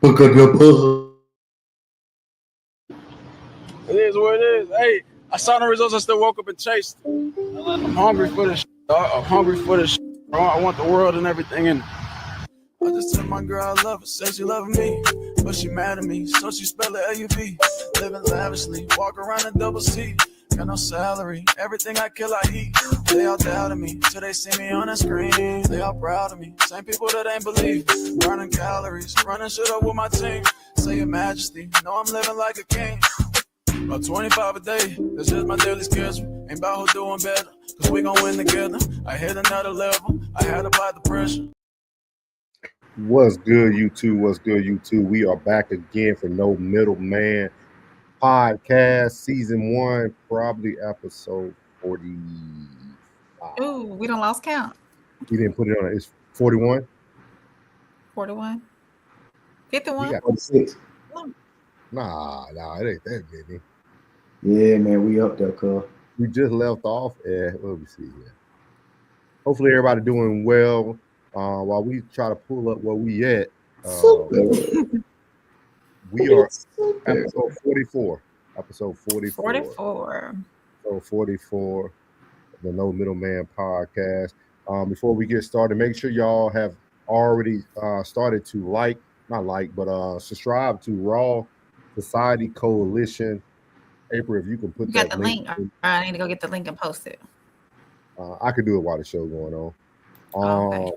Hook up your pussy. It is what it is. Hey, I saw the results. I still woke up and chased. I'm hungry for this. I'm hungry for this. I want the world and everything in it. I just told my girl I love her, said she loving me, but she mad at me, so she spell it L-U-V. Living lavishly, walk around in double C. Got no salary, everything I kill I eat. They all doubted me, till they see me on the screen. They all proud of me, same people that ain't believe. Burning calories, running shit up with my team. Say your majesty, know I'm living like a king. About 25 a day, that's just my daily schedule. Ain't about who doing better, cause we gon' win together. I hit another level, I had to apply the pressure. What's good, YouTube? What's good, YouTube? We are back again for No Middleman Podcast, Season 1, probably episode 45. Ooh, we don't lost count. You didn't put it on it. It's 41? 41? 51? 46. Nah, it ain't that many. Yeah, man, we up there, cuz. We just left off at, let me see here. Hopefully everybody doing well. While we try to pull up where we at, we are episode 44. Episode 44. 44. So 44, the No Middleman Podcast. Before we get started, make sure y'all have already started to subscribe to Raw Society Coalition. April, if you can put got the link. I need to go get the link and post it. I could do it while the show going on. Okay.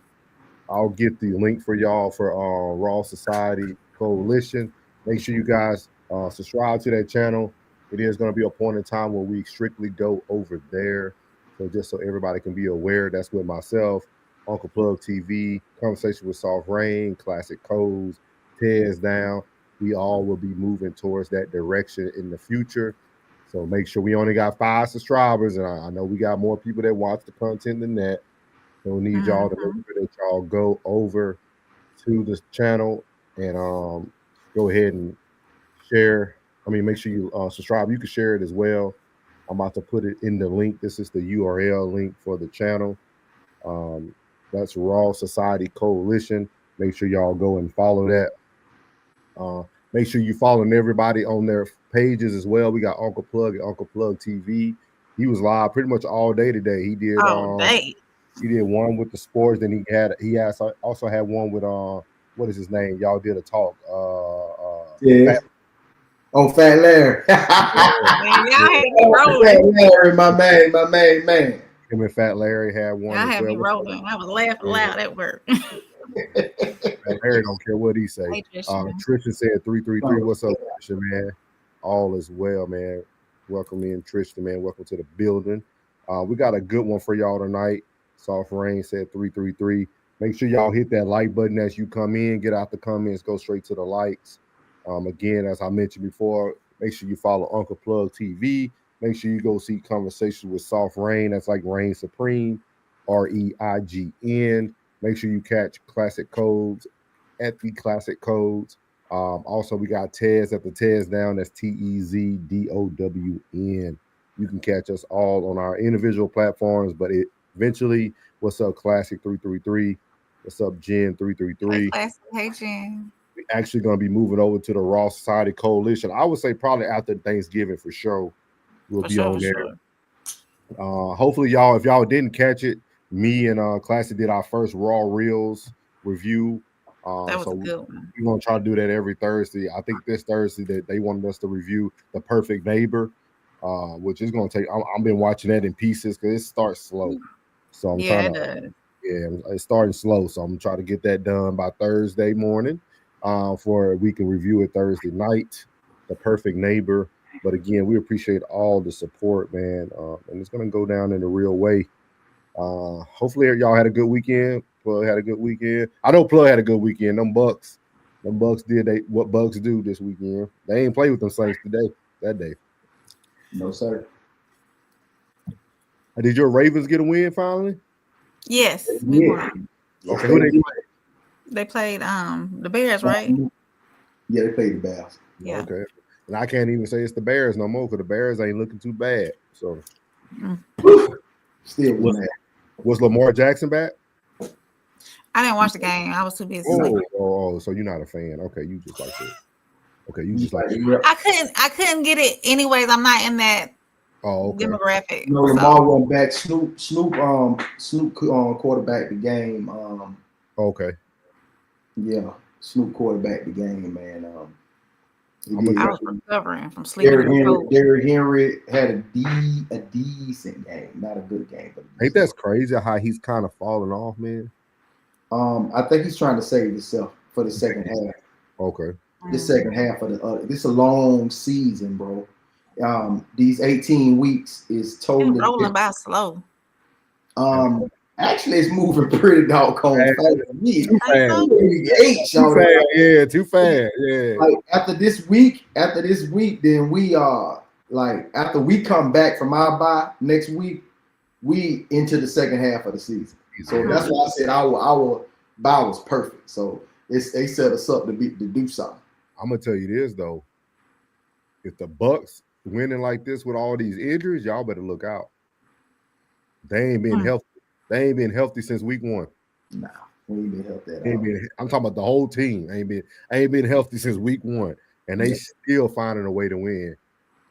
I'll get the link for y'all for Raw Society Coalition. Make sure you guys subscribe to that channel. It is going to be a point in time where we strictly go over there. So just so everybody can be aware, that's with myself, Uncle Plug TV, Conversation with Soft Rain, Classic Codes, Tears Down. We all will be moving towards that direction in the future. So make sure we only got 5 subscribers, and I know we got more people that watch the content than that. So we need y'all to make sure that y'all go over to this channel and go ahead and share. Make sure you subscribe. You can share it as well. I'm about to put it in the link. This is the URL link for the channel. That's Raw Society Coalition. Make sure y'all go and follow that. Make sure you following everybody on their pages as well. We got Uncle Plug and Uncle Plug TV. He was live pretty much all day today. He did all day. He did one with the sports. Then he also had one with what is his name? Y'all did a talk. Yeah. Fat Larry. Fat Larry, my man. Him and Fat Larry had one. I had me rolling. I was laughing loud at work. Fat Larry don't care what he say. Trisha said 333. What's up, Trisha, man? All is well, man. Welcome in, Trisha, man. Welcome to the building. We got a good one for y'all tonight. Soft Rain said 333. Make sure y'all hit that like button as you come in. Get out the comments. Go straight to the likes. Again, as I mentioned before, make sure you follow Uncle Plug TV. Make sure you go see Conversations with Soft Rain. That's like Reign Supreme, REIGN. Make sure you catch Classic Codes at the Classic Codes. Also, we got Tez at the Tez Down. That's TEZDOWN. You can catch us all on our individual platforms, but eventually, what's up, Classic 333? What's up, Jen 333? Hey, Jen. We're actually going to be moving over to the Raw Society Coalition. I would say probably after Thanksgiving for sure. We'll be on there. Sure. Hopefully, y'all, if y'all didn't catch it, me and Classic did our first Raw Reels review. That was a good one. We're going to try to do that every Thursday. I think this Thursday that they wanted us to review The Perfect Neighbor. Which is going to take. I've been watching that in pieces because it starts slow, so I'm trying to. Yeah, it's starting slow, so I'm trying to get that done by Thursday morning, for we can review it Thursday night. The Perfect Neighbor, but again, we appreciate all the support, man, and it's going to go down in a real way. Hopefully, y'all had a good weekend. Plug had a good weekend. I know Plug had a good weekend. Them Bucks did what Bucks do this weekend. They ain't play with them Saints that day. No, sir. Did your Ravens get a win finally? Yes, we won. Okay, who they play? They played the Bears, right? Yeah, they played the Bears. Yeah. Okay. And I can't even say it's the Bears no more because the Bears ain't looking too bad. So still was Lamar Jackson back? I didn't watch the game. I was too busy. So you're not a fan. Okay, you just like it. Okay, you just like it. I couldn't get it anyways. I'm not in that demographic. No, Lamar went back. Snoop quarterback the game. Okay. Yeah, Snoop quarterback the game, man. I was recovering from sleeping. Derrick Henry had a decent game, not a good game, but ain't that's crazy how he's kind of falling off, man. I think he's trying to save himself for the second half. Okay. The second half of this is a long season, bro. These 18 weeks is totally rolling by slow. Actually, it's moving pretty doggone fast to me. Too fast. Yeah. Like after this week, then we are like after we come back from our bye next week, we into the second half of the season. So that's why I said our bye was perfect. So they set us up to do something. I'm gonna tell you this though. If the Bucks winning like this with all these injuries, y'all better look out. They ain't been healthy. They ain't been healthy since week 1. Nah, we ain't been healthy at all. I'm talking about the whole team. Ain't been healthy since week 1, and they still finding a way to win.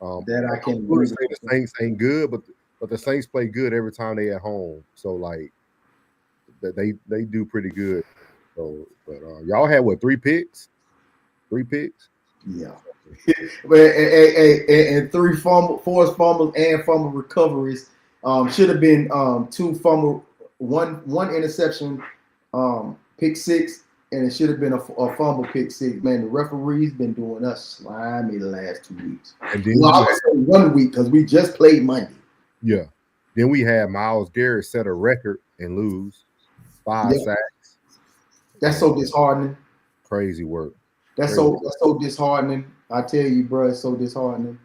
That I can't say the Saints ain't good, but the Saints play good every time they at home. So like they do pretty good. So, but y'all had what 3 picks? 3 picks? Yeah. and 3 forced fumbles and fumble recoveries. Should have been 2 fumble, one interception, pick 6, and it should have been a fumble pick 6. Man, the referee's been doing us slimy the last 2 weeks. And then I would say 1 week because we just played Monday. Yeah. Then we had Myles Garrett set a record and lose 5 sacks. That's so disheartening. Crazy work. That's so disheartening. I tell you, bro, it's so disheartening.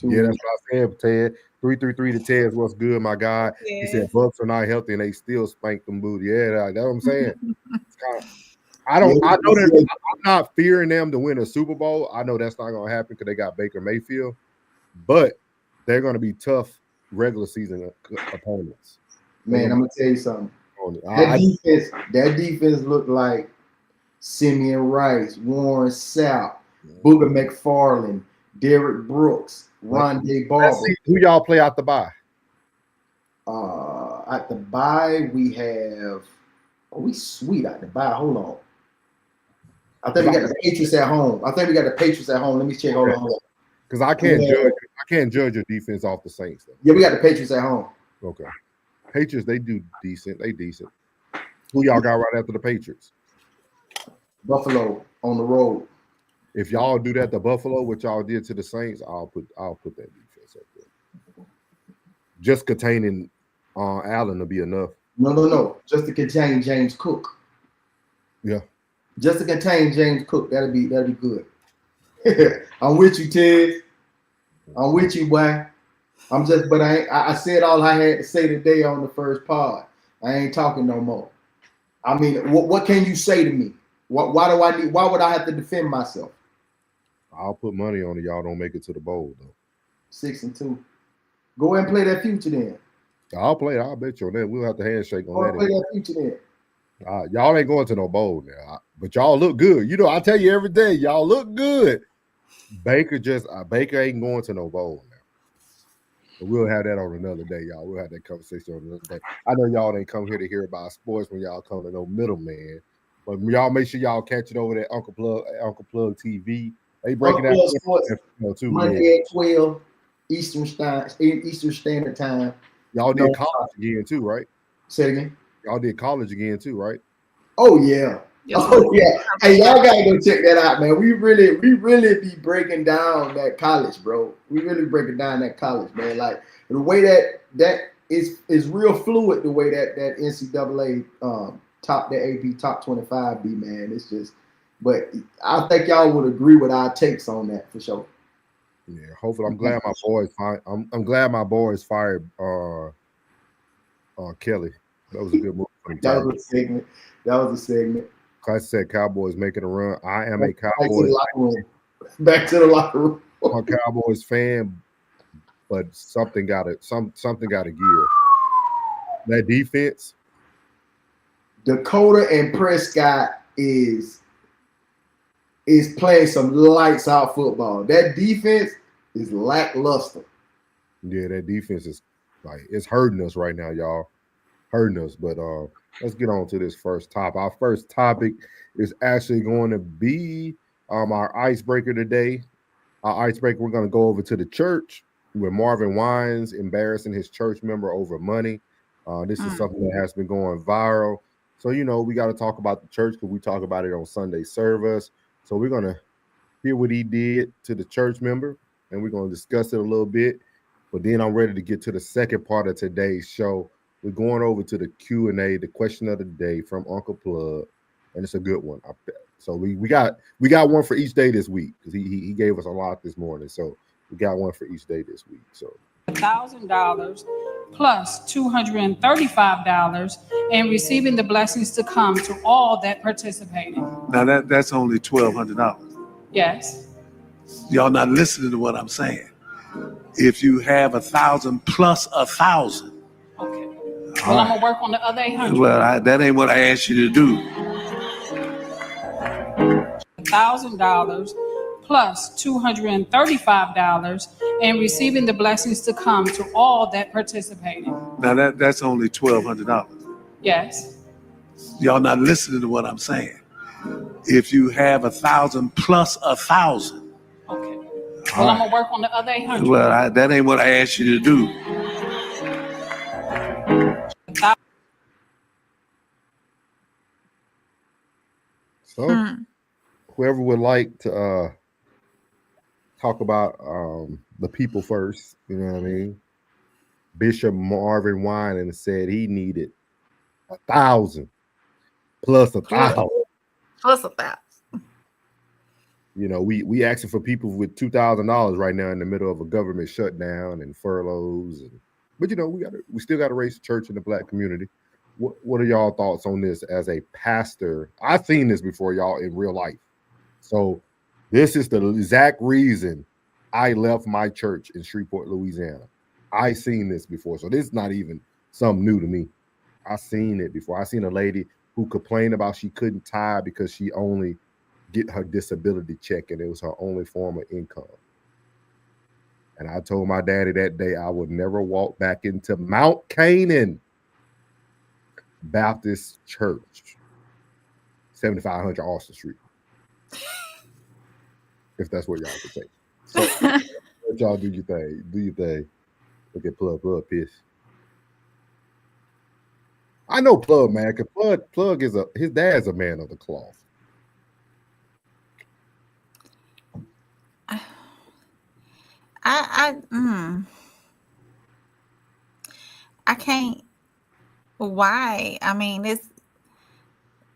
Yeah, that's what I said, Ted. 333 to Ted's what's good, my guy. Yeah. He said Bucks are not healthy and they still spank them booty. Yeah, that's what I'm saying. I know that I'm not fearing them to win a Super Bowl. I know that's not gonna happen because they got Baker Mayfield, but they're gonna be tough regular season opponents. Man, I'm gonna tell you something. That defense looked like Simeon Rice, Warren Sapp, Booger McFarland, Derek Brooks, Rondé Barber. Who y'all play out the bye? At the bye, we have. Oh, we sweet at the bye. Hold on. I think we got the Patriots at home. Let me check. Hold on. Because I can't judge your defense off the Saints. Though. Yeah, we got the Patriots at home. Okay. Patriots, they do decent. They decent. Who y'all got right after the Patriots? Buffalo on the road. If y'all do that to Buffalo, what y'all did to the Saints, I'll put that defense up there. Just containing Allen to be enough. No. Just to contain James Cook. Yeah. Just to contain James Cook. That'd be good. I'm with you, Ted. I'm with you, boy. But I said all I had to say today on the first pod. I ain't talking no more. I mean, what can you say to me? Why would I have to defend myself? I'll put money on it. Y'all don't make it to the bowl though. 6-2. Go ahead and play that future then. I'll play it. I'll bet you on that. We'll have to handshake on that. Play that future then. Y'all ain't going to no bowl now, but y'all look good. You know, I tell you every day, y'all look good. Baker ain't going to no bowl now. But we'll have that on another day, y'all. We'll have that conversation on another day. I know y'all ain't come here to hear about sports when y'all come to no middleman. But y'all make sure y'all catch it over at Uncle Plug TV. They breaking out sports too. Monday at 12 Eastern Standard Time. Y'all did college again too, right? Say it again. Y'all did college again too, right? Oh yeah. Oh yeah. Hey, y'all gotta go check that out, man. We really be breaking down that college, bro. We really breaking down that college, man. Like the way that is real fluid. The way that NCAA the AP top 25 be, man. It's just. But I think y'all would agree with our takes on that for sure. Yeah, hopefully, I'm glad my boys. I'm glad my boys fired Kelly. That was a good move. That was a segment. I said Cowboys making a run. I am a Cowboys. Back to the locker room. I'm a Cowboys fan, but something got to give. That defense, Dakota and Prescott is playing some lights out football. That defense is lackluster. Yeah, that defense is like it's hurting us right now, y'all. Hurting us. But let's get on to this first topic. Our first topic is actually going to be our icebreaker today. Our icebreaker, we're going to go over to the church with Marvin Winans embarrassing his church member over money. This is something that has been going viral. So, you know, we got to talk about the church because we talk about it on Sunday service. So we're going to hear what he did to the church member, and we're going to discuss it a little bit. But then I'm ready to get to the second part of today's show. We're going over to the Q&A, the question of the day from Uncle Plug, and it's a good one. So we got one for each day this week because he gave us a lot this morning. So we got one for each day this week. So $1,000 plus $235 and receiving the blessings to come to all that participated. Now that's only $1,200. Yes. Y'all not listening to what I'm saying. If you have 1,000 plus 1,000. Okay. Well, I'm gonna work on the other 800. Well, that ain't what I asked you to do. $1,000 plus $235 and receiving the blessings to come to all that participated. Now that's only $1,200. Yes. Y'all not listening to what I'm saying. If you have 1,000 plus 1,000. Okay. Well, I'm gonna work on the other 800. Well, that ain't what I asked you to do. So whoever would like to talk about the people first, you know what I mean? Bishop Marvin Winans said he needed 1,000 plus 1,000. Plus 1,000. You know, we asking for people with $2,000 right now in the middle of a government shutdown and furloughs, but you know we still got to raise the church in the Black community. What are y'all thoughts on this as a pastor? I've seen this before, y'all, in real life. So this is the exact reason I left my church in Shreveport, Louisiana. I seen this before, so this is not even something new to me. I seen it before. I seen a lady who complained about she couldn't tithe because she only get her disability check and it was her only form of income. And I told my daddy that day I would never walk back into Mount Canaan Baptist Church, 7500 Austin Street. If that's what y'all can say. So let y'all do your thing. Do your thing. Look at Plug pissed. I know Plug, man, because Plug is his dad's a man of the cloth. I can't. Why? I mean,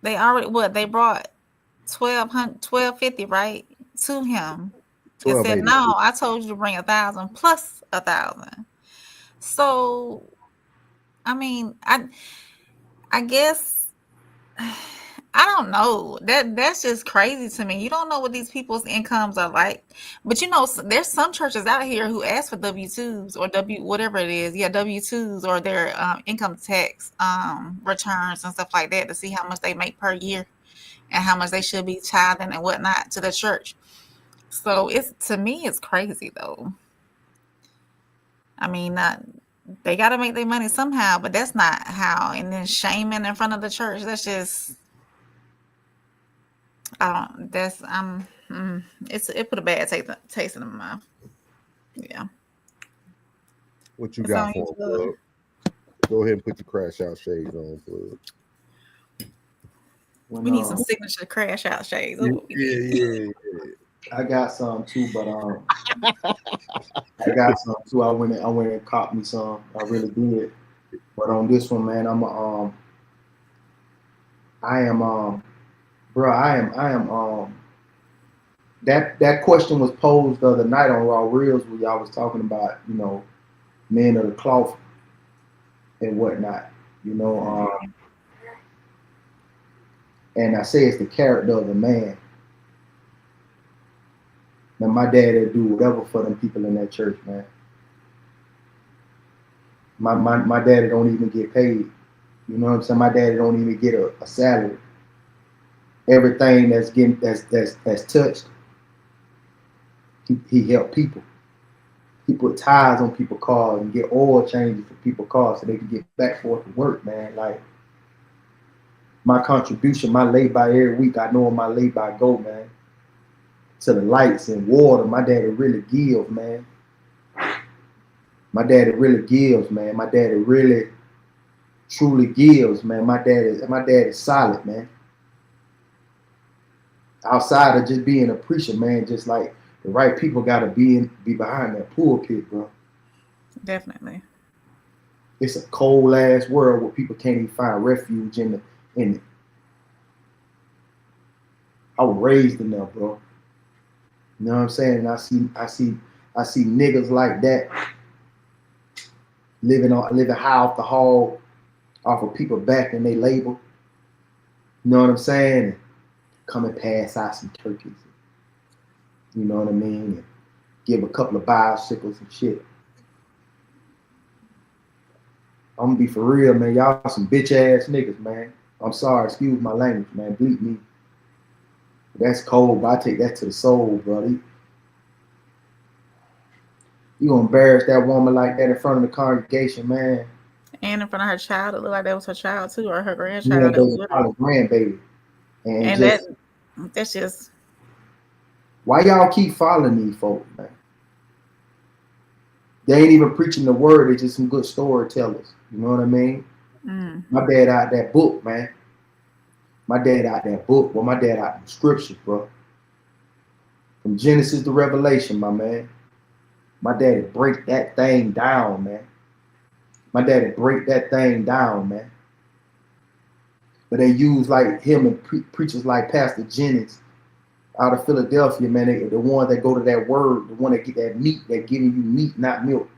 they already they brought $1,250 right to him. It said no. I told you to bring 1,000 plus 1,000. So, I mean, I guess I don't know. That's just crazy to me. You don't know what these people's incomes are like. But you know, there's some churches out here who ask for W-2s or whatever it is. Yeah, W-2s or their income tax returns and stuff like that to see how much they make per year and how much they should be tithing and whatnot to the church. So to me, it's crazy though. I mean, they got to make their money somehow, but that's not how. And then shaming in front of the church, that's just, it put a bad taste in my mouth. Yeah. What you got for Plug? Go ahead and put your crash out shades on, Plug. We need some signature crash out shades. Yeah. I got some too, but I got some too. I went and caught me some. I really did. But on this one, man, that question was posed the other night on Raw Reels where y'all was talking about, you know, men of the cloth and whatnot, you know, and I say it's the character of the man. Now, my dad would do whatever for them people in that church, man. My daddy don't even get paid. You know what I'm saying? My daddy don't even get a salary. Everything that's touched, he helped people. He put tires on people's cars and get oil changes for people's cars so they can get back forth to work, man. Like my contribution, my lay-by every week, I know my lay-by go, man. To the lights and water, my daddy really gives, man. My daddy really gives, man. My daddy really truly gives, man. My dad is solid, man. Outside of just being a preacher, man, just like the right people gotta be behind that pulpit, bro. Definitely. It's a cold ass world where people can't even find refuge in it. I was raised in there, bro. You know what I'm saying? And I see niggas like that living high off the hall, off of people back in they label. You know what I'm saying? And coming past out some turkeys. You know what I mean? And give a couple of bicycles and shit. I'm gonna be for real, man. Y'all some bitch ass niggas, man. I'm sorry, excuse my language, man. Bleep me. That's cold, but I take that to the soul, brother. You gonna embarrass that woman like that in front of the congregation, man. And in front of her child, it looked like that was her child too, or her grandchild. Yeah, grandbaby. And just, that's just. Why y'all keep following these folks, man? They ain't even preaching the word. They just some good storytellers. You know what I mean? Mm. My dad out that book, man. My dad out that book. Well, my dad out the scriptures, bro. From Genesis to Revelation, my man. My daddy break that thing down, man. My daddy break that thing down, man. But they use like him and preachers like Pastor Jennings out of Philadelphia, man. They, the one that go to that word, the one that get that meat, that giving you meat, not milk.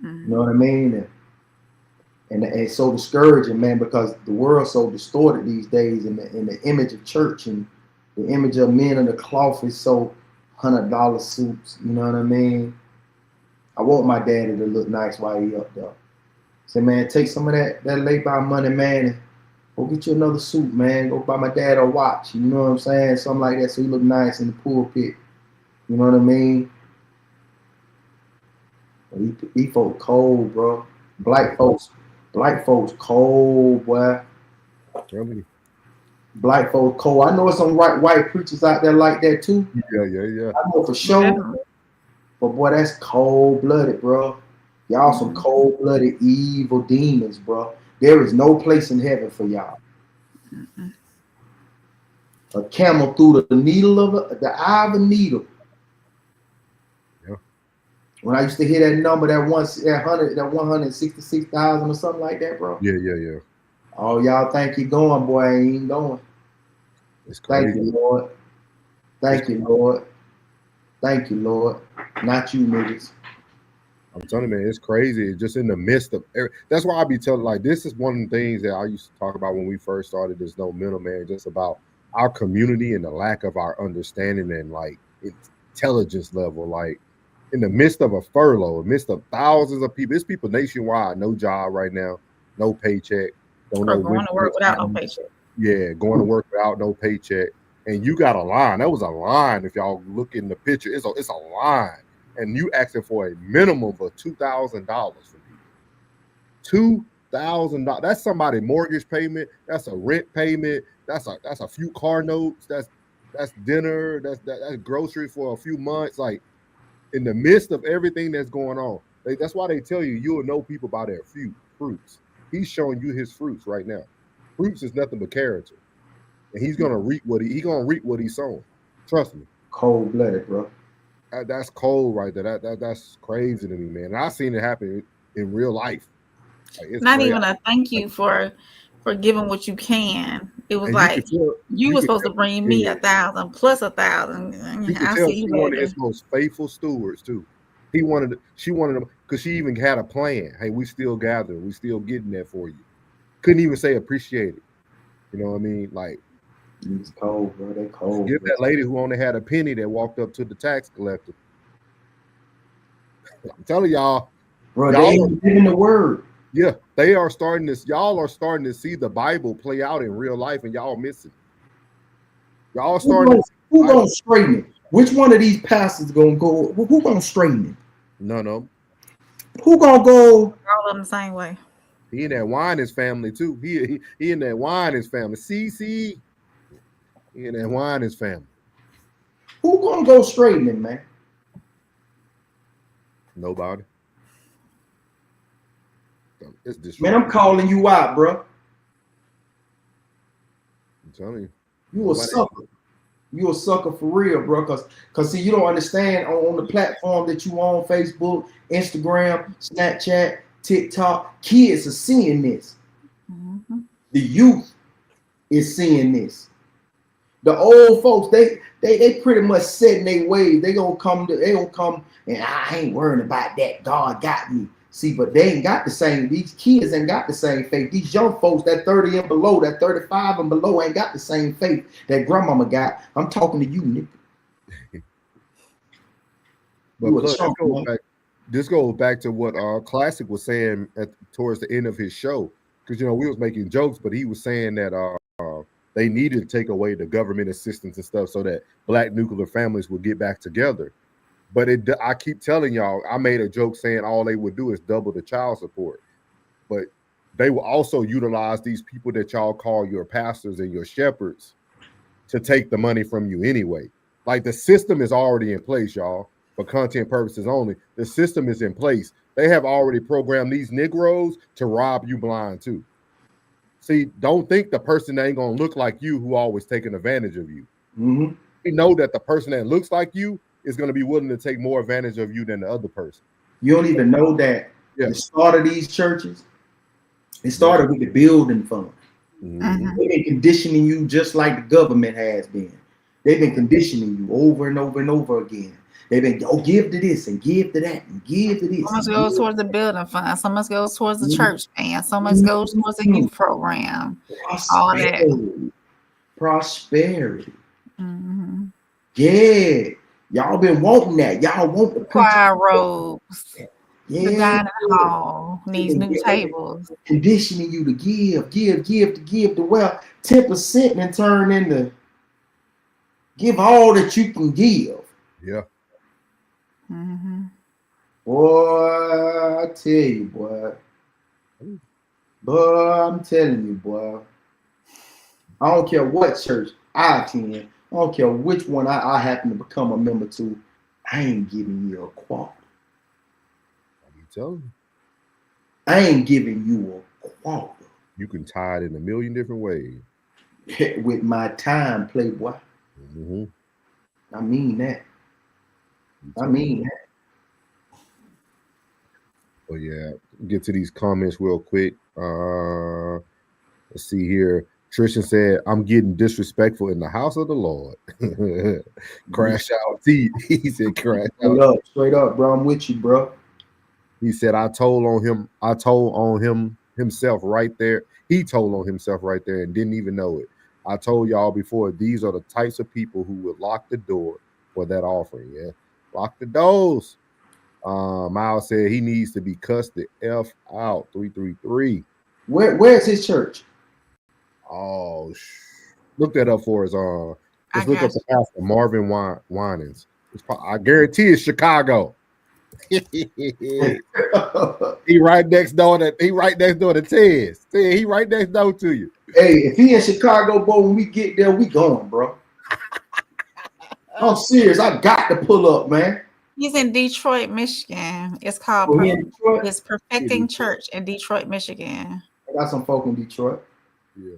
Mm-hmm. You know what I mean? And it's so discouraging, man, because the world's so distorted these days, and the image of church and the image of men in the cloth is so $100 suits. You know what I mean? I want my daddy to look nice while he up there. Say, man, take some of that lay-by money, man, and go get you another suit, man. Go buy my dad a watch. You know what I'm saying? Something like that, so he look nice in the pulpit. You know what I mean? These folks cold, bro. Black folks cold, boy. Really? Black folks cold. I know some white preachers out there like that too. Yeah. I know for sure. Yeah. But boy, that's cold-blooded, bro. Y'all some cold-blooded evil demons, bro. There is no place in heaven for y'all. Mm-mm. A camel through the needle of the eye of a needle. Yeah. When I used to hear that number, that 166,000 or something like that, bro. Yeah. Oh, y'all think you're going, boy? I ain't going. It's crazy. Thank you, Lord. Thank you, Lord. Thank you, Lord. Not you, niggas. I'm telling you, man, it's crazy. It's just in the midst of that's why I be telling, like, this is one of the things that I used to talk about when we first started this No Middleman, just about our community and the lack of our understanding and like intelligence level. Like in the midst of a furlough, in the midst of thousands of people, there's people nationwide, no job right now, no paycheck, don't know going to work without no paycheck. Yeah, going to work without no paycheck. And you got a line. That was a line. If y'all look in the picture, it's a line. And you asking for a minimum of $2,000 from people. $2,000. That's somebody's mortgage payment. That's a rent payment. That's a few car notes. That's dinner. That's groceries for a few months. Like in the midst of everything that's going on, that's why they tell you'll know people by their fruits. He's showing you his fruits right now. Fruits is nothing but character. And he's gonna reap what he's sowing. Trust me. Cold-blooded, bro. That's cold right there. That's crazy to me, man. And I've seen it happen in real life. Like, it's not crazy. Even a thank you for giving what you can. It was like you were supposed to bring me 1,000 plus 1,000. You can tell she's one of his most faithful stewards too. She wanted them because she even had a plan. Hey, we still gathering. We still getting that for you. Couldn't even say appreciate it. You know what I mean? Like, it's cold, bro. They cold. Give that lady who only had a penny that walked up to the tax collector. I'm telling y'all, bro, they ain't living the word. Yeah, they are starting this. Y'all are starting to see the Bible play out in real life, and y'all missing. Y'all starting. Who gonna straighten it? Which one of these pastors gonna go? Who gonna straighten it? None of them. Who gonna go? All of them the same way. He in that Winans family too. He in that Winans family. CC. He in that Winans family. Who gonna go straighten it, man? Nobody. It's Man, I'm calling you out, bro. I'm telling you. You a sucker. You a sucker for real, bro. Cause see, you don't understand on the platform that you on, Facebook, Instagram, Snapchat, TikTok, kids are seeing this. Mm-hmm. The youth is seeing this. The old folks, they pretty much set in their ways. They gonna come and I ain't worrying about that. God got me. See, but they ain't got the same. These kids ain't got the same faith. These young folks, that 30 and below, that 35 and below, ain't got the same faith that grandmama got. I'm talking to you, nigga. But plus, this goes back to what Classic was saying towards the end of his show, because we was making jokes, but he was saying that they needed to take away the government assistance and stuff so that Black nuclear families would get back together. But I keep telling y'all, I made a joke saying all they would do is double the child support. But they will also utilize these people that y'all call your pastors and your shepherds to take the money from you anyway. Like, the system is already in place, y'all, for content purposes only. The system is in place. They have already programmed these Negroes to rob you blind too. See, don't think the person that ain't gonna look like you who always taking advantage of you. Mm-hmm. You know that the person that looks like you is going to be willing to take more advantage of you than the other person. You don't even know that the start of these churches, it started with the building fund. Mm-hmm. They've been conditioning you just like the government has been. They've been conditioning you over and over and over again. They've been, give to this and give to that and give to this. So much goes towards the building fund. So much goes towards the church band. So much goes towards the youth program. All that. Prosperity. Mm-hmm. Yeah. Y'all been wanting that. Y'all want the choir robes. Yeah. The dining hall needs new tables. Conditioning you to give the wealth. 10% and turn into give all that you can give. Yeah. Mm-hmm. Boy, I tell you, boy. Boy, I'm telling you, boy. I don't care what church I attend. I don't care which one I happen to become a member to. I ain't giving you a quarter. I'm telling you. I ain't giving you a quarter. You can tie it in a million different ways. With my time, playboy. Mm-hmm. I mean that. I mean that. Oh yeah. Get to these comments real quick. Let's see here. Trishan said, I'm getting disrespectful in the house of the Lord. Crash out. He said, crash out. Straight up, bro. I'm with you, bro. He said, I told on him himself right there. He told on himself right there and didn't even know it. I told y'all before, these are the types of people who would lock the door for that offering. Yeah. Lock the doors. Miles said he needs to be cussed the F out. 333. Where's his church? Oh, look that up for us. Let's look up the pastor, Marvin Winans. I guarantee it's Chicago. He right next door to Tez. He right next door to you. Hey, if he in Chicago, boy, when we get there, we going, bro. I'm serious. I got to pull up, man. He's in Detroit, Michigan. It's called it's Perfecting Church in Detroit, Michigan. I got some folk in Detroit. Yeah.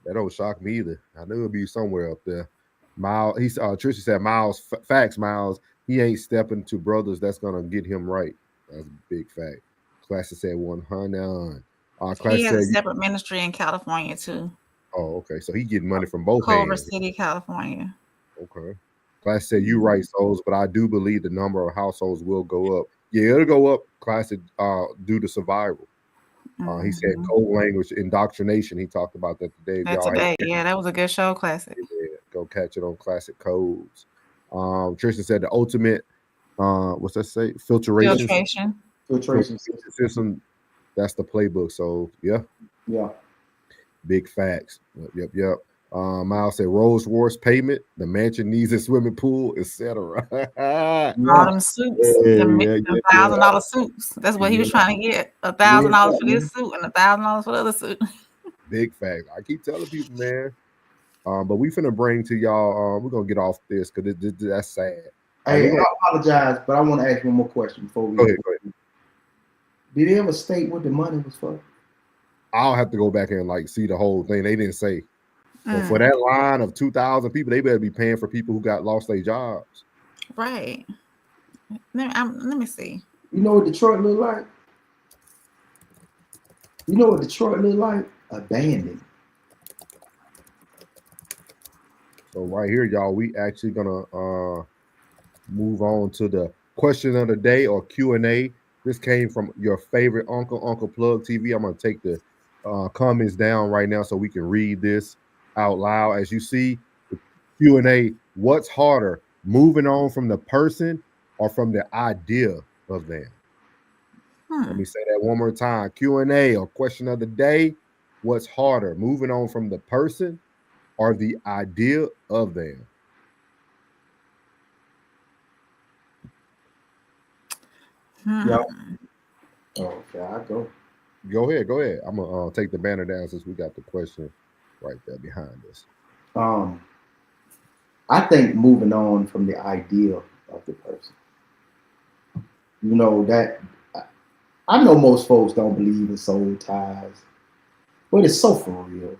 That don't shock me either. I knew it'd be somewhere up there. Miles, Trisha said, Miles, facts, Miles. He ain't stepping to brothers that's gonna get him right. That's a big fact. Classic said 100. He has a separate ministry in California too. Oh, okay. So he getting money from both Culver hands. City, California. Okay. Classic said you right, souls, but I do believe the number of households will go up. Yeah, it'll go up. Classic due to survival. He said code language indoctrination. He talked about that today. Yeah, that was a good show, Classic. Yeah, go catch it on Classic Codes. Tristan said the ultimate, what's that say? Filtration system That's the playbook. So yeah, big facts. Yep. Miles said Rolls Royce payment, the mansion needs a swimming pool, etc. All them suits, them $1,000 suits. That's what he was trying to get. $1,000 for this suit and $1,000 for the other suit. Big facts. I keep telling people, man. But we finna bring to y'all. We're gonna get off this because that's sad. Hey, I apologize, but I want to ask one more question before we go ahead. Did they ever state what the money was for? I'll have to go back and like see the whole thing. They didn't say. But for that line of 2,000 people, they better be paying for people who got lost their jobs. Right. Let me see. You know what Detroit look like? You know what Detroit look like? Abandoned. So right here, y'all, we actually gonna move on to the question of the day or Q&A. This came from your favorite Uncle Plug TV. I'm gonna take the comments down right now so we can read this out loud. As you see, the Q&A, what's harder, moving on from the person or from the idea of them? Let me say that one more time. Q&A or question of the day, what's harder, moving on from the person or the idea of them? Yeah. Okay, I go. Go ahead. I'm gonna take the banner down since we got the question right there behind us. I think moving on from the idea of the person. You know that I know most folks don't believe in soul ties, but it's so for real.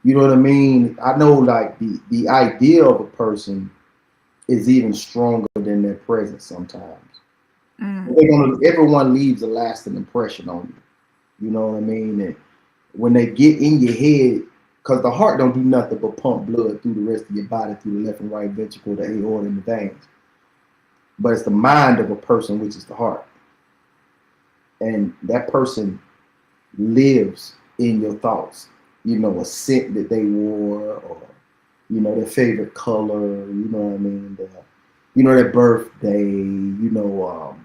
You know what I mean? I know like the idea of a person is even stronger than their presence sometimes. Everyone leaves a lasting impression on you. You know what I mean? And when they get in your head, because the heart don't do nothing but pump blood through the rest of your body, through the left and right ventricle, the aorta, and the veins. But it's the mind of a person, which is the heart. And that person lives in your thoughts. You know, a scent that they wore, or you know, their favorite color. You know what I mean? You know, their birthday. You know,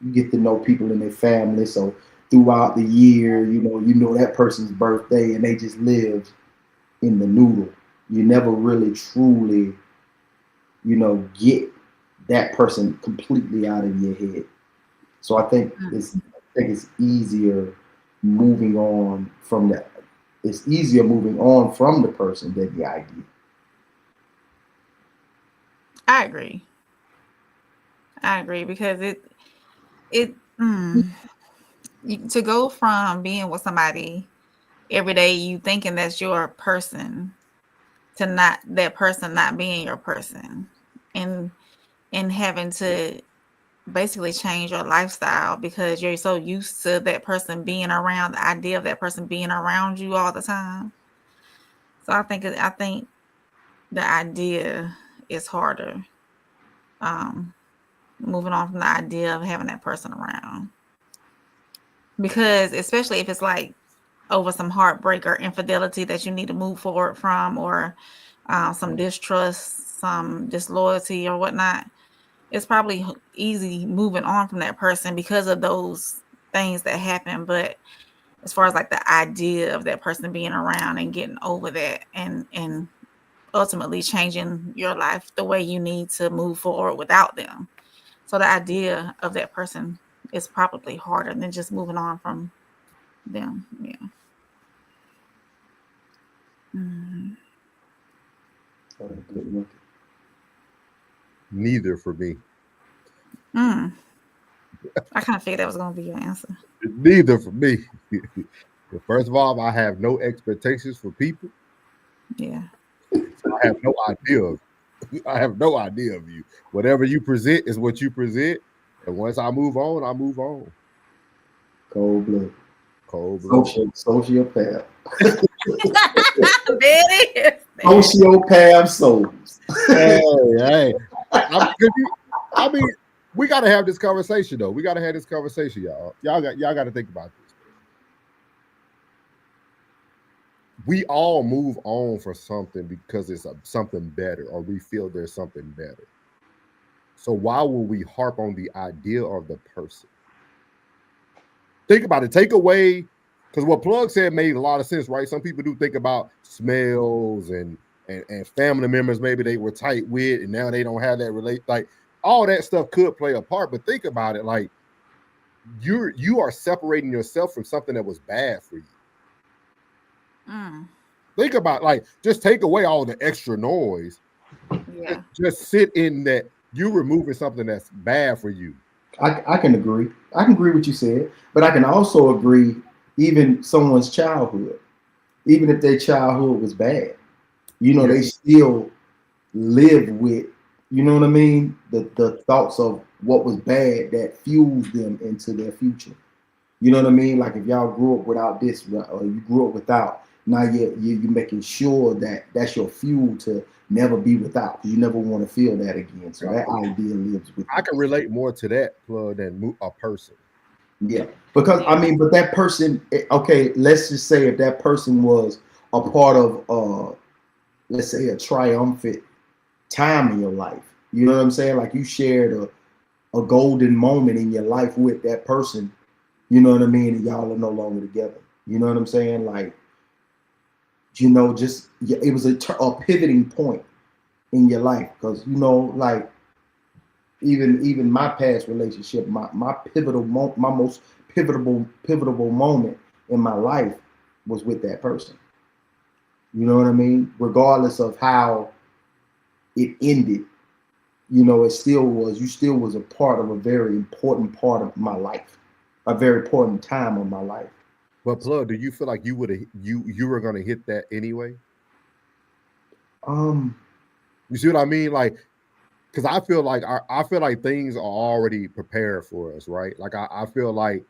you get to know people in their family. So throughout the year, you know that person's birthday, and they just live in the noodle. You never really truly, you know, get that person completely out of your head. So I think it's easier moving on from that. It's easier moving on from the person than the idea. I agree because to go from being with somebody every day, you thinking that's your person, to not that person not being your person, and having to basically change your lifestyle because you're so used to that person being around, the idea of that person being around you all the time. So I think the idea is harder. Moving on from the idea of having that person around, because especially if it's like over some heartbreak or infidelity that you need to move forward from, or some distrust, some disloyalty or whatnot, it's probably easy moving on from that person because of those things that happen. But as far as like the idea of that person being around and getting over that and ultimately changing your life the way you need to move forward without them. So the idea of that person is probably harder than just moving on from them. Yeah. Neither for me. I kind of figured that was going to be your answer. Neither for me. First of all, I have no expectations for people. Yeah. I have no idea of you. I have no idea of you. Whatever you present is what you present. And once I move on, I move on. Cold blood. Sociopath. Sociopath souls. Hey. I mean, we got to have this conversation, though. We got to have this conversation, y'all. Y'all got to think about this. We all move on for something because it's something better, or we feel there's something better. So why will we harp on the idea of the person? think about it. Take away, because what Plug said made a lot of sense, right? Some people do think about smells and family members maybe they were tight with, and now they don't have that relate. Like all that stuff could play a part, but think about it, like you are separating yourself from something that was bad for you. Think about, like, just take away all the extra noise. Yeah. Just sit in that you're removing something that's bad for you. I can agree. I can agree with what you said, but I can also agree even someone's childhood, even if their childhood was bad, you know, they still live with, you know what I mean? The thoughts of what was bad that fuels them into their future. You know what I mean? Like if y'all grew up without this, or you grew up without, now you're making sure that that's your fuel to never be without, because you never want to feel that again. So that idea lives with you. I can relate more to that Plug than a person. Yeah, because I mean, but that person, okay, let's just say if that person was a part of, let's say, a triumphant time in your life, you know what I'm saying? Like you shared a golden moment in your life with that person, you know what I mean? And y'all are no longer together. You know what I'm saying? Like, you know, just it was a pivoting point in your life, because you know, like even my past relationship, my most pivotal moment in my life was with that person. You know what I mean? Regardless of how it ended, you know, you still was a part of a very important part of my life, a very important time of my life. But Plug, do you feel like you were gonna hit that anyway? You see what I mean? Like, because I feel like things are already prepared for us, right? Like I feel like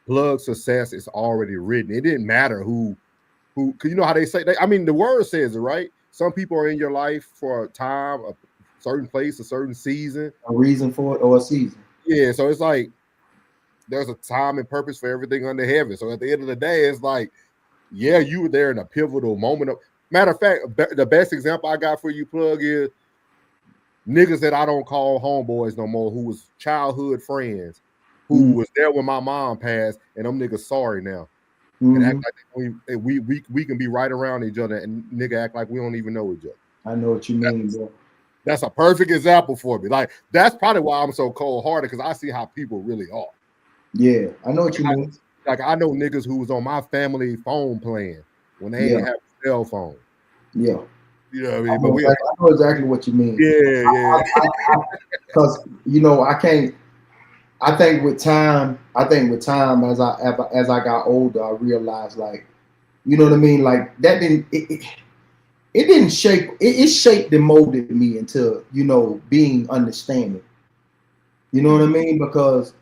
Plug success is already written. It didn't matter who, because you know how they say. I mean, the word says it, right? Some people are in your life for a time, a certain place, a certain season, a reason for it, or a season. Yeah, so it's like there's a time and purpose for everything under heaven. So at the end of the day, it's like, yeah, you were there in a pivotal moment. Matter of fact, the best example I got for you, Plug, is niggas that I don't call homeboys no more, who was childhood friends, who was there when my mom passed, and them niggas sorry now. And act like we can be right around each other, and nigga act like we don't even know each other. I know what you mean, bro. That's a perfect example for me. Like, that's probably why I'm so cold-hearted, because I see how people really are. Yeah, I know what you mean. Like, I know niggas who was on my family phone plan when they didn't have a cell phone. Yeah. You know what I mean? I know exactly what you mean. Yeah. Because, you know, I think with time, as I got older, I realized, like, you know what I mean? Like, that didn't, it didn't shape, it shaped and molded me into, you know, being understanding. You know what I mean? Because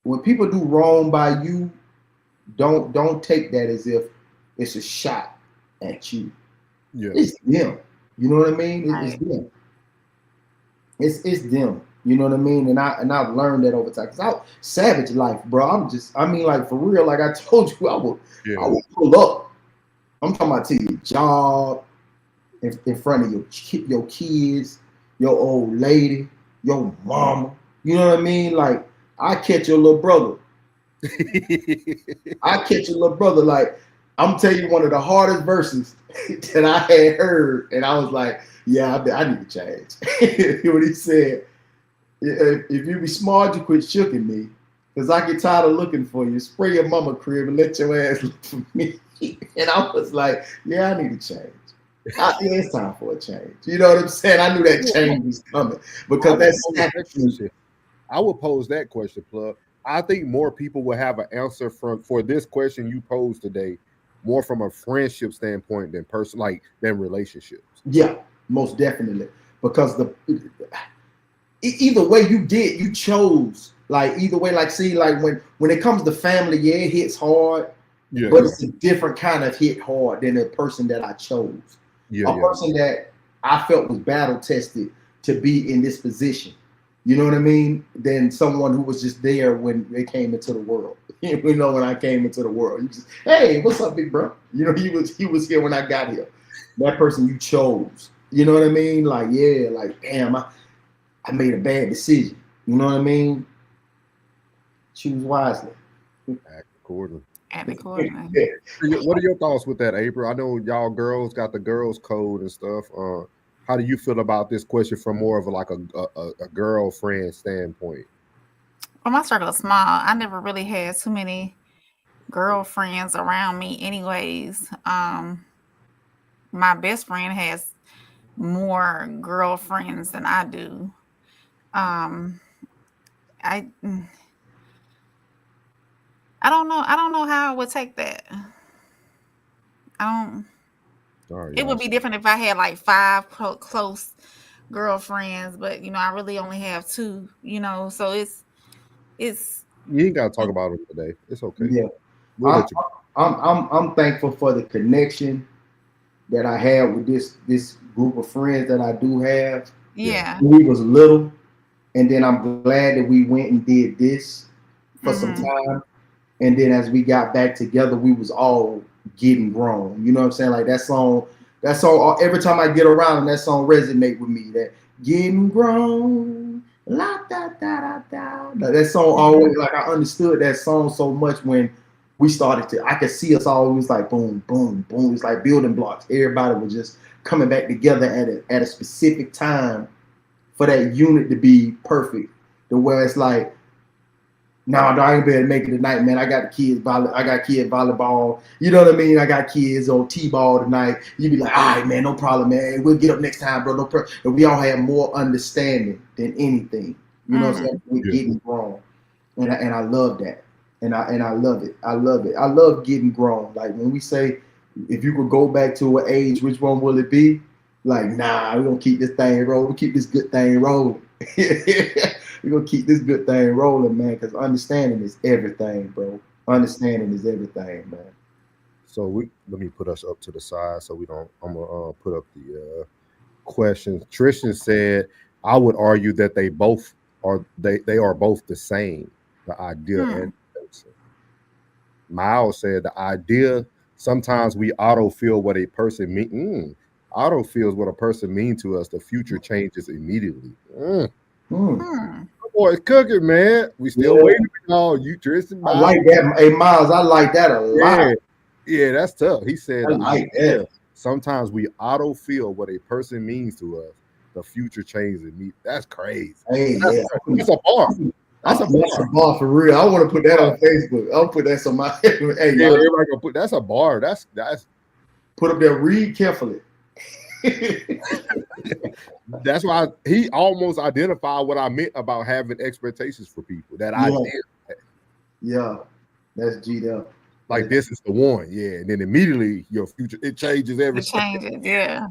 when people do wrong by you, don't take that as if it's a shot at you. Yeah. It's them. You know what I mean? It's them. It's them. You know what I mean? And I've learned that over time. Cause savage life, bro. I mean, like, for real, like I told you, I would pull up. I'm talking about to your job, in front of your kids, your old lady, your mama. You know what I mean? Like, I catch your little brother. Like, I'm telling you, one of the hardest verses that I had heard, and I was like, yeah, I need to change. What he said, if you be smart, you quit shooking me, because I get tired of looking for you. Spray your mama crib and let your ass look for me. And I was like, yeah, I need to change. Yeah, it's time for a change. You know what I'm saying? I knew that change was coming, because I would pose that question, Plug. I think more people will have an answer for this question you posed today, more from a friendship standpoint than relationships. Yeah, most definitely. Because either way you chose. Like, either way, like, see, like when it comes to family, yeah, it hits hard. Yeah, but it's a different kind of hit hard than a person that I chose. A person that I felt was battle tested to be in this position. You know what I mean? Than someone who was just there when they came into the world. You know, when I came into the world, you just, hey, what's up, big bro? You know, he was here when I got here. That person you chose. You know what I mean? Like, yeah, like, damn, I made a bad decision. You know what I mean? Choose wisely. Act accordingly. At the corner. What are your thoughts with that, April? I know y'all girls got the girls code and stuff. How do you feel about this question from more of a girlfriend standpoint? Well, my circle is small. I never really had too many girlfriends around me anyways. My best friend has more girlfriends than I do. Um, I I don't know how I would take that. I don't. Sorry, It would be different if I had like 5 close girlfriends, but I really only have 2. So it's you ain't gotta talk about it today. It's okay. Yeah. We'll I'm, let you. I'm thankful for the connection that I had with this group of friends that I do have. yeah. When we was little, and then I'm glad that we went and did this for some Mhm. time. And then as we got back together, we was all getting grown. You know what I'm saying? Like that song, every time I get around, that song resonate with me. That getting grown, la da da da da. That song always, like, I understood that song so much when we started to. I could see us always like boom, boom, boom. It's like building blocks. Everybody was just coming back together at a specific time for that unit to be perfect. To where it's like, no, I ain't better make it tonight, man. I got the kids. I got kid volleyball. You know what I mean? I got kids on t-ball tonight. You be like, all right, man, no problem, man. We'll get up next time, bro. No problem. And we all have more understanding than anything. You know what I'm saying? We're getting grown, and I love that, and I love it. I love it. I love getting grown. Like when we say, if you could go back to an age, which one will it be? Like, nah, we're gonna keep this thing rolling. We keep this good thing rolling. We're gonna keep this good thing rolling, man, because understanding is everything, bro. Understanding is everything, man. So let me put us up to the side so we don't. I'm gonna put up the questions. Tristan said, "I would argue that they both are they are both the same, the idea and the person." Miles said, "The idea sometimes we auto feel what a person mean. Auto feels what a person mean to us. The future changes immediately." Boy, it's cooking, man. We still waiting for y'all. You, Tristan, I like that. Hey, Miles, I like that a lot. Yeah, that's tough. He said, I like that. Sometimes we auto feel what a person means to us. The future changes me. That's crazy. Hey, that's a bar. That's a bar for real. I want to put that on Facebook. I'll put that on my. Hey, yeah, everybody gonna put. That's a bar. That's put up there. Read carefully. That's why he almost identified what I meant about having expectations for people. That idea. Yeah, that's G'd up. Like, this is the one, and then immediately your future, it changes everything. It changes, yeah.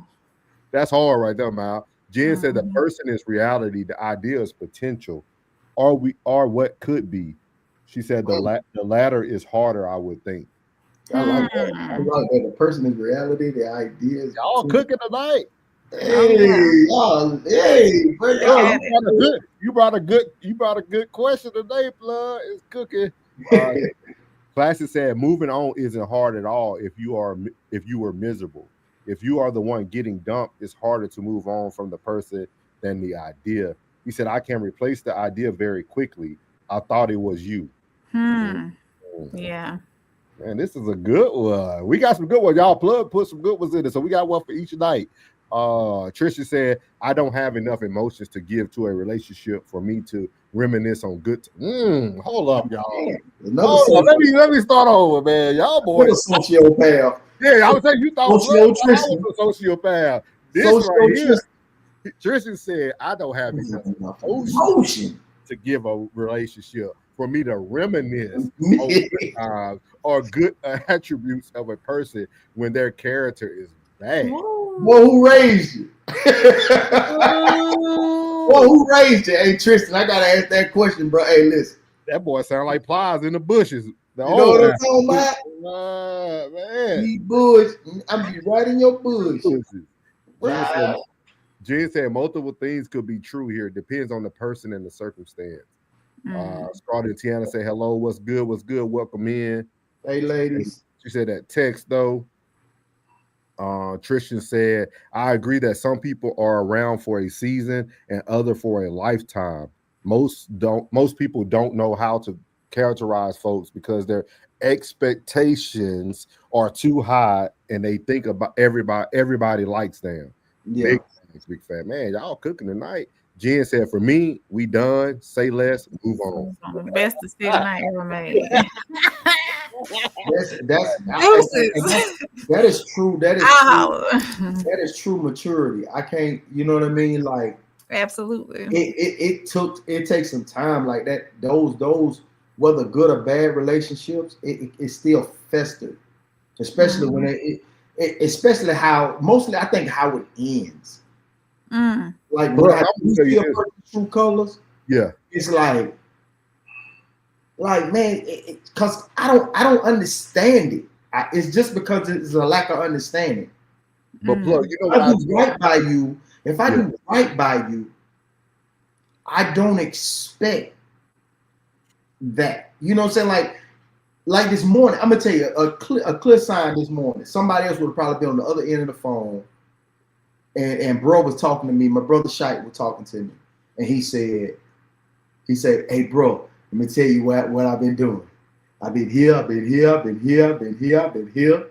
That's hard right there, Mal. Jen said the person is reality, the idea is potential, or what could be. She said the latter is harder, I would think. I like that. I like that. The person is reality, the idea is y'all cooking tonight. Hey, you brought a good question today, blood. It's cooking. Classic said, moving on isn't hard at all if you were miserable. If you are the one getting dumped, it's harder to move on from the person than the idea. He said, I can replace the idea very quickly. I thought it was you. Yeah. Man, this is a good one. We got some good ones. Y'all put some good ones in it. So we got one for each night. Trisha said, I don't have enough emotions to give to a relationship for me to reminisce on good. Hold up, y'all. Let me start over, man. Y'all boys. Sociopath. Yeah, I would say you thought I was a sociopath. This right here, Tristan said, I don't have enough emotion to give a relationship for me to reminisce or good attributes of a person when their character is bad. Well, who raised you? Well, who raised you? Hey, Tristan, I gotta ask that question, bro. Hey, listen. That boy sound like Plies in the bushes. You know what I'm talking about? Man. Bush. I'm be right in your bush. Jen said multiple things could be true here. It depends on the person and the circumstance. Scrawny and Tiana say hello. What's good? Welcome in. Hey, ladies. She said that text though. Tristan said, I agree that some people are around for a season and other for a lifetime. Most people don't know how to characterize folks because their expectations are too high and they think about everybody likes them. Yeah. Big fat man, y'all cooking tonight. Jen said, for me, we done. Say less, move on. The best decision I ever made. That is true. That is true maturity. I can't, you know what I mean? Like, absolutely. It takes some time like that. Those whether good or bad relationships, it still festered, especially when especially how mostly I think how it ends. Like when I see a person's true colors, yeah, it's like man, because I don't understand it. It's just because it's a lack of understanding. But plug, you know, if I do right by you, I don't expect that. You know what I'm saying? Like this morning, I'm gonna tell you a clear sign this morning. Somebody else would have probably been on the other end of the phone, and bro was talking to me. My brother Shite was talking to me, and he said, "Hey, bro, let me tell you what I've been doing. I've been here, I've been here, I've been here, I've been here, I've been here."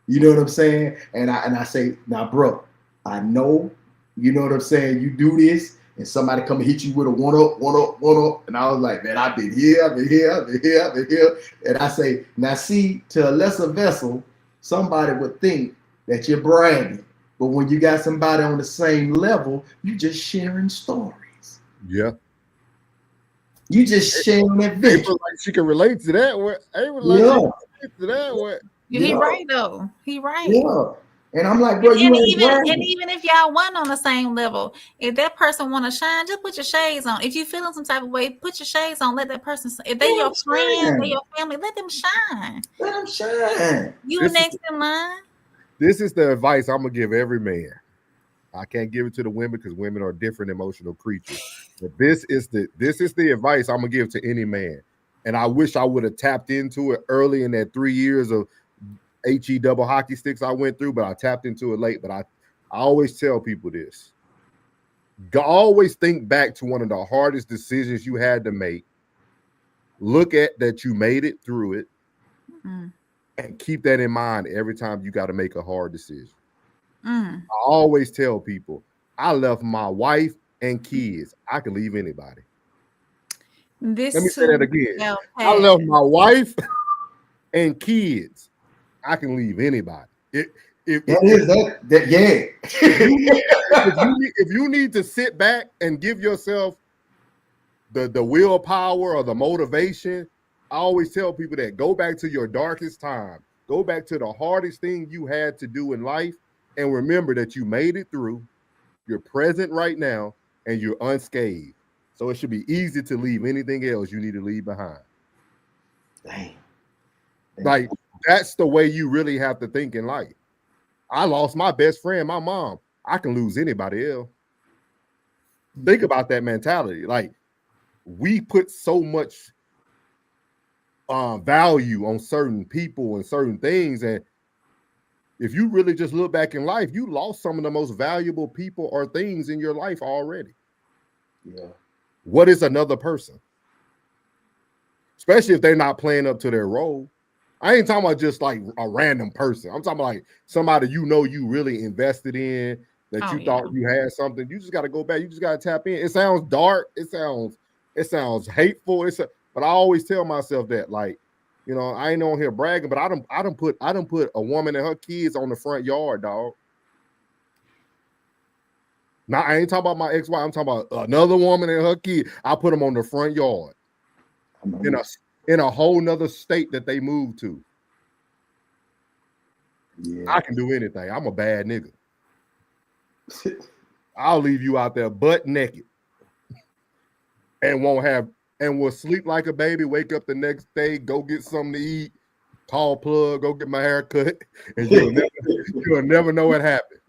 You know what I'm saying? And I say, now, bro, I know, you know what I'm saying? You do this, and somebody come and hit you with a one up. And I was like, man, I've been here, I've been here, I've been here, I've been here. And I say, now see, to a lesser vessel, somebody would think that you're bragging. But when you got somebody on the same level, you just sharing stories. Yeah. You just sharing that vision. Like she can relate to that. He right though. He right. Yeah. And I'm like, bro, even if y'all weren't on the same level, if that person want to shine, just put your shades on. If you feeling some type of way, put your shades on. Let that person. If they your friend, they your family, let them shine. Let them shine. You next in line. This is the advice I'm gonna give every man. I can't give it to the women because women are different emotional creatures. But this is the advice I'm gonna give to any man. And I wish I would have tapped into it early in that 3 years of HE double hockey sticks I went through, but I tapped into it late. But I always tell people this. Always think back to one of the hardest decisions you had to make. Look at that you made it through it, and keep that in mind every time you got to make a hard decision. I always tell people, I left my wife and kids. I can leave anybody. Let me say that again. I left my wife and kids. I can leave anybody. If you need to sit back and give yourself the willpower or the motivation, I always tell people that go back to your darkest time. Go back to the hardest thing you had to do in life and remember that you made it through. You're present right now and you're unscathed. So it should be easy to leave anything else you need to leave behind. Damn. Like, that's the way you really have to think in life. I lost my best friend, my mom. I can lose anybody else. Think about that mentality. Like, we put so much value on certain people and certain things. And if you really just look back in life, you lost some of the most valuable people or things in your life already. Yeah. What is another person? Especially if they're not playing up to their role. I ain't talking about just like a random person. I'm talking about like somebody you know you really invested in, that you thought you had something. You just got to go back. You just got to tap in. It sounds dark. It sounds hateful. But I always tell myself that, like, you know, I ain't on here bragging, but I done put a woman and her kids on the front yard, dog. Now I ain't talking about my ex-wife. I'm talking about another woman and her kid. I put them on the front yard in a whole nother state that they moved to. Yeah. I can do anything. I'm a bad nigga. I'll leave you out there butt naked and will sleep like a baby, wake up the next day, go get something to eat, call plug, go get my hair cut, and you'll never know what happened.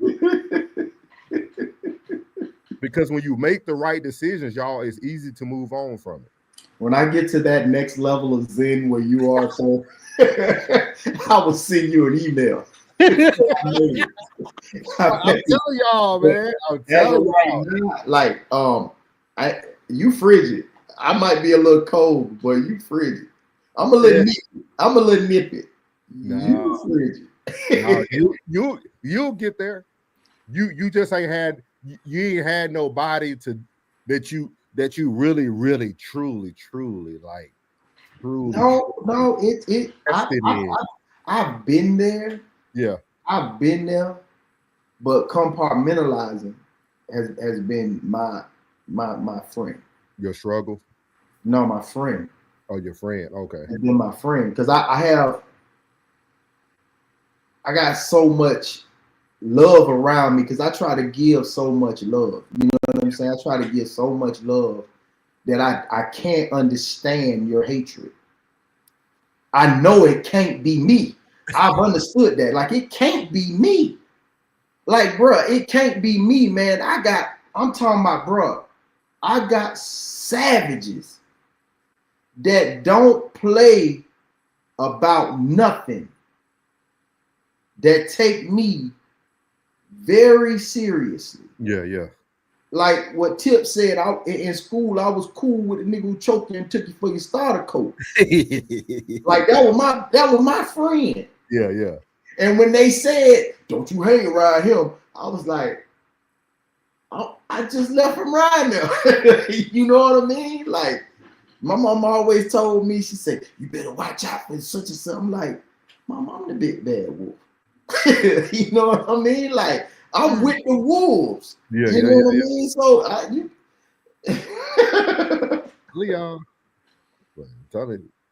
Because when you make the right decisions, y'all, it's easy to move on from it. When I get to that next level of Zen where you are, so I will send you an email. I'm telling y'all, man. I'm telling y'all. Like, you frigid. I might be a little cold, but you frigid. I'm a little nippy. I'm a little nippy. You frigid. No, you'll get there. You just ain't had you ain't had nobody that you really truly like truly. No, I've been there. Yeah. I've been there, but compartmentalizing has been my friend. Your struggle? No, my friend. Oh, your friend. Okay. Has been my friend because I got so much love around me because I try to give so much love. You know what I'm saying? I try to give so much love that I can't understand your hatred. I know it can't be me. I've understood that. Like, it can't be me. Like, bruh, it can't be me, man. I'm talking about, bruh, I got savages that don't play about nothing, that take me very seriously. Yeah. Like what Tip said, in school, I was cool with a nigga who choked you and took you for your starter coat. Like that was my friend. Yeah. And when they said, "Don't you hang around him," I was like, I just left him right now. You know what I mean? Like, my mom always told me, she said, "You better watch out for such and something." Like, my mom the big bad wolf. You know what I mean? Like, I'm with the wolves. Yeah, you know what I mean? So Leon,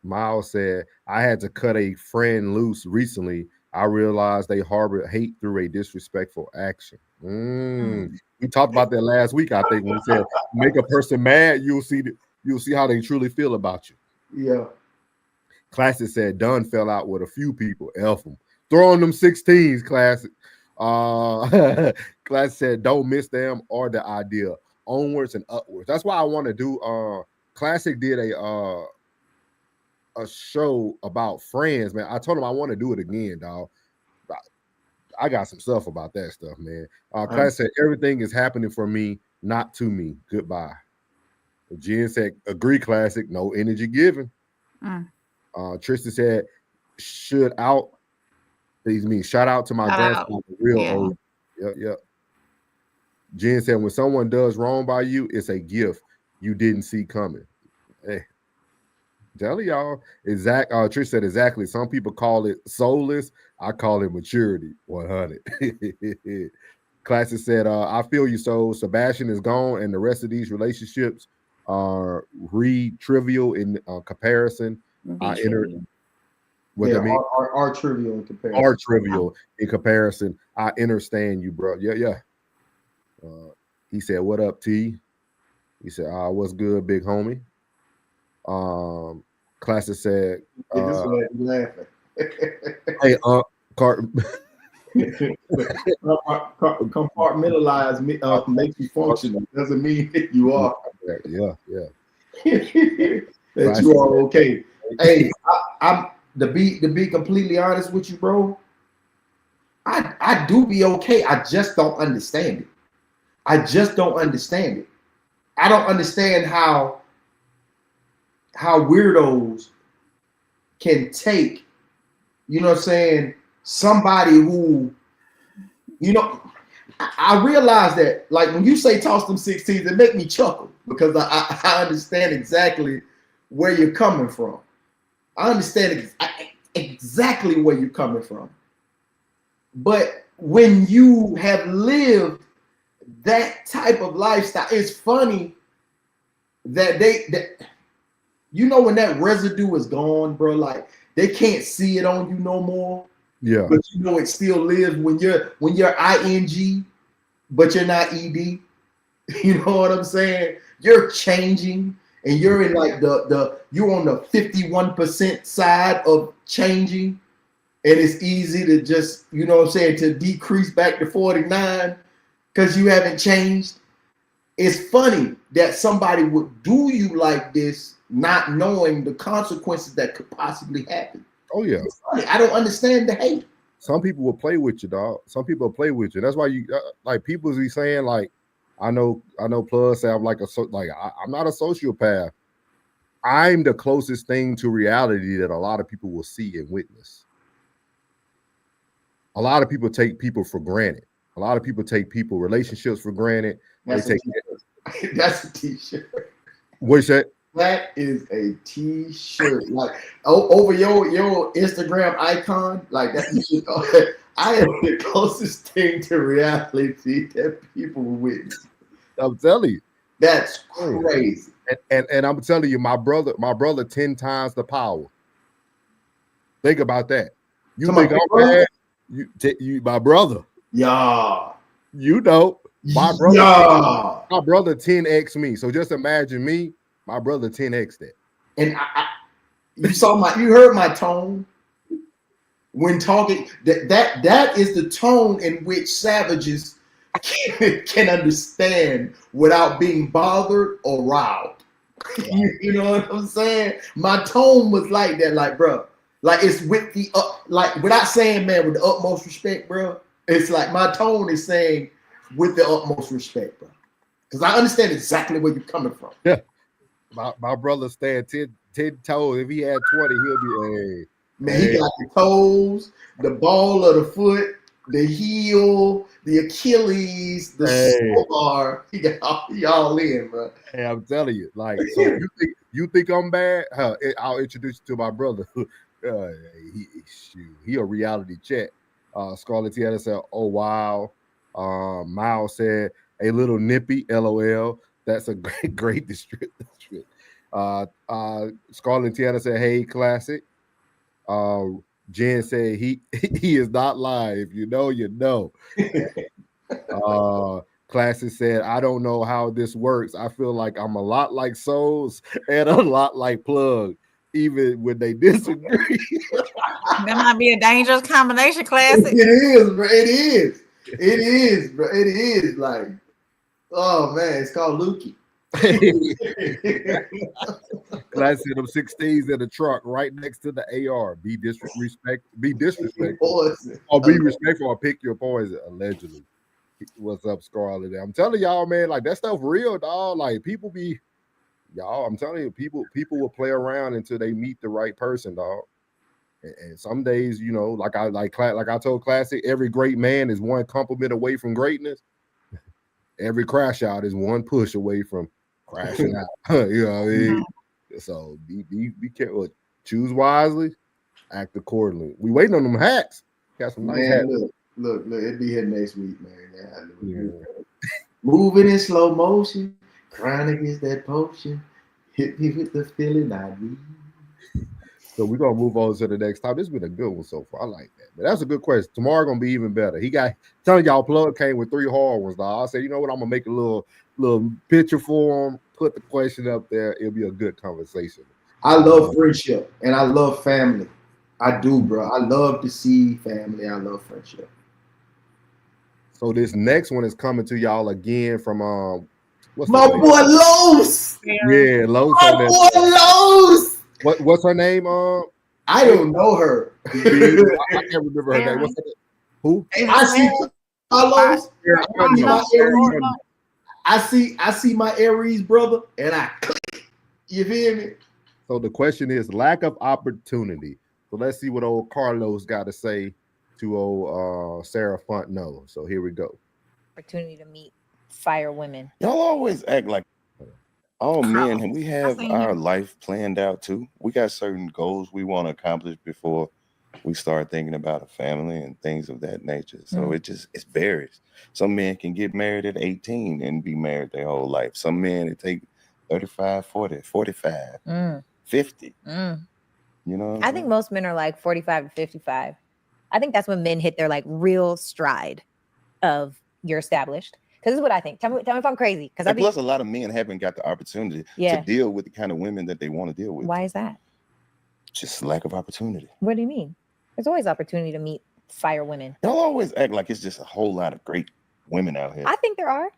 Miles said, I had to cut a friend loose recently. I realized they harbor hate through a disrespectful action. We talked about that last week, I think, when we said make a person mad, you'll see how they truly feel about you. Yeah. Classic said Dunn fell out with a few people. Elf them. Throw on them 16s, Classic. Classic said don't miss them or the idea. Onwards and upwards. That's why I want to do Classic did a show about friends, man. I told him I want to do it again, dog. I got some stuff about that stuff, man. Classic said everything is happening for me, not to me. Goodbye. Jen said agree, Classic. No energy given. Tristan said shout out to my grandfather, real old. Yep. Jen said when someone does wrong by you, it's a gift you didn't see coming. Hey, tell y'all, Trish said exactly. Some people call it soulless. I call it maturity. 100. Classic said, I feel you. So Sebastian is gone, and the rest of these relationships are trivial in comparison. What that mean? Are trivial in comparison. Are trivial in comparison. I understand you, bro. Yeah. He said, "What up, T?" He said, "What's good, big homie?" Classic said, this is laughing. "Hey, compartmentalize makes you functional. Doesn't mean that you are. Yeah. That you are okay." Hey, I'm to be completely honest with you, bro. I do be okay. I just don't understand it. I don't understand how weirdos can take, you know what I'm saying, somebody who, you know, I realize that, like, when you say toss them 16s, it make me chuckle because I understand exactly where you're coming from. I understand exactly where you're coming from. But when you have lived that type of lifestyle, it's funny that you know, when that residue is gone, bro, like they can't see it on you no more. Yeah. But you know it still lives when you're ing, but you're not ed. You know what I'm saying? You're changing, and you're in like you're on the 51% side of changing, and it's easy to just, you know what I'm saying, to decrease back to 49 because you haven't changed. It's funny that somebody would do you like this, not knowing the consequences that could possibly happen. Oh yeah, I don't understand the hate. Some people will play with you, dog. Some people will play with you. That's why you like people be saying like, I know. Plus, say I'm like I'm not a sociopath. I'm the closest thing to reality that a lot of people will see and witness. A lot of people take people for granted. A lot of people take people relationships for granted. That's they a take That's a t-shirt. What's that? That is a t-shirt. Like over your Instagram icon, like that. You should go. I am the closest thing to reality that people will witness. I'm telling you. That's crazy. And I'm telling you, my brother 10 times the power. Think about that. You think I'm bad? You my brother. Yeah. You know, my brother. Yeah. My brother 10x me. So just imagine me, my brother 10x that. And you heard my tone when talking. That is the tone in which savages can understand without being bothered or riled. You know what I'm saying? My tone was like that, like, bro, like it's with the like without saying, man, with the utmost respect, bro. It's like my tone is saying with the utmost respect, bro, because I understand exactly where you're coming from. Yeah, my brother stand 10 toes. If he had 20, he'll be man. He got the toes, the ball of the foot, the heel, the Achilles, the bar. He all in, bro. Hey, I'm telling you, like, so you think I'm bad? I'll introduce you to my brother. He a reality check. Scarlett Tiana said, "Oh wow." Miles said, "A little nippy, LOL." That's a great description. Scarlett Tiana said, "Hey, classic." Jen said, "He is not lying. If you know, you know." Classic said, "I don't know how this works. I feel like I'm a lot like Souls and a lot like Plug, even when they disagree." That might be a dangerous combination, Classic. It is, bro. It is. It is, bro. It is like, oh man, it's called Lukey. Classic, them 16s in the truck right next to the AR. Be disrespectful. Or be respectful or pick your poison, allegedly. What's up, Scarlett? I'm telling y'all, man, like that stuff real, dog. Like people be, y'all, I'm telling you, people will play around until they meet the right person, dog. And some days, you know, like I told Classic, every great man is one compliment away from greatness. Every crash out is one push away from crashing out. You know what I mean? So be careful. Choose wisely, act accordingly. We waiting on them hats. Got some nice hats. Look, it'll be here next week, man. Yeah. Moving in slow motion, crying against that potion. Hit me with the feeling I need. So we're gonna move on to the next time. This has been a good one so far. I like that. But that's a good question. Tomorrow gonna be even better. He got telling y'all Plug came with 3 hard ones, dog. I said, you know what? I'm gonna make a little picture for him, put the question up there. It'll be a good conversation. I love friendship and I love family. I do, bro. I love to see family. I love friendship. So this next one is coming to y'all again from what's my boy Los. Yeah, Los. My boy Los. What's her name? I don't know her. I can't remember her name. What's her name? Who? I see Carlos. I see my Aries brother, and I click. You feel me? So the question is lack of opportunity. So let's see what old Carlos got to say to old Sarah Fontenot. So here we go. Opportunity to meet fire women. Y'all always act like all men, and we have our life planned out too. We got certain goals we want to accomplish before we start thinking about a family and things of that nature. So it varies. Some men can get married at 18 and be married their whole life. Some men, it take 35, 40, 45, 50. You know, I think most men are like 45 to 55. I think that's when men hit their like real stride of you're established. Because this is what I think. Tell me if I'm crazy. Because plus a lot of men haven't got the opportunity to deal with the kind of women that they want to deal with. Why is that? Just lack of opportunity. What do you mean? There's always opportunity to meet fire women. Y'all always act like it's just a whole lot of great women out here. I think there are.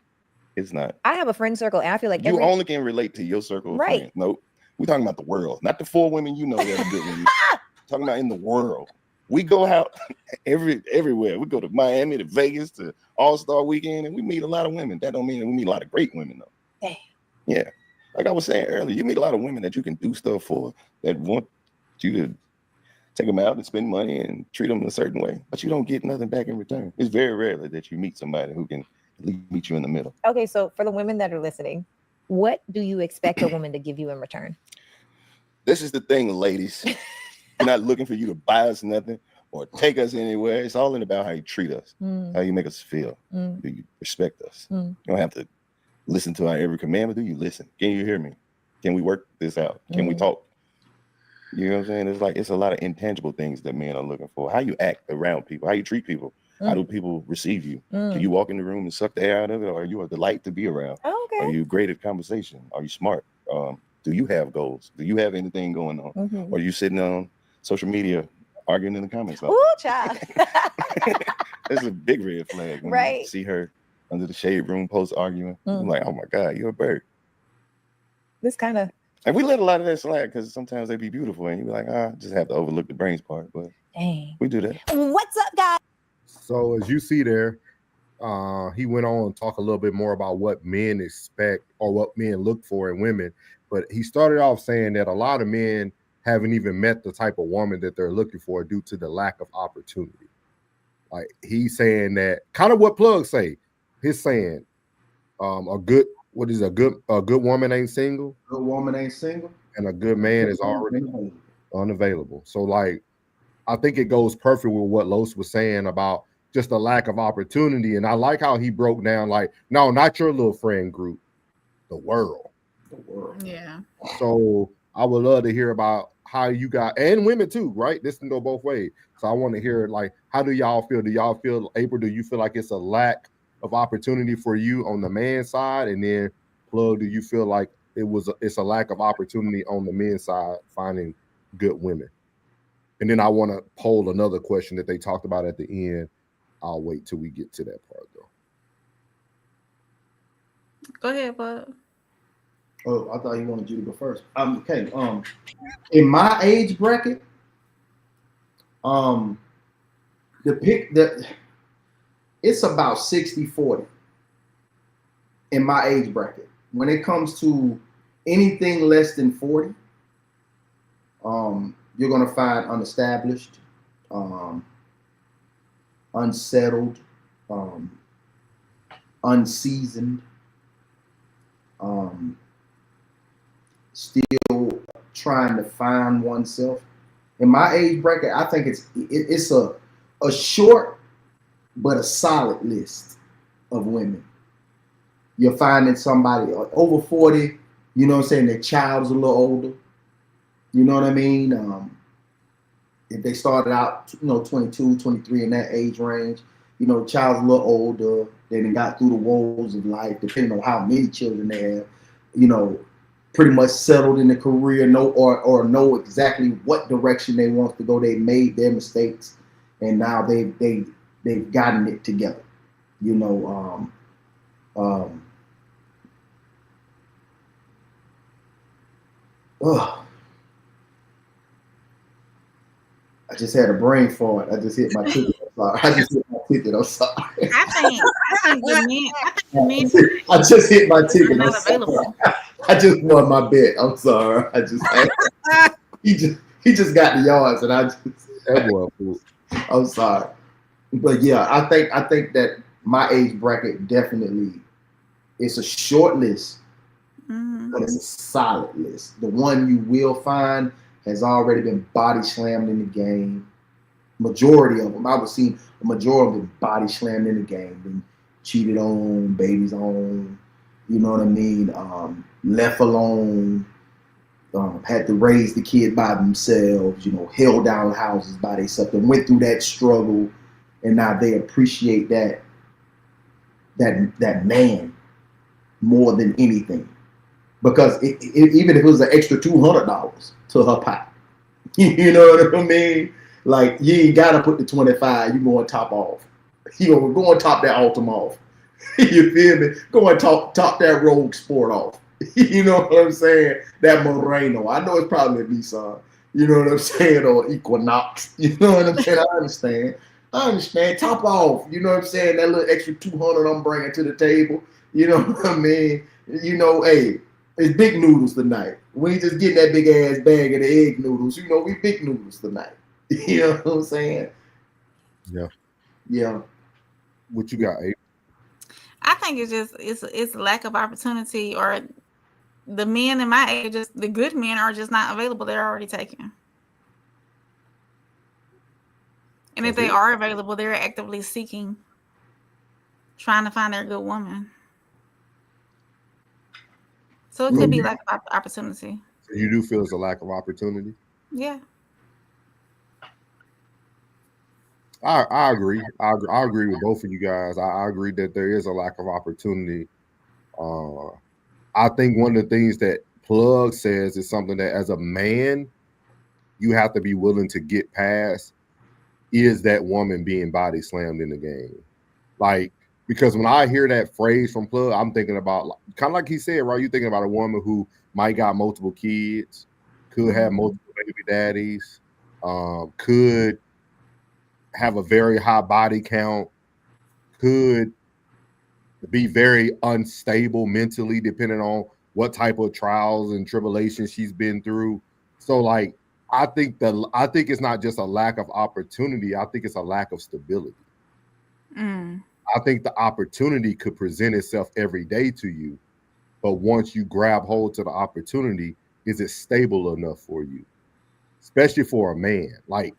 It's not. I have a friend circle, and I feel like you only can relate to your circle of friends. Nope. We're talking about the world, not the 4 women you know that are good women. Talking about in the world. We go out everywhere. We go to Miami, to Vegas, to All-Star Weekend, and we meet a lot of women. That don't mean that we meet a lot of great women, though. Damn. Yeah. like I was saying earlier, you meet a lot of women that you can do stuff for, that want you to take them out and spend money and treat them a certain way, but you don't get nothing back in return. It's very rarely that you meet somebody who can at least meet you in the middle. Okay, so for the women that are listening, what do you expect a woman to give you in return? This is the thing, ladies. We're not looking for you to buy us nothing or take us anywhere. It's all about how you treat us, how you make us feel. Do you respect us? You don't have to listen to our every commandment. Do you listen? Can you hear me? Can we work this out? Can we talk? You know what I'm saying? It's like, it's a lot of intangible things that men are looking for. How you act around people, how you treat people. How do people receive you? Do you walk in the room and suck the air out of it? Or are you a delight to be around? Are you great at conversation? Are you smart? Do you have goals? Do you have anything going on? Or are you sitting on social media arguing in the comments? Ooh, child. That's a big red flag. When you see her under the shade room post arguing. I'm like, oh my God, you're a bird. This kind of. And we let a lot of that slide because sometimes they be beautiful and you be like, just have to overlook the brains part. But we do that. What's up, guys? So as you see there, he went on to talk a little bit more about what men expect or what men look for in women. But he started off saying that a lot of men haven't even met the type of woman that they're looking for due to the lack of opportunity. Like he's saying that kind of what Plug say. He's saying a good woman ain't single. Good woman ain't single. And a good man is already unavailable. So like I think it goes perfect with what Los was saying about just the lack of opportunity. And I like how he broke down, like, no, not your little friend group, the world. Yeah. So I would love to hear about how you got, and women too, right? This can go both ways. So I want to hear, like, how do y'all feel? Do y'all feel, April, do you feel like it's a lack of opportunity for you on the man side? And then Plug, do you feel like it's a lack of opportunity on the men's side finding good women? And then I want to poll another question that they talked about at the end. I'll wait till we get to that part, though. Go ahead, Bud. Oh, I thought he wanted you to go first. Okay. In my age bracket, it's about 60-40 in my age bracket. When it comes to anything less than 40, you're gonna find unestablished, unsettled, unseasoned, still trying to find oneself. In my age bracket, I think it's a short but a solid list of women. You're finding somebody over 40, you know what I'm saying, their child's a little older. You know what I mean? If they started out, 22, 23 in that age range, the child's a little older, they done got through the woes of life, depending on how many children they have, pretty much settled in the career, or know exactly what direction they want to go. They made their mistakes, and now they've gotten it together. I just had a brain fart. I just hit my ticket. I'm sorry. I think the men. I just hit my ticket. I'm sorry. I just won my bet. I'm sorry. He just got the yards, and I'm sorry. But yeah, I think that my age bracket definitely, it's a short list, but it's a solid list. The one you will find has already been body slammed in the game. Majority of them, I was seeing a majority of them body slammed in the game, been cheated on, babies on, you know what I mean? Left alone, had to raise the kid by themselves, held down houses by themselves, and went through that struggle, and now they appreciate that man more than anything, because even if it was an extra $200 to her pot, you know what I mean? Like, you ain't gotta put the 25. You going top off. You go and top that Altima off. You feel me? Go and top that Rogue Sport off. You know what I'm saying? That Moreno. I know it's probably a Nissan. You know what I'm saying? Or Equinox. You know what I'm saying? I understand. Top off. You know what I'm saying? That little extra 200 I'm bringing to the table. You know what I mean? Hey, It's big noodles tonight. We ain't just getting that big ass bag of the egg noodles. You know, we big noodles tonight. You know what I'm saying? Yeah. Yeah. What you got, Abe? I think it's just it's lack of opportunity, or the men in my age, just the good men are just not available. They're already taken. And if they are available, they're actively seeking, trying to find their good woman. So it could be lack of opportunity. So you do feel it's a lack of opportunity? Yeah. I agree. I agree with both of you guys. I agree that there is a lack of opportunity. I think one of the things that Plug says is something that as a man, you have to be willing to get past, is that woman being body slammed in the game. Like, because when I hear that phrase from Plug, I'm thinking about, kind of like he said, right? You're thinking about a woman who might got multiple kids, could have multiple baby daddies, could have a very high body count, could be very unstable mentally, depending on what type of trials and tribulations she's been through. So, like, I think it's not just a lack of opportunity. I think it's a lack of stability. I think the opportunity could present itself every day to you, but once you grab hold to the opportunity, is it stable enough for you? Especially for a man. Like,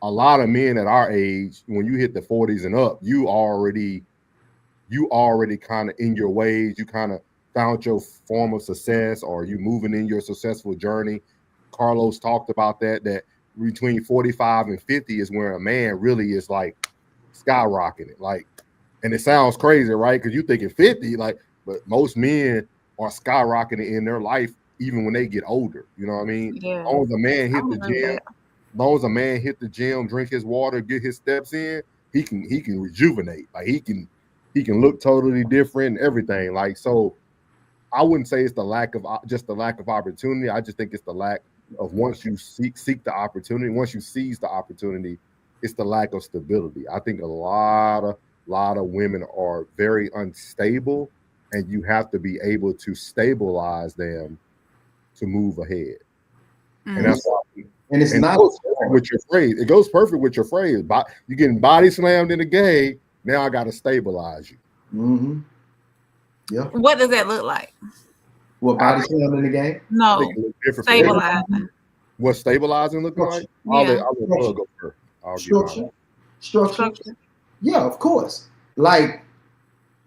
a lot of men at our age, when you hit the 40s and up, you already kind of in your ways. You kind of found your form of success, or you moving in your successful journey. Carlos talked about that between 45 and 50 is where a man really is like skyrocketing. Like, and it sounds crazy, right? Because you're thinking 50, like, but most men are skyrocketing in their life even when they get older. You know what I mean? Yeah. As long as a man hit the gym, drink his water, get his steps in, he can rejuvenate. Like, he can look totally different and everything. Like, so I wouldn't say it's the lack of opportunity. I just think it's the lack of, once you seek the opportunity, once you seize the opportunity, it's the lack of stability. I think a lot of women are very unstable, and you have to be able to stabilize them to move ahead. And that's why. And it's not with your phrase. It goes perfect with your phrase. You're getting body slammed in the game. Now I got to stabilize you. Mm-hmm. Yeah. What does that look like? What, body slammed in the game? No. Stabilizing. What stabilizing looking like? Yeah. I'll go first. Structure. Yeah, of course. Like,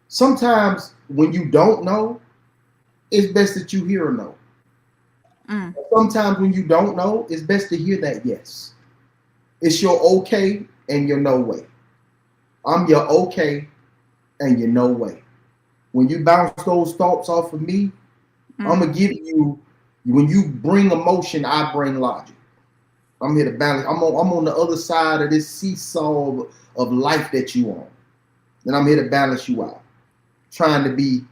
sometimes when you don't know, it's best that you hear a no. Sometimes when you don't know, it's best to hear that yes. It's your okay and your no way. I'm your okay and your no way. When you bounce those thoughts off of me, I'm going to give you, when you bring emotion, I bring logic. I'm here to balance. I'm on the other side of this seesaw of life that you on. And I'm here to balance you out. Trying to be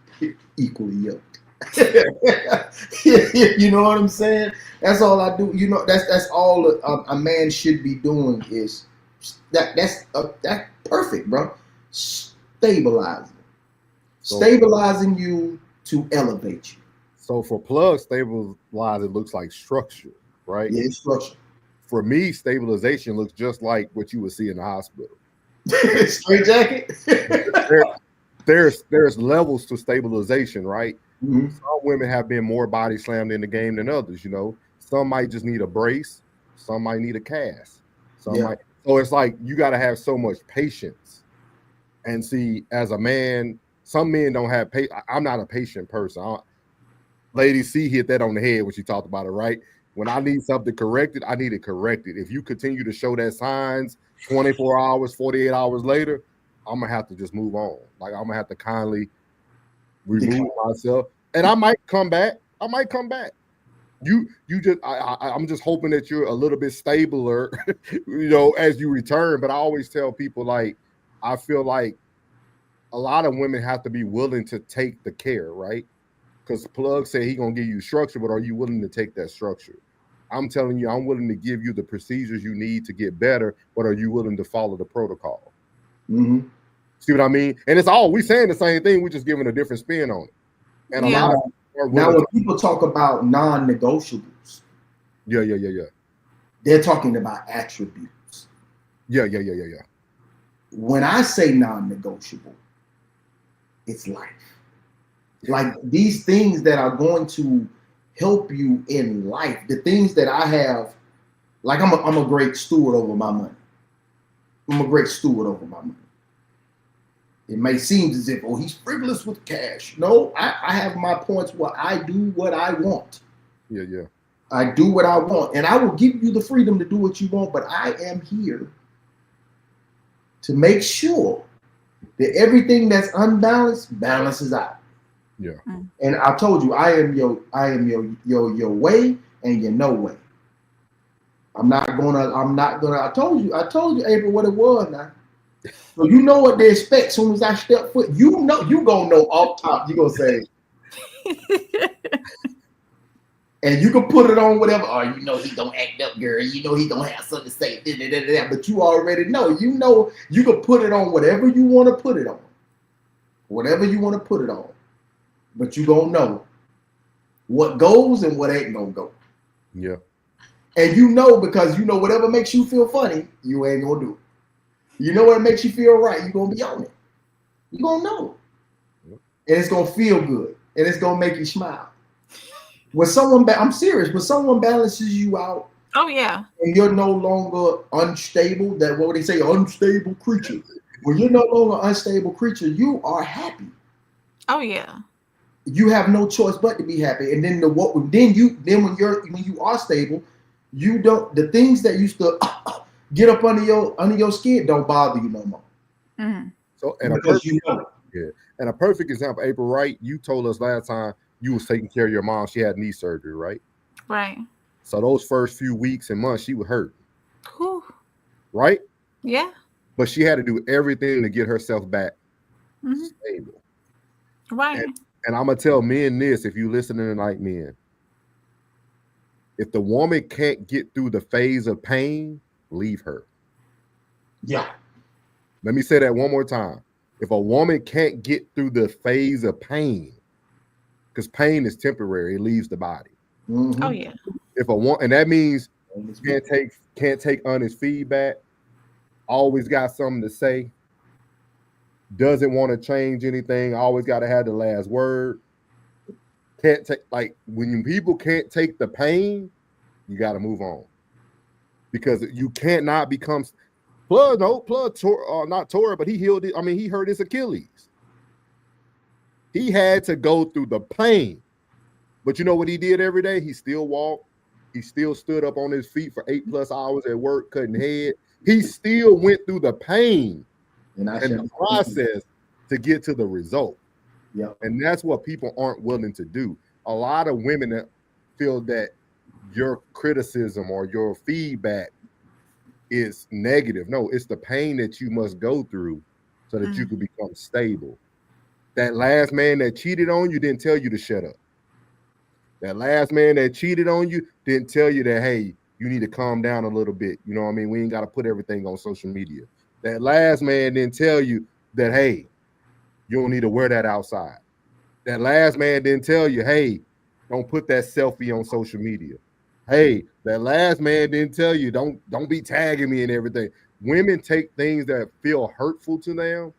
equally yoked. You know what I'm saying? That's all I do. You know, that's all a man should be doing is that's perfect, bro. Stabilizing you to elevate you. So for Plug, stabilizing looks like structure, right? Yeah, it's structure. For me, stabilization looks just like what you would see in the hospital. Straight jacket. There's levels to stabilization, right? Mm-hmm. Some women have been more body slammed in the game than others. You know, some might just need a brace, some might need a cast, So it's like you got to have so much patience. And see, as a man, some men don't have patience. I'm not a patient person. Lady C hit that on the head when she talked about it, right? When I need something corrected, I need it corrected. If you continue to show that signs 24 hours, 48 hours later, I'm going to have to just move on. Like, I'm going to have to kindly remove myself. And I might come back. You just, I'm just hoping that you're a little bit stabler, you know, as you return. But I always tell people, like, I feel like a lot of women have to be willing to take the care, right? Because Plug said he's going to give you structure, but are you willing to take that structure? I'm telling you, I'm willing to give you the procedures you need to get better, but are you willing to follow the protocol? Mm-hmm. See what I mean? And it's all, we saying the same thing, we're just giving a different spin on it. And Now, when people talk about non-negotiables, yeah. they're talking about attributes. Yeah. When I say non-negotiable, it's life. Like these things that are going to help you in life, the things that I have, like I'm a great steward over my money. I'm a great steward over my money. It may seem as if, oh, he's frivolous with cash. No, I have my points where I do what I want. Yeah. I do what I want. And I will give you the freedom to do what you want, but I am here to make sure that everything that's unbalanced balances out. Yeah. And I told you, I am your way and your no way. I told you, April, what it was now. So you know what they expect as soon as I step foot. You gonna know off top, you gonna say. And you can put it on whatever. Oh, you know he don't act up, girl. You know he don't have something to say. But you already know. You know you can put it on whatever you want to put it on. Whatever you want to put it on. But you gonna know what goes and what ain't gonna go. Yeah. And you know, because you know whatever makes you feel funny, you ain't gonna do it. You know what makes you feel right, you're gonna be on it. You're gonna know. And it's gonna feel good. And it's gonna make you smile. When someone, I'm serious, when someone balances you out, oh yeah, and you're no longer unstable, that what they say, unstable creature. When you're no longer unstable creature, you are happy. Oh yeah. You have no choice but to be happy. And then when you are stable, you don't, the things that used to get up under your skin don't bother you no more. Mm-hmm. So and a perfect example, April, right? You told us last time you was taking care of your mom. She had knee surgery, right? Right. So those first few weeks and months, she was hurt. Whew. Right? Yeah. But she had to do everything to get herself back stable. Right. And I'm gonna tell men this: if you listening like men, if the woman can't get through the phase of pain, leave her. Yeah. Let me say that one more time. If a woman can't get through the phase of pain, because pain is temporary, it leaves the body. Mm-hmm. Oh yeah. If a woman, and that means can't take honest feedback, always got something to say, doesn't want to change anything, always got to have the last word. Can't take, like, when people can't take the pain, you got to move on, because you cannot become not Torah, but he healed it. I mean, he hurt his Achilles. He had to go through the pain, but you know what he did every day? He still walked. He still stood up on his feet for 8+ hours at work, cutting head. He still went through the pain and the process to get to the result. Yeah. And that's what people aren't willing to do. A lot of women that feel that your criticism or your feedback is negative. No, it's the pain that you must go through so that you can become stable. That last man that cheated on you didn't tell you to shut up. That last man that cheated on you didn't tell you that, hey, you need to calm down a little bit. You know what I mean? We ain't got to put everything on social media. That last man didn't tell you that, hey, you don't need to wear that outside. That last man didn't tell you, hey, don't put that selfie on social media. Hey, that last man didn't tell you, don't be tagging me and everything. Women take things that feel hurtful to them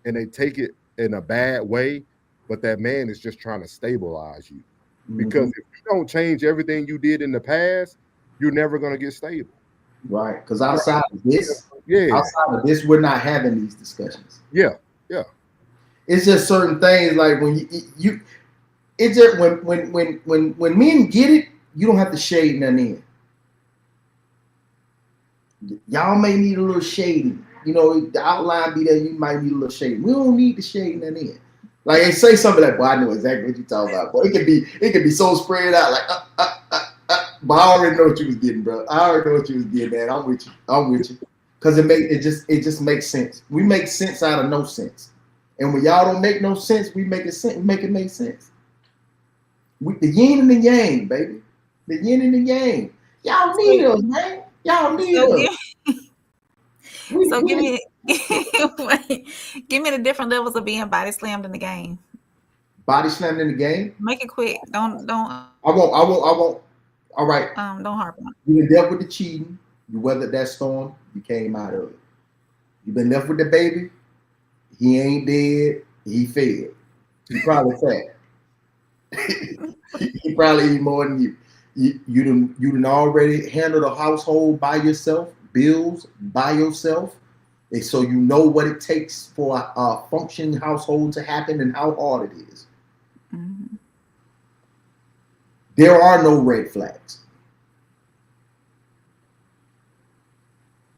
and they take it in a bad way, but that man is just trying to stabilize you. Because if you don't change everything you did in the past, you're never going to get stable. Right. Because outside of this, we're not having these discussions. Yeah. It's just certain things, like when you it's just when men get it, you don't have to shade nothing in. Y'all may need a little shading. You know, the outline be there, you might need a little shading. We don't need the shading nothing in. Like, they say something like, "Boy, I know exactly what you're talking about." But it could be so spread out, like, but I already know what you was getting, bro. I already know what you was getting, man. I'm with you. Because it just makes sense. We make sense out of no sense. And when y'all don't make no sense, we make it make sense. The yin and the yang, baby. The yin and the yang. Y'all need us, man. Y'all need us. So give me the different levels of being body slammed in the game. Body slammed in the game. Make it quick. Don't. I won't. All right. Don't harp on. You been dealt with the cheating. You weathered that storm. You came out of it. You been left with the baby. He ain't dead. He fed. He probably fat. He probably eat more than you. You done already handled a household by yourself, bills by yourself. And so you know what it takes for a functioning household to happen and how hard it is. Mm-hmm. There are no red flags.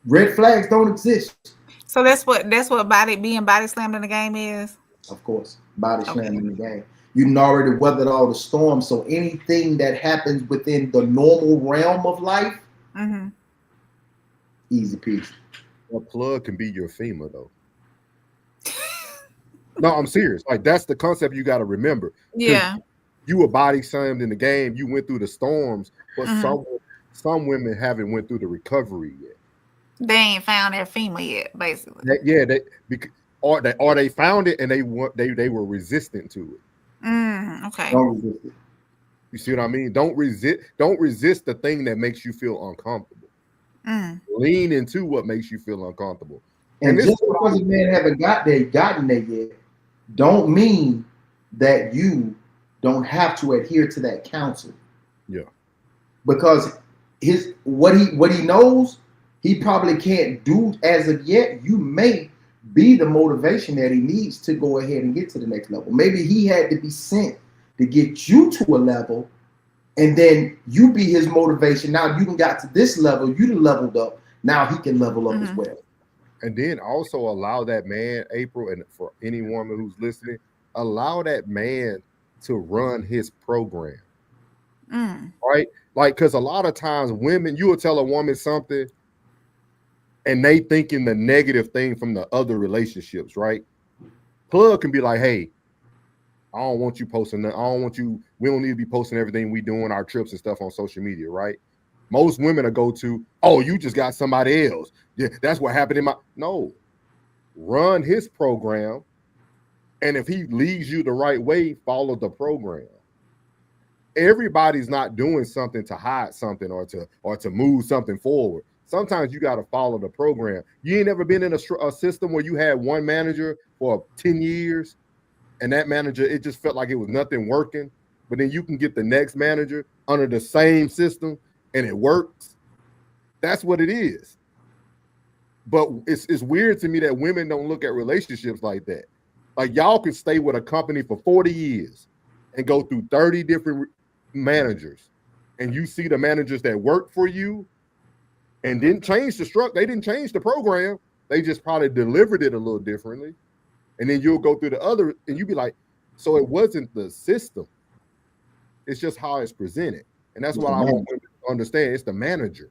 Red flags don't exist. So that's what being body slammed in the game is. Of course, body slammed in the game. You already weathered all the storms. So anything that happens within the normal realm of life, easy peasy. A plug can be your FEMA though. No, I'm serious. Like that's the concept you got to remember. Yeah. You were body slammed in the game. You went through the storms, but some women haven't went through the recovery yet. They ain't found their FEMA yet, basically. Or they found it and they were resistant to it. Okay. Don't resist it. You see what I mean? Don't resist the thing that makes you feel uncomfortable. Lean into what makes you feel uncomfortable. And just because a man haven't gotten there yet, don't mean that you don't have to adhere to that counsel. Yeah. Because what he knows, he probably can't do as of yet. You may be the motivation that he needs to go ahead and get to the next level. Maybe he had to be sent to get you to a level, and then you be his motivation. Now you got to this level, you done leveled up. Now he can level up as well. And then also allow that man, April, and for any woman who's listening, allow that man to run his program. Right? Like, because a lot of times women, you will tell a woman something and they thinking the negative thing from the other relationships, right? Plug can be like, hey, I don't want you posting that. We don't need to be posting everything we doing, our trips and stuff on social media, right? Most women will go to, oh, you just got somebody else. Yeah, that's what happened in my. No. Run his program. And if he leads you the right way, follow the program. Everybody's not doing something to hide something or to move something forward. Sometimes you got to follow the program. You ain't ever been in a system where you had one manager for 10 years and that manager, it just felt like it was nothing working. But then you can get the next manager under the same system and it works. That's what it is. But it's weird to me that women don't look at relationships like that. Like y'all could stay with a company for 40 years and go through 30 different managers. And you see the managers that work for you and didn't change the structure. They didn't change the program. They just probably delivered it a little differently. And then you'll go through the other and you'll be like, so it wasn't the system. It's just how it's presented. And that's what I want to understand. It's the manager.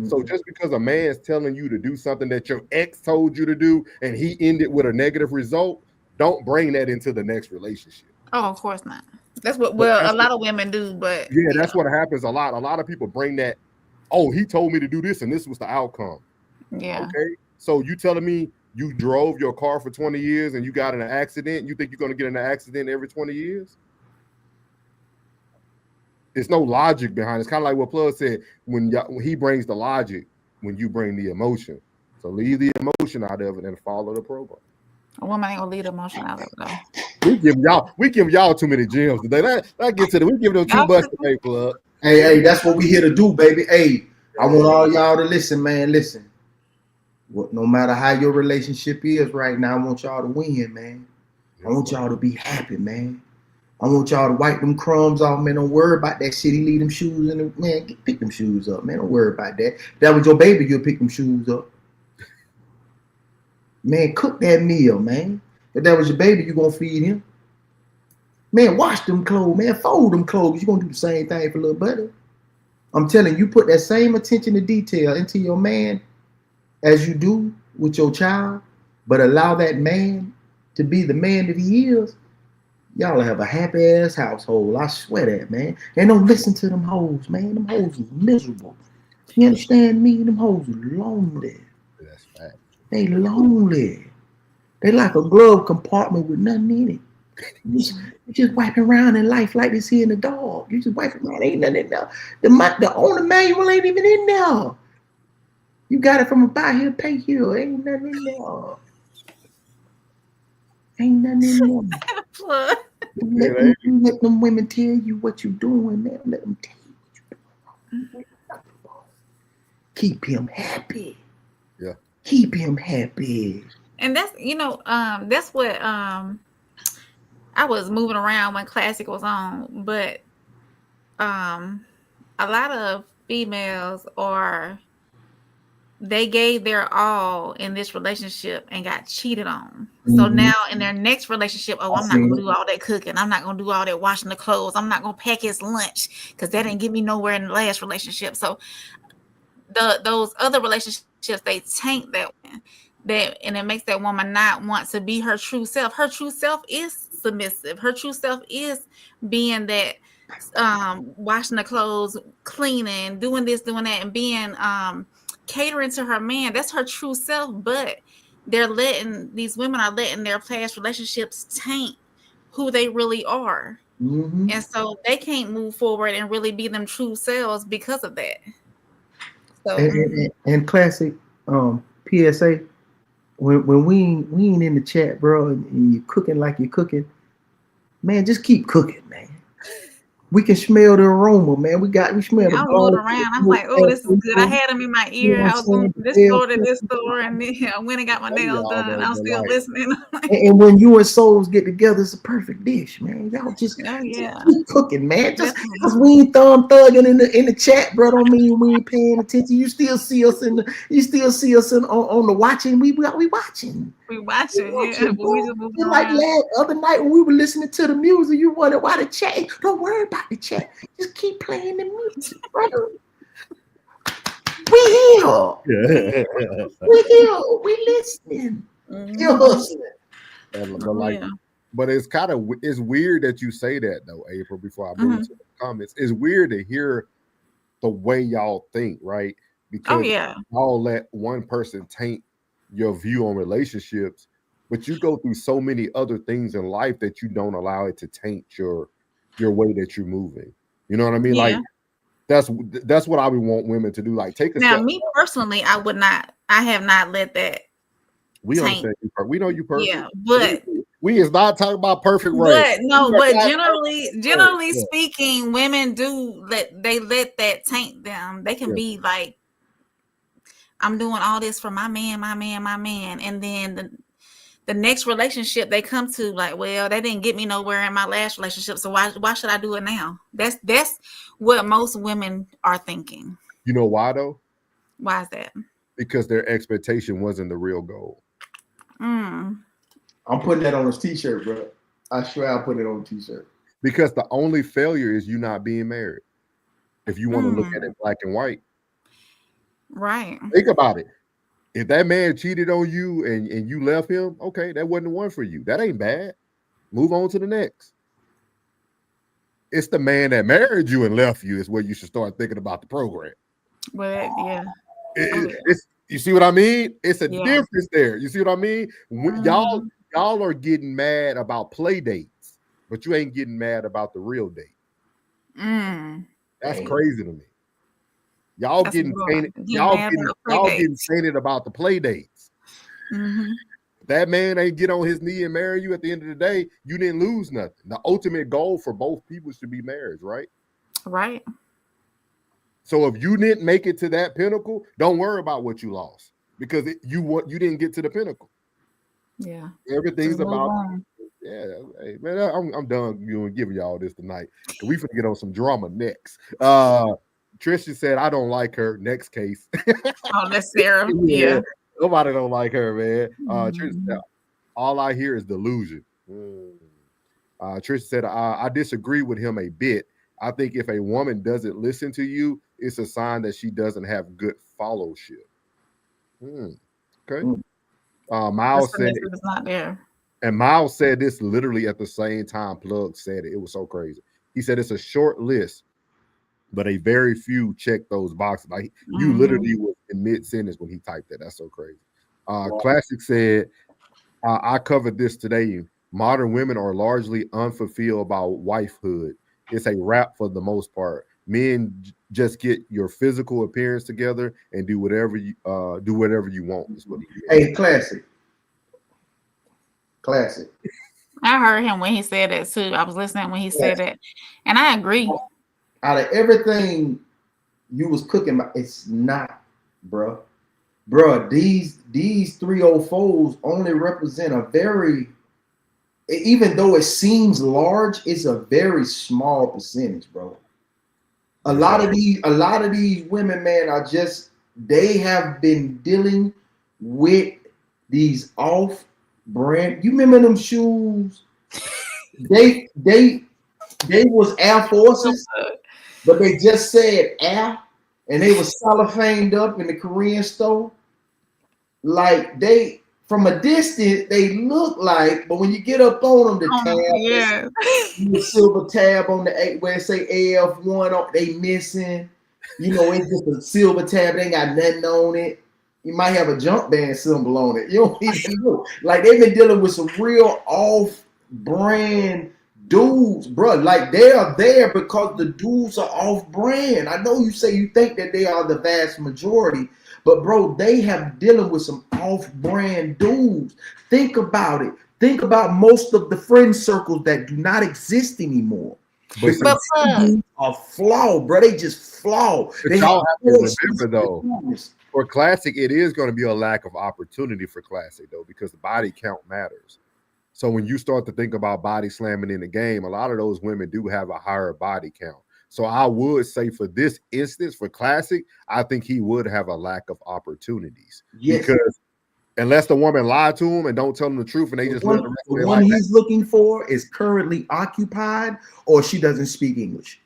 So just because a man's telling you to do something that your ex told you to do and he ended with a negative result, don't bring that into the next relationship. Oh, of course not. That's what a lot of women do, but yeah, that's what happens a lot. A lot of people bring that, oh, he told me to do this and this was the outcome. Yeah. Okay. So you telling me you drove your car for 20 years and you got in an accident? You think you're going to get in an accident every 20 years? There's no logic behind it. It's kind of like what Plug said, when he brings the logic, when you bring the emotion. So leave the emotion out of it and follow the program. A woman ain't gonna leave the emotion out of it though. We give y'all too many gems today. Let's get to we give them $2 today, Plug. Hey, that's what we here to do, baby. Hey, I want all y'all to listen, man. Listen. No matter how your relationship is right now, I want y'all to win, man. I want y'all to be happy, man. I want y'all to wipe them crumbs off, man. Don't worry about that shit. He leave them shoes in the man. Pick them shoes up, man. Don't worry about that. If that was your baby, you'll pick them shoes up. Man, cook that meal, man. If that was your baby, you gonna feed him. Man, wash them clothes, man. Fold them clothes. You gonna do the same thing for little buddy. I'm telling you, put that same attention to detail into your man as you do with your child, but allow that man to be the man that he is. Y'all have a happy ass household. I swear that, man. And don't listen to them hoes, man. Them hoes is miserable. You understand me? Them hoes are lonely. That's fact. They lonely. They like a glove compartment with nothing in it. You just wiping around in life like this here in the dog. You just wiping around, ain't nothing in there. The owner manual ain't even in there. You got it from a buy here, pay here. Ain't nothing in there. Ain't nothing in there. Let them women tell you what you're doing, man. Let them tell you what you're doing. Keep him happy. Yeah. Keep him happy. And that's that's what I was moving around when Classic was on, but a lot of females they gave their all in this relationship and got cheated on. Mm-hmm. So now in their next relationship, I'm not gonna do all that cooking. I'm not gonna do all that washing the clothes. I'm not gonna pack his lunch because that didn't get me nowhere in the last relationship. So those other relationships, they taint that one. And it makes that woman not want to be her true self. Her true self is submissive. Her true self is being that washing the clothes, cleaning, doing this, doing that, and being catering to her man. That's her true self. But these women are letting their past relationships taint who they really are. Mm-hmm. And so they can't move forward and really be them true selves because of that. So and Classic PSA, when we ain't in the chat, bro, and you're cooking like you're cooking, man, just keep cooking, man. We can smell the aroma, man. We smell the. I moved around. I'm like, oh, this is good. I had them in my ear. I was going from this store to this store, and then I went and got my nails done. And I'm still listening. And when you and souls get together, it's a perfect dish, man. Y'all just keep cooking, man. Just because we ain't thugging in the chat, bro, don't mean we ain't paying attention. You still see us on the watching. We watching. We watching, yeah. But we just moving like other night when we were listening to the music, you wondered why the chat. Don't worry about the chat. Just keep playing the music, brother. We here. We here. We listening. You're hustling. But it's weird that you say that though, April. Before I move to the comments, it's weird to hear the way y'all think, right? Because y'all let one person taint your view on relationships, but you go through so many other things in life that you don't allow it to taint your way that you're moving. You know what I mean? Yeah. Like that's what I would want women to do. Like take a now, step. Me personally, I have not let that. We understand you. We know you perfect. Yeah, but we is not talking about perfect race. But generally speaking, women do let that taint them. They can be like, I'm doing all this for my man, and then the next relationship they come to, like, well, they didn't get me nowhere in my last relationship, so why should I do it now? That's what most women are thinking. You know why though? Why is that? Because their expectation wasn't the real goal. I'm putting that on a t-shirt, bro. I swear I'll put it on a t-shirt. Because the only failure is you not being married. If you want to look at it black and white. Right. Think about it. If that man cheated on you and you left him, okay, that wasn't the one for you. That ain't bad. Move on to the next. It's the man that married you and left you is where you should start thinking about the program. Well, yeah. You see what I mean? It's a difference there. You see what I mean? When y'all are getting mad about play dates, but you ain't getting mad about the real date. That's crazy to me. Y'all getting tainted. Y'all getting tainted about the play dates. That man ain't get on his knee and marry you. At the end of the day, you didn't lose nothing. The ultimate goal for both people should be marriage, right? Right. So if you didn't make it to that pinnacle, don't worry about what you lost because you didn't get to the pinnacle. Yeah. Everything's about. Yeah, hey, man, I'm done giving y'all this tonight. We finna get on some drama next. Trisha said, I don't like her. Next case. Oh, that's Sarah. Yeah. Nobody don't like her, man. Trisha said, all I hear is delusion. Trisha said, I disagree with him a bit. I think if a woman doesn't listen to you, it's a sign that she doesn't have good fellowship. Okay. Miles said it's not there. And Miles said this literally at the same time Plug said it. It was so crazy. He said it's a short list, but a very few check those boxes. Like you literally was in mid-sentence when he typed that. That's so crazy. Classic said, I covered this today. Modern women are largely unfulfilled about wifehood. It's a wrap for the most part. Men just get your physical appearance together and do whatever you want. Is what he Hey, classic. I heard him when he said that too. I was listening when he said that, and I agree. Out of everything you was cooking, it's not, bro. These 304s only represent a very, even though it seems large, it's a very small percentage, bro. A lot of these women, man, they have been dealing with these off-brand. You remember them shoes? They was Air Forces, but they just said Air, and they was cellophaned up in the Korean store. Like from a distance, they look like, but when you get up on them, the silver tab on the where it say AF1, they missing. It's just a silver tab. They ain't got nothing on it. You might have a jump band symbol on it. You don't even know. Like they've been dealing with some real off-brand dudes, bro. Like they are there because the dudes are off-brand. I know you say you think that they are the vast majority, but bro, they have dealing with some off-brand dudes. Think about it. Think about most of the friend circles that do not exist anymore. But are flawed, bro. They just flawed. But y'all have to remember though, for Classic, it is going to be a lack of opportunity for Classic though, because the body count matters. So when you start to think about body slamming in the game, a lot of those women do have a higher body count. So I would say for this instance, for Classic, I think he would have a lack of opportunities. Yes. Because unless the woman lied to him and don't tell him the truth and they just live the rest of their life. The one he's looking for is currently occupied or she doesn't speak English.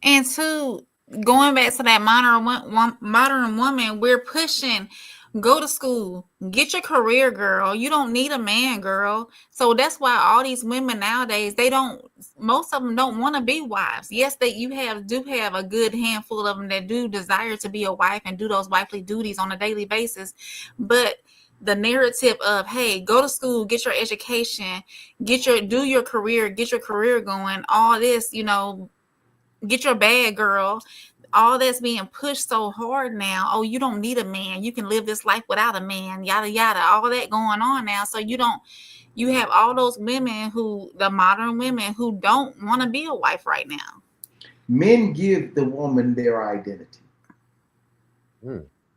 And two, going back to that modern woman, we're pushing, go to school, get your career, girl. You don't need a man, girl. So that's why all these women nowadays, most of them don't want to be wives. Yes, do have a good handful of them that do desire to be a wife and do those wifely duties on a daily basis. But the narrative of, hey, go to school, get your education, do your career, get your career going, all this, get your bag, girl. All that's being pushed so hard now. Oh, you don't need a man. You can live this life without a man, yada, yada, all that going on now. So you have all those women the modern women who don't want to be a wife right now. Men give the woman their identity.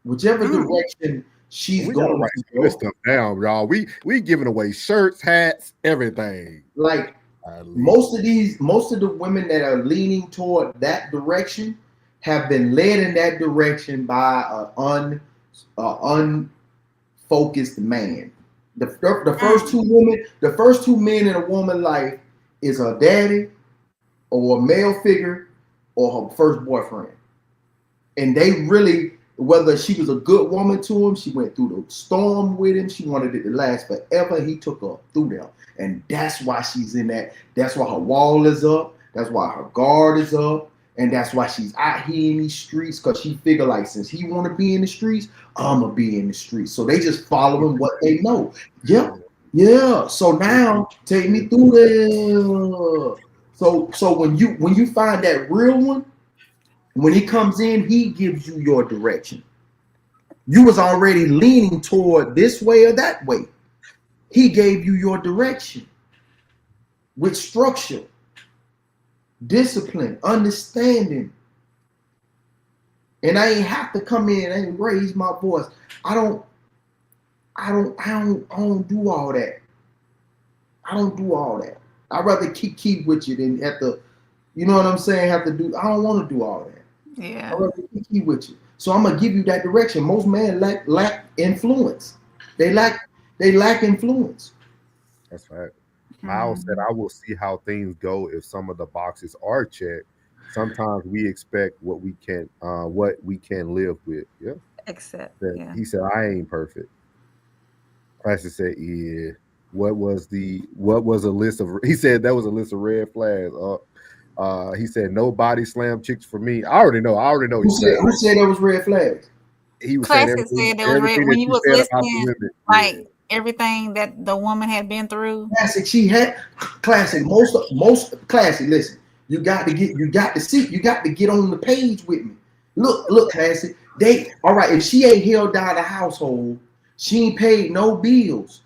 Whichever direction she's going to write this stuff down, y'all. We giving away shirts, hats, everything. Like most of the women that are leaning toward that direction have been led in that direction by an unfocused man. The first two men in a woman's life is her daddy or a male figure or her first boyfriend. And they really, whether she was a good woman to him, she went through the storm with him, she wanted it to last forever, he took her through them. And that's why she's in that. That's why her wall is up. That's why her guard is up. And that's why she's out here in these streets, because she figure like, since he want to be in the streets, I'm going to be in the streets. So they just following what they know. Yeah. So now take me through there. So when you find that real one, when he comes in, he gives you your direction. You was already leaning toward this way or that way. He gave you your direction with structure, discipline, understanding. And I ain't have to come in and raise my voice. I don't do all that. I don't do all that. I'd rather keep with you than have to, you know what I'm saying? I don't want to do all that. Yeah. I'd rather keep with you. So I'm gonna give you that direction. Most men lack influence. They lack influence. That's right. Miles said, I will see how things go if some of the boxes are checked. Sometimes we expect what we can live with. Yeah. He said, I ain't perfect. Classic said, yeah. What was a list of, he said that was a list of red flags. He said, no body slam chicks for me. I already know. Who said that was red flags? He was Classic said that was red when you was listening. Like everything that the woman had been through. Classic. She had classic. Most classic. Listen, you got to get on the page with me. Look, classic. All right. If she ain't held down the household, she ain't paid no bills.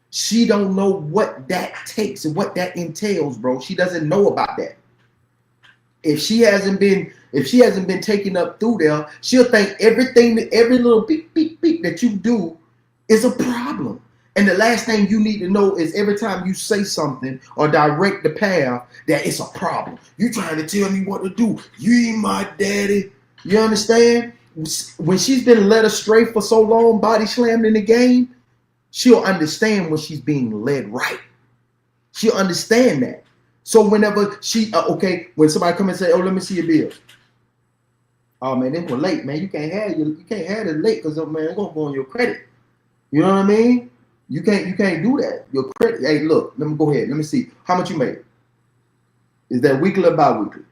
She don't know what that takes and what that entails, bro. She doesn't know about that. If she hasn't been taken up through there, she'll think every little beep beep beep that you do is a problem. And the last thing you need to know is every time you say something or direct the path that it's a problem. You trying to tell me what to do. You ain't my daddy. You understand? When she's been led astray for so long, body slammed in the game, she'll understand when she's being led right. She'll understand that. So whenever when somebody come and say, "Oh, let me see your bills." Oh man, they were late, man. You can't have it late because man, it's gonna go on your credit. You know what I mean? You can't do that. Your credit. Hey, look, let me go ahead. Let me see how much you made. Is that weekly or bi-weekly?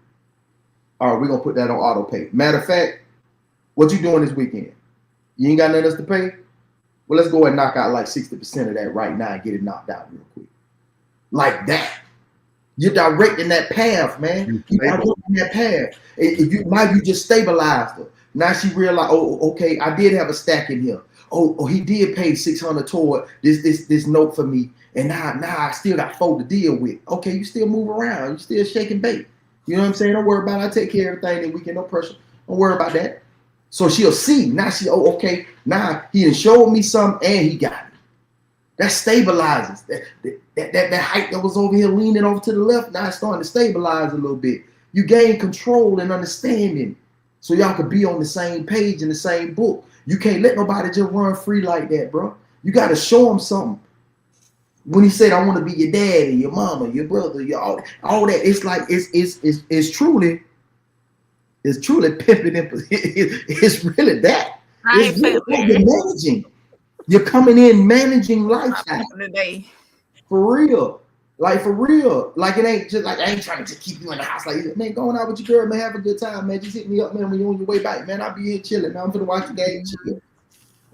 All right, we're gonna put that on auto pay. Matter of fact, what you doing this weekend? You ain't got nothing else to pay? Well, let's go ahead and knock out like 60% of that right now and get it knocked out real quick. Like that. You're directing that path, man. You're directing that path. Now you just stabilized her. Now she realized, oh, okay, I did have a stack in here. Oh, he did pay $600 toward this note for me, and now I still got 4 to deal with. Okay, you still move around. You still shaking bait. You know what I'm saying? Don't worry about it. I take care of everything that weekend. No pressure. Don't worry about that. So she'll see. Now okay. Now he done showed me something, and he got it. That stabilizes. That height that was over here leaning over to the left, now it's starting to stabilize a little bit. You gain control and understanding so y'all could be on the same page in the same book. You can't let nobody just run free like that, bro. You got to show them something. When he said, "I want to be your daddy, your mama, your brother, your all that," it's like it's truly pimping. It's really that. It's really what you're managing. You're coming in managing lifestyle today. For real. Like for real. Like it ain't just like I ain't trying to just keep you in the house. Like, man, going out with your girl, man, have a good time, man. Just hit me up, man, when you're on your way back, man. I'll be here chilling, man. I'm gonna watch the game, chill.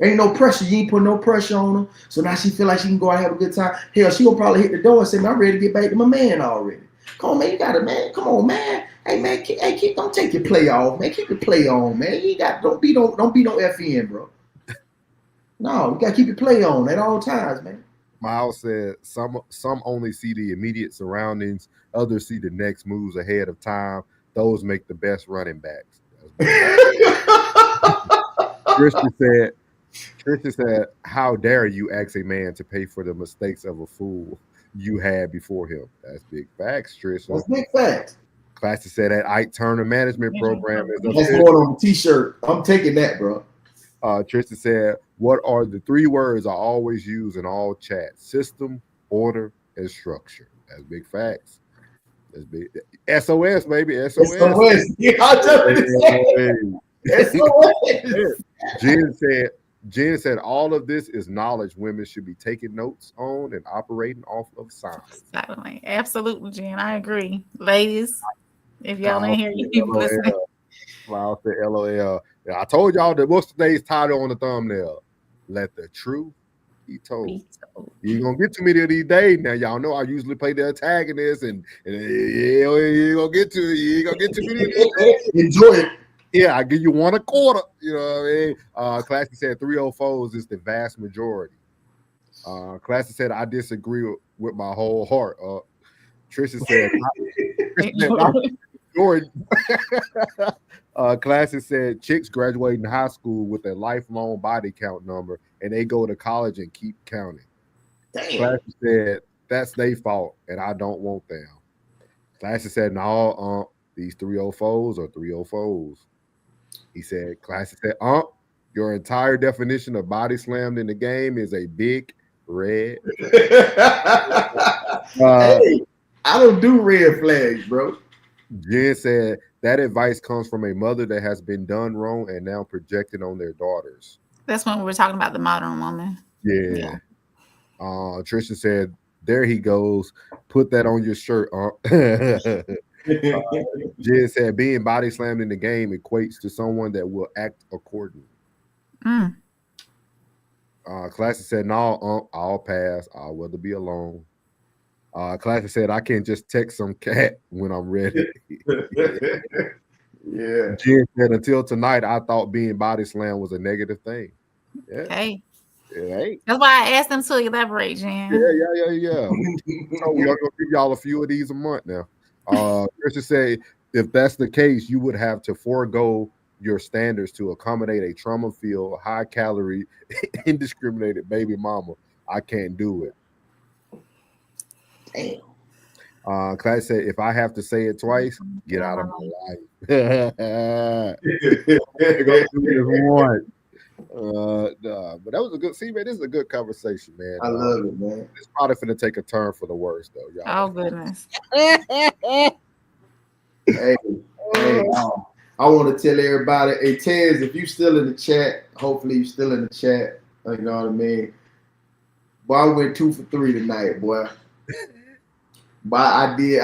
Ain't no pressure. You ain't put no pressure on her. So now she feel like she can go out and have a good time. Hell, she gonna probably hit the door and say, "Man, I'm ready to get back to my man already." Come on, man. You got it, man. Come on, man. Hey, man. Don't take your play off, man. Keep your play on, man. You got don't be no FN, bro. No, you gotta keep your play on at all times, man. Miles said some only see the immediate surroundings, others see the next moves ahead of time. Those make the best running backs. Tristan said, "How dare you ask a man to pay for the mistakes of a fool you had before him?" That's big facts, Tristan. That's big facts. Classy said that Ike Turner management program is that's going on the t-shirt. I'm taking that, bro. Tristan said, "What are the 3 words I always use in all chats? System, order, and structure." That's big facts. That's big. SOS, baby. SOS. SOS. Yeah, SOS. Jen said, "All of this is knowledge women should be taking notes on and operating off of signs." Absolutely, Jen. I agree. Ladies, if y'all ain't here, you keep listening. Wow, the LOL. I told y'all that what's today's title on the thumbnail? Let the truth be told. You ain't gonna get to me these days. Now y'all know I usually play the antagonist, and you ain't gonna get to it. You ain't gonna get to me. Enjoy it. Yeah, I give you 1 1/4. You know what I mean? Classy said 304s is the vast majority. Classy said I disagree with my whole heart. Trisha said Jordan. Classy said chicks graduating high school with a lifelong body count number, and they go to college and keep counting. Classy said that's their fault, and I don't want them. Classy said no, these 304s are 304s. He said, Classy said, your entire definition of body slammed in the game is a big red. Hey, I don't do red flags, bro. Jen said that advice comes from a mother that has been done wrong and now projected on their daughters. That's when we were talking about the modern woman. Yeah. Trisha said, there he goes. Put that on your shirt. Jen said being body slammed in the game equates to someone that will act accordingly. Classic said, no, I'll pass. I'll rather be alone. Classic said, I can't just text some cat when I'm ready. Yeah. Jen said, until tonight, I thought being body slammed was a negative thing. Yeah. Hey. Hey. That's why I asked them to elaborate, Jen. Yeah. We are gonna give y'all a few of these a month now. Christian say, if that's the case, you would have to forego your standards to accommodate a trauma-filled, high-calorie, indiscriminated baby mama. I can't do it. Damn. Clay said, if I have to say it twice, get out of my life. But that was a good. See, man, this is a good conversation, man. I love it, man. It's probably finna take a turn for the worse, though, y'all. Oh goodness. Hey, I want to tell everybody, hey Tez, if you still in the chat, hopefully you still in the chat. You know what I mean? Boy, I went 2 for 3 tonight, boy. But I did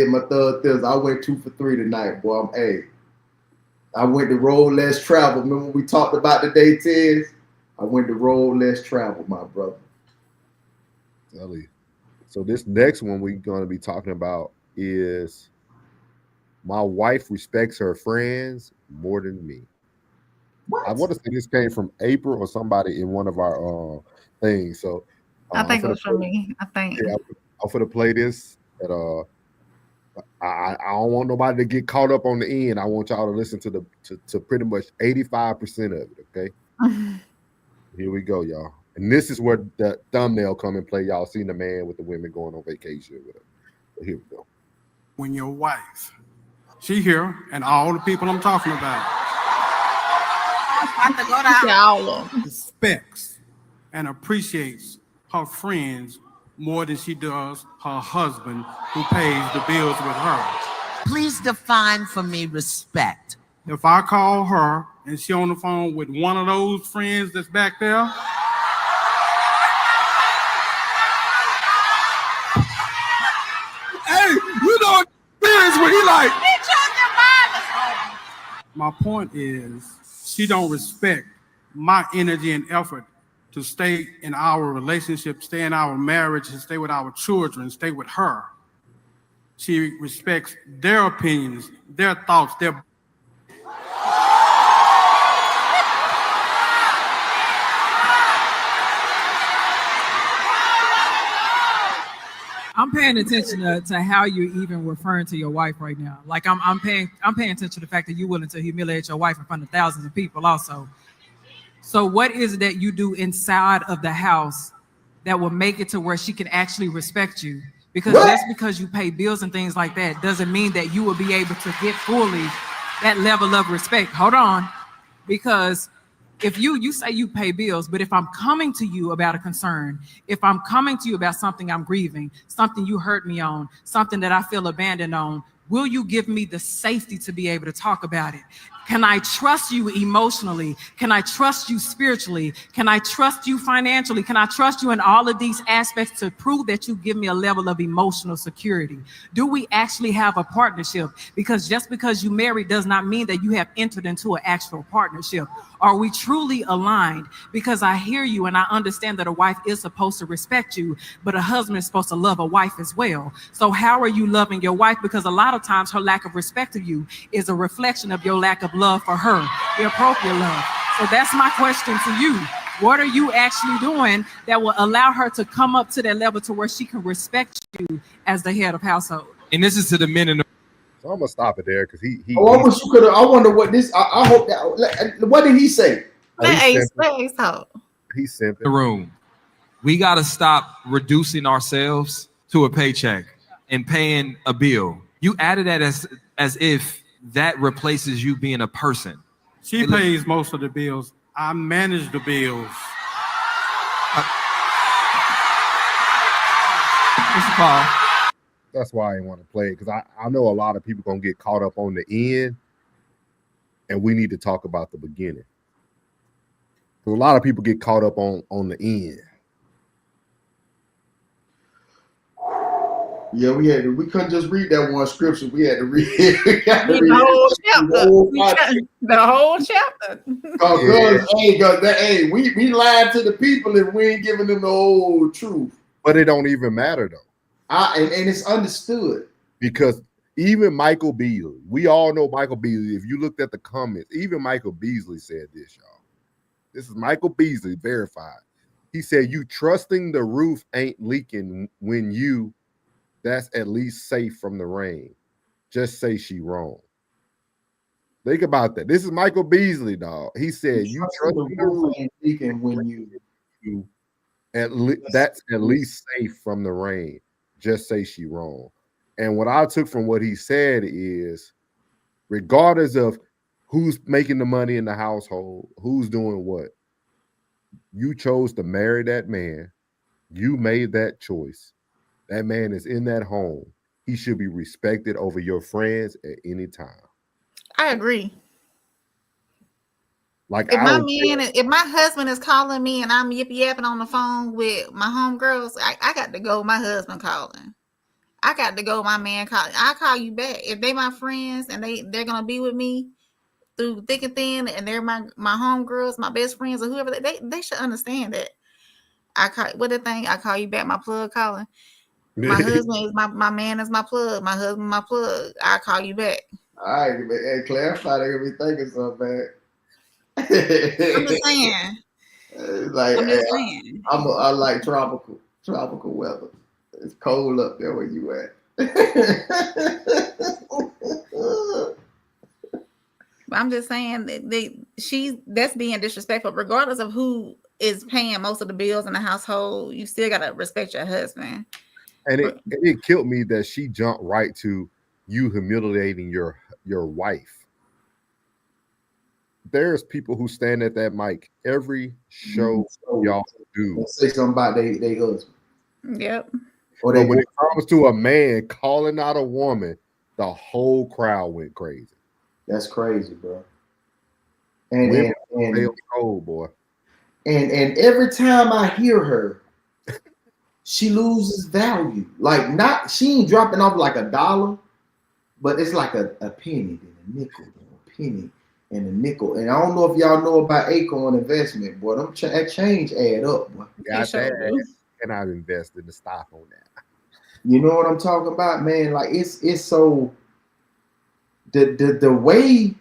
my third Thursday. I went 2 for 3 tonight, boy. I went to road less travel. Remember we talked about the day, Tez? I went to road less travel, my brother. Tell you. So this next one we're going to be talking about is my wife respects her friends more than me. What? I want to say this came from April or somebody in one of our things. So I think it was from me. I think. Yeah, I'm going to play this. I don't want nobody to get caught up on the end. I want y'all to listen to to pretty much 85% of it. Okay. Here we go, y'all. And this is where the thumbnail come and play. Y'all seen the man with the women going on vacation with him. But here we go. When your wife, she here, and all the people I'm talking about, respects and appreciates her friends more than she does her husband, who pays the bills with her. Please define for me respect. If I call her and she on the phone with one of those friends that's back there, hey, you know what is when he like. My point is, she don't respect my energy and effort to stay in our relationship, stay in our marriage, and stay with our children, stay with her. She respects their opinions, their thoughts, their... I'm paying attention to how you're even referring to your wife right now. Like I'm paying attention to the fact that you're willing to humiliate your wife in front of thousands of people also. So what is it that you do inside of the house that will make it to where she can actually respect you? Because just because you pay bills and things like that doesn't mean that you will be able to get fully that level of respect. Hold on. Because if you say you pay bills, but if I'm coming to you about a concern, if I'm coming to you about something I'm grieving, something you hurt me on, something that I feel abandoned on, will you give me the safety to be able to talk about it? Can I trust you emotionally? Can I trust you spiritually? Can I trust you financially? Can I trust you in all of these aspects to prove that you give me a level of emotional security? Do we actually have a partnership? Because just because you married does not mean that you have entered into an actual partnership. Are we truly aligned? Because I hear you and I understand that a wife is supposed to respect you, but a husband is supposed to love a wife as well. So how are you loving your wife? Because a lot of times her lack of respect of you is a reflection of your lack of love for her, the appropriate love. So that's my question to you. What are you actually doing that will allow her to come up to that level to where she can respect you as the head of household? And this is to the men in the... So I'm gonna stop it there because he I wish you could have. I wonder what this. I hope that. What did he say? He's simping. The room. We got to stop reducing ourselves to a paycheck and paying a bill. You added that as if that replaces you being a person. She pays most of the bills. I manage the bills. Mr. Paul. That's why I didn't want to play it, because I know a lot of people gonna get caught up on the end, and we need to talk about the beginning. Because a lot of people get caught up on the end. Yeah, we couldn't just read that one scripture. We had to read the whole chapter. We lied to the people if we ain't giving them the whole truth. But it don't even matter though. And it's understood. Because even Michael Beasley, we all know Michael Beasley. If you looked at the comments, even Michael Beasley said this, y'all. This is Michael Beasley, verified. He said, you trusting the roof ain't leaking when that's at least safe from the rain. Just say she wrong. Think about that. This is Michael Beasley, dog. He said, you trusting the roof ain't leaking when that's at least safe from the rain. Just say she wrong. And what I took from what he said is, regardless of who's making the money in the household, who's doing what, you chose to marry that man. You made that choice. That man is in that home. He should be respected over your friends at any time. I agree. Like if my husband is calling me and I'm yapping on the phone with my homegirls, I got to go. My husband calling. I got to go. My man calling. I call you back if they my friends and they're gonna be with me through thick and thin, and they're my homegirls, my best friends, or whoever. They should understand that. I call you back. My plug calling. My husband is my man is my plug. My husband my plug. I call you back. All right, and clarify. They're gonna be thinking so bad. I'm just saying. I'm just saying. I like tropical weather. It's cold up there where you at. I'm just saying that that's being disrespectful, regardless of who is paying most of the bills in the household. You still gotta respect your husband. And it killed me that she jumped right to you humiliating your wife. There's people who stand at that mic every show y'all do. Say something about they husband. Yep. But when it comes to a man calling out a woman, the whole crowd went crazy. That's crazy, bro. And cold, boy. And every time I hear her, she loses value. Like she ain't dropping off like $1, but it's like a penny, then a nickel, then a penny, and a nickel. And I don't know if y'all know about Acorn investment, boy. That change add up, boy. Got that. And I've invested in the stock on that. You know what I'm talking about, man? Like it's so the way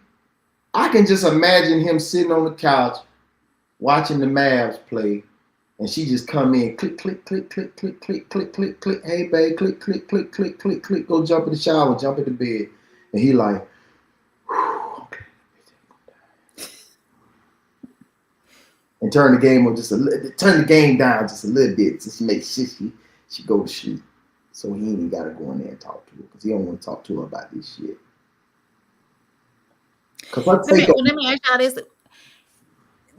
I can just imagine him sitting on the couch watching the Mavs play, and she just come in, click, click, click, click, click, click, click, click, click, hey babe, click, click, click, click, click, click, go jump in the shower, jump in the bed. And he like, okay. And turn the game down just a little bit to make sure she go to sleep. So he ain't even gotta go in there and talk to her because he don't want to talk to her about this shit. Let me ask y'all this.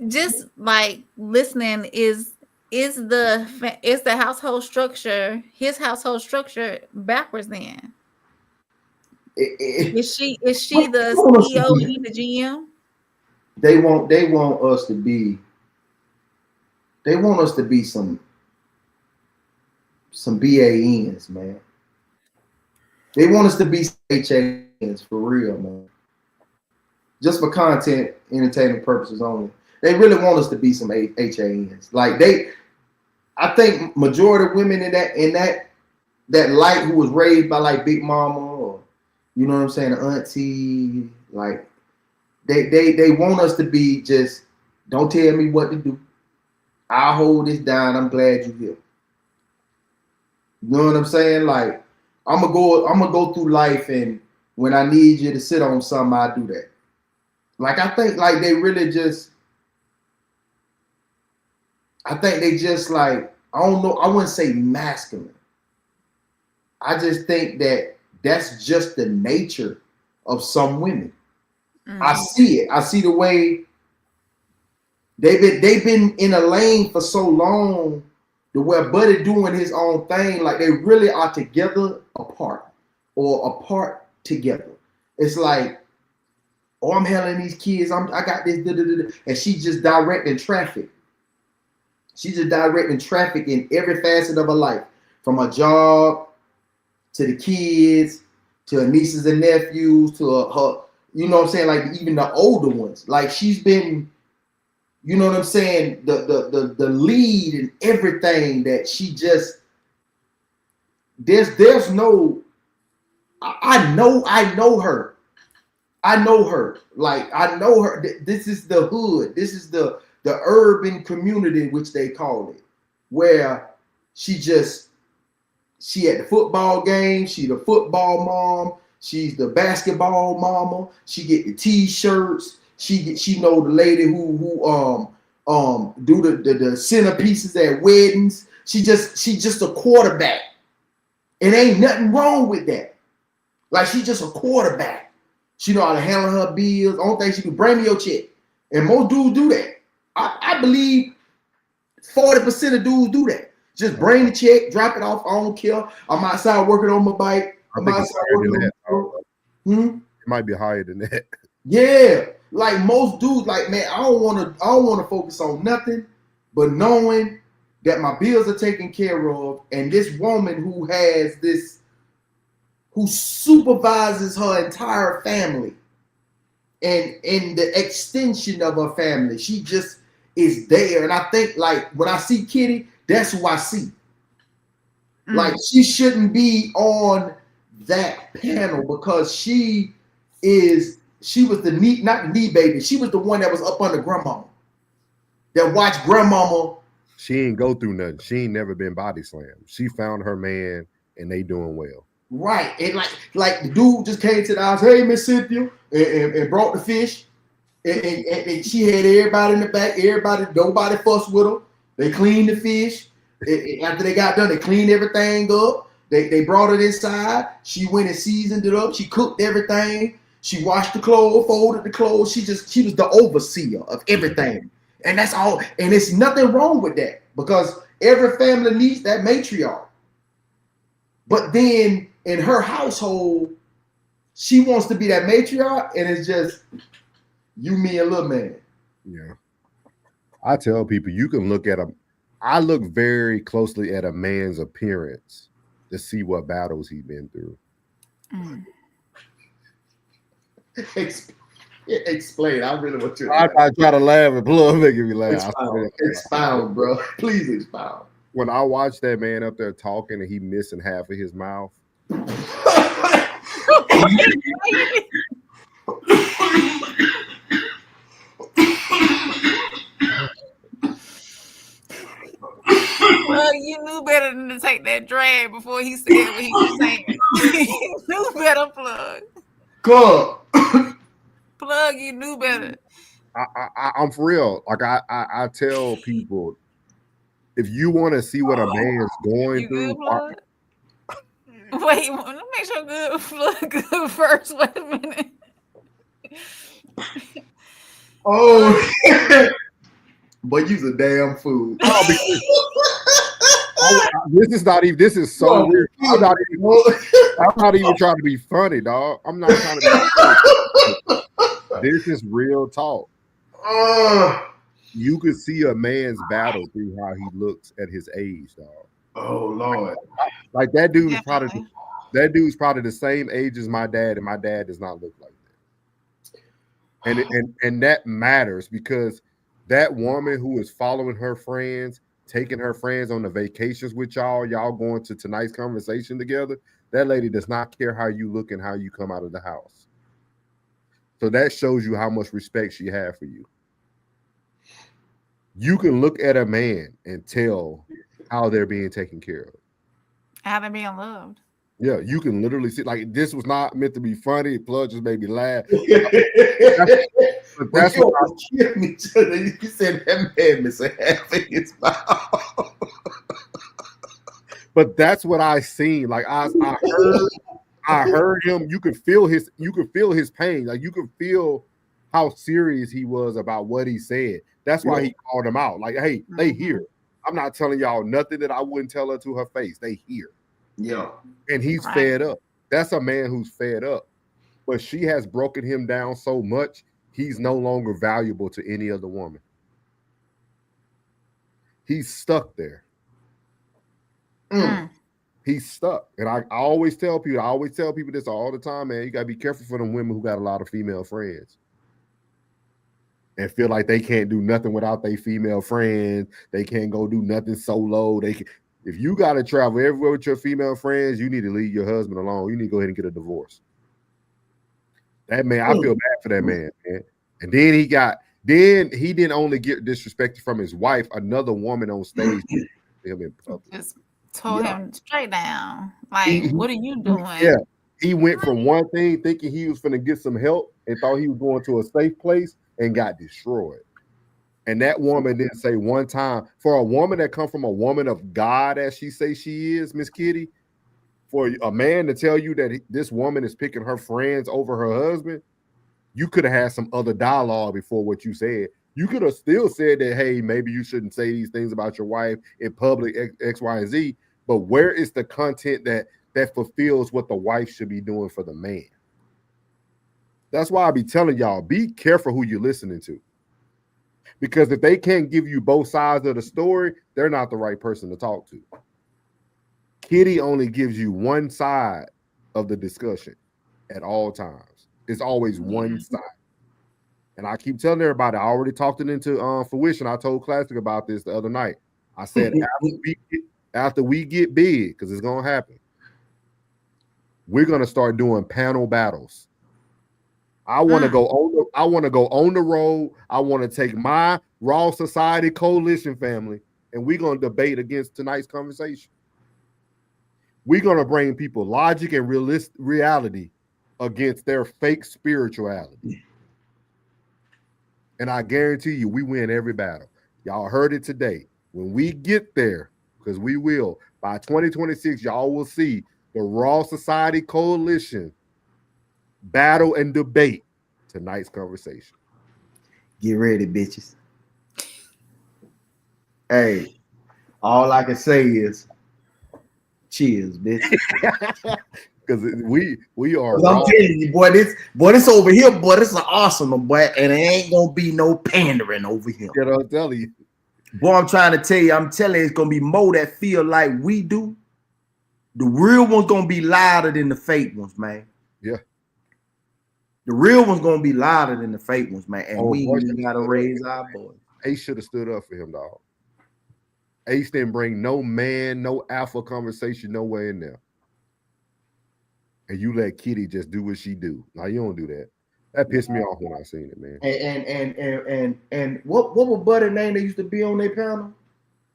Just like listening, is the household structure, his household structure, backwards then? Is she the CEO and he the GM? They want us to be some BANs, man. They want us to be HANs for real, man. Just for content, entertainment purposes only. They really want us to be some HANs. Like I think majority of women in that light who was raised by like Big Mama or you know what I'm saying, an auntie, like they want us to be just don't tell me what to do. I'll hold this down. I'm glad you're here. You know what I'm saying? Like I'm gonna go through life, and when I need you to sit on something, I do that. Like I think like they really just. I think they just like, I don't know, I wouldn't say masculine. I just think that that's just the nature of some women. Mm-hmm. I see it. I see the way they've been in a lane for so long to where Buddy doing his own thing, like they really are together apart or apart together. It's like, oh, I'm handling these kids. I got this, and she's just directing traffic. She's just directing traffic in every facet of her life, from her job to the kids, to her nieces and nephews, to her, you know what I'm saying, like even the older ones. Like she's been, you know what I'm saying, the lead in everything that she just, there's no, I know her. I know her. Like I know her. This is the hood. This is the urban community, which they call it, where she at the football game. She the football mom. She's the basketball mama. She get the t-shirts. She know the lady who do the centerpieces at weddings. She just a quarterback. And ain't nothing wrong with that. Like she just a quarterback. She know how to handle her bills. Only thing she can bring me your check. And most dudes do that. I believe 40% of dudes do that. Just bring the check, drop it off. I don't care. I'm outside working on my bike. I'm outside working on my It might be higher than that. Yeah. Like most dudes, like, man, I don't want to focus on nothing but knowing that my bills are taken care of, and this woman who supervises her entire family and the extension of her family. She just is there. And I think, like, when I see Kitty, that's who I see. Like, she shouldn't be on that panel because she was the not the knee baby. She was the one that was up under grandmama. That watched grandmama. She ain't go through nothing. She ain't never been body slammed. She found her man and they doing well. Right. And like the dude just came to the house, hey, Miss Cynthia, and brought the fish. And she had everybody in the back, nobody fussed with her. They cleaned the fish. After they got done, they cleaned everything up. They brought it inside. She went and seasoned it up. She cooked everything. She washed the clothes, folded the clothes. She was the overseer of everything. And that's all. And it's nothing wrong with that because every family needs that matriarch. But then in her household, she wants to be that matriarch, and it's just you, me, and little man. Yeah. I tell people you can look at him. I look very closely at a man's appearance to see what battles he's been through. Explain. I really want you to I try to laugh and Plug making me laugh. Expound, bro. Please expound. When I watch that man up there talking and he missing half of his mouth. Well, you knew better than to take that drag before he said what he was saying. You knew better, Plug. Plug, you knew better. I'm for real. Like I tell people, if you want to see what a man's going through. Wait, let me make sure good first. Wait a minute. Oh, but you's a damn fool. This is not even. This is so weird. I'm not even trying to be funny, dog. I'm not trying to be funny. This is real talk. You could see a man's battle through how he looks at his age, dog. Oh Lord! Like that dude's probably the same age as my dad, and my dad does not look like that. And that matters because that woman who is following her friends, taking her friends on the vacations with y'all going to tonight's conversation together, that lady does not care how you look and how you come out of the house. So that shows you how much respect she had for you. You can look at a man and tell how they're being taken care of. How they're being loved. Yeah, you can literally see, like, this was not meant to be funny. Plug just made me laugh. That's what you said that man missing half of his mouth. But that's what I seen. Like I heard him. You could feel his pain. Like you could feel how serious he was about what he said. That's why he called him out. Like, hey, they hear. I'm not telling y'all nothing that I wouldn't tell her to her face. They hear. Yeah. And he's fed up. That's a man who's fed up. But she has broken him down so much, he's no longer valuable to any other woman. He's stuck there. He's stuck. And I always tell people this all the time, man. You gotta be careful for them women who got a lot of female friends and feel like they can't do nothing without their female friends. They can't go do nothing solo. If you gotta travel everywhere with your female friends, you need to leave your husband alone. You need to go ahead and get a divorce. That man, I feel bad for that man. And then he didn't only get disrespected from his wife, another woman on stage him in public. Just told him straight down. Like, what are you doing? Yeah. He went from one thing thinking he was gonna get some help and thought he was going to a safe place and got destroyed. And that woman didn't say one time, for a woman that come from a woman of God, as she say she is, Miss Kitty, for a man to tell you that this woman is picking her friends over her husband, you could have had some other dialogue before what you said. You could have still said that, hey, maybe you shouldn't say these things about your wife in public, X, Y, and Z. But where is the content that fulfills what the wife should be doing for the man? That's why I be telling y'all, be careful who you're listening to. Because if they can't give you both sides of the story, they're not the right person to talk to. Kitty only gives you one side of the discussion at all times. It's always one side. And I keep telling everybody, I already talked it into fruition. I told Classic about this the other night. I said, after we get big, because it's going to happen, we're going to start doing panel battles. I want to go on the road. I want to take my Raw Society Coalition family, and we're going to debate against tonight's conversation. We're going to bring people logic and reality against their fake spirituality. And I guarantee you, we win every battle. Y'all heard it today. When we get there, because we will, by 2026, y'all will see the Raw Society Coalition battle and debate tonight's conversation. Get ready, bitches. Hey, all I can say is cheers, bitch. Because we are. I'm telling you, boy, this over here, boy, this is awesome, boy, and it ain't gonna be no pandering over here. You know, I'm telling you. Boy, I'm trying to tell you, it's gonna be more that feel like we do. The real one's gonna be louder than the fake ones, man. Yeah. The real one's gonna be louder than the fake ones, man. And we gotta raise our voice. Ace should have stood up for him, dog. Ace didn't bring no man, no alpha conversation nowhere in there. And you let Kitty just do what she do. Now you don't do that. That pissed me off when I seen it, man. And what was Buddy's name that used to be on their panel?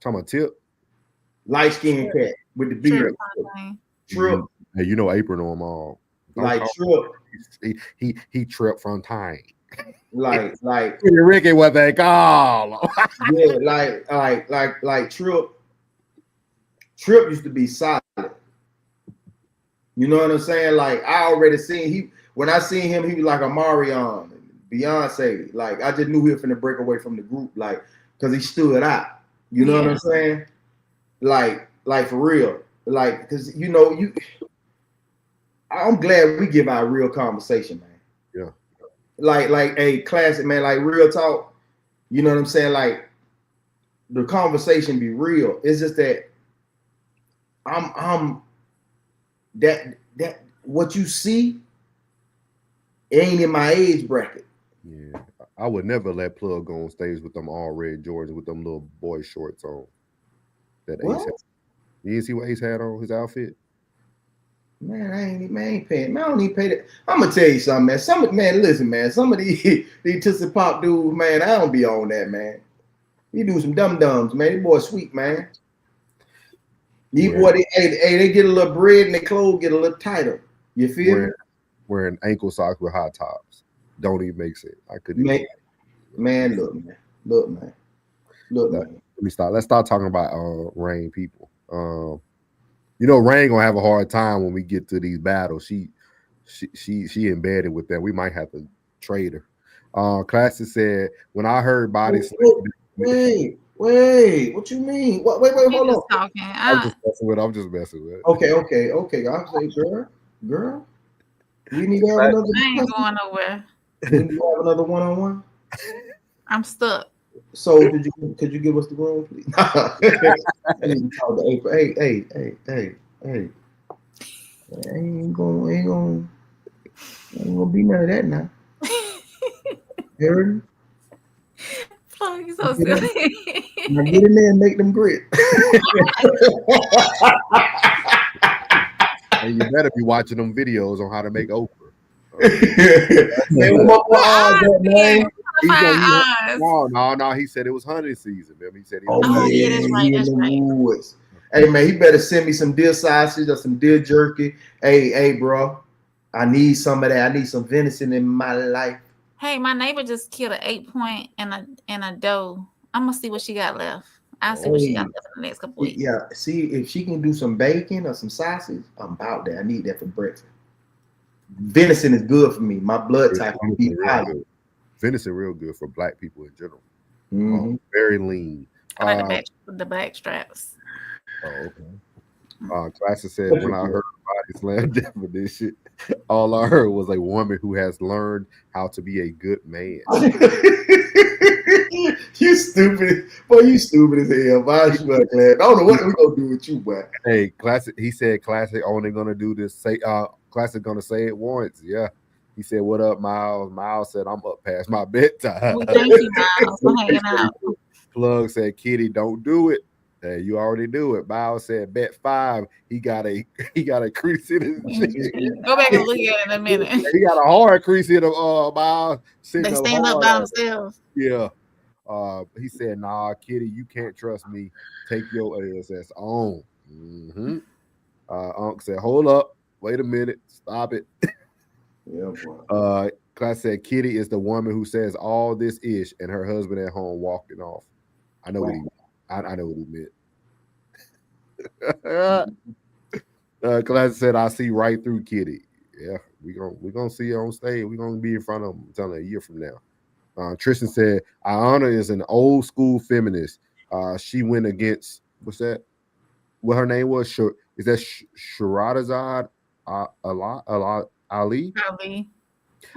Talking about Tip? Light skinned cat with the beard. Trip. Hey, you know April know them all. Like Trip. He tripped from time. Like Ricky, what they call. Yeah, like Trip. Trip used to be solid. You know what I'm saying? Like I already seen when I seen him, he was like a Marion, Beyonce. Like I just knew he was finna break away from the group, like because he stood out. You know what I'm saying? Like for real. Like because I'm glad we give our real conversation, man. Yeah. Like a classic, man, like real talk. You know what I'm saying? Like the conversation be real. It's just that I'm that what you see ain't in my age bracket. Yeah. I would never let Plug go on stage with them all red Jordans with them little boy shorts on. That Ace had. You didn't see what Ace had on his outfit? Man, I ain't paying. Man, I don't even pay that. I'm gonna tell you something, man. Listen, man. Some of these Tootsie Pop dudes, man, I don't be on that, man. You do some dum-dums, man. These boys sweet, man. These boys, they get a little bread and their clothes get a little tighter. You feel me? Wearing ankle socks with high tops. Don't even make sense. I couldn't. Man, look, man. Let me stop. Let's start talking about Rain people. Rain gonna have a hard time when we get to these battles. She embedded with that. We might have to trade her. Classic said, when I heard body wait, what you mean? Wait, hold on. I'm just messing with it. Okay. I'll say, girl, we need to have another. I ain't going nowhere. We need to have another one-on-one. I'm stuck. So could you give us the room, please? I need to talk to April. Hey. Hey, ain't gonna be none of that now. Heard? Plug, you so silly. Now get in there and make them grit. And you better be watching them videos on how to make okra. Man, No. He said it was hunting season. Man. He said, that's right. That's right. Woods. Hey man, he better send me some deer sausage or some deer jerky. Hey, bro, I need some of that. I need some venison in my life. Hey, my neighbor just killed an 8-point and a doe. I'm gonna see what she got left. I'll see what she got left in the next couple weeks. Yeah, see if she can do some bacon or some sausage. I'm about that. I need that for breakfast. Venison is good for me. My blood type will be high. Venison real good for black people in general. Mm-hmm. Very lean. I like the back straps. Oh, okay. Classic said, when I heard body slam definition, all I heard was a woman who has learned how to be a good man. You stupid. Boy, you stupid as hell. Why you glad? I don't know what we gonna do with you, boy. Hey, Classic, he said Classic only gonna do this. Classic gonna say it once. Yeah. He said, what up, Miles? Miles said, I'm up past my bedtime. Well, thank you, Miles, for hanging out. Plug said, Kitty, don't do it. Hey, you already do it. Miles said, bet 5. He got a crease in his chin. Go back and look at it in a minute. He got a hard crease in Miles. They stand up by themselves. Yeah. He said, nah, Kitty, you can't trust me. Take your ass on. Mm-hmm. Unc said, hold up. Wait a minute. Stop it. Yeah, boy. Class said, Kitty is the woman who says all this ish and her husband at home walking off. I know what he meant. I know what he meant. Class said, I see right through Kitty. Yeah, we're gonna see her on stage. We're gonna be in front of him. I'm telling you, a year from now. Tristan said, Ayana is an old school feminist. She went against what's that? What her name was? Is that Shirazad Ali?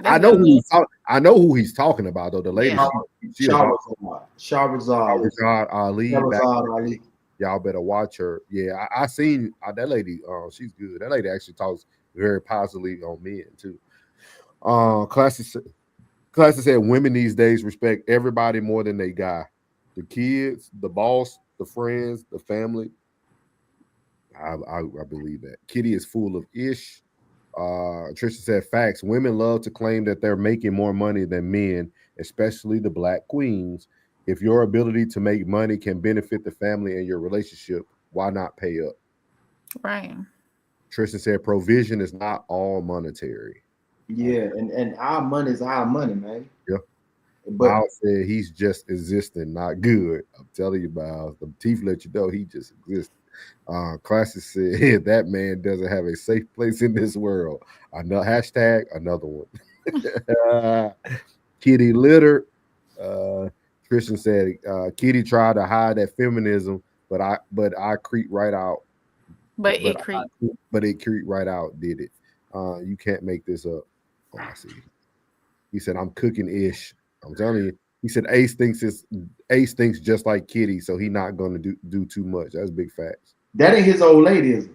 I know who he's talking about though. The lady, Shirazad Ali. Y'all better watch her. Yeah, I seen that lady. She's good. That lady actually talks very positively on men too. Classic said women these days respect everybody more than they guy. The kids, the boss, the friends, the family. I believe that. Kitty is full of ish. Trisha said facts. Women love to claim that they're making more money than men, especially the black queens. If your ability to make money can benefit the family and your relationship, why not pay up? Right. Tristan said provision is not all monetary. Yeah, and our money is our money, man. Yeah. But Miles said he's just existing, not good. I'm telling you, Miles, the teeth let you know he just exists. Classic said that man doesn't have a safe place in this world. Another hashtag, another one. Kitty litter. Christian said Kitty tried to hide that feminism, but I creep right out. But it creeped right out, did it? You can't make this up. Oh, I see. He said, I'm cooking ish. I'm telling you. He said Ace thinks just like Kitty, so he not gonna do too much. That's big facts. That ain't his old lady, is it?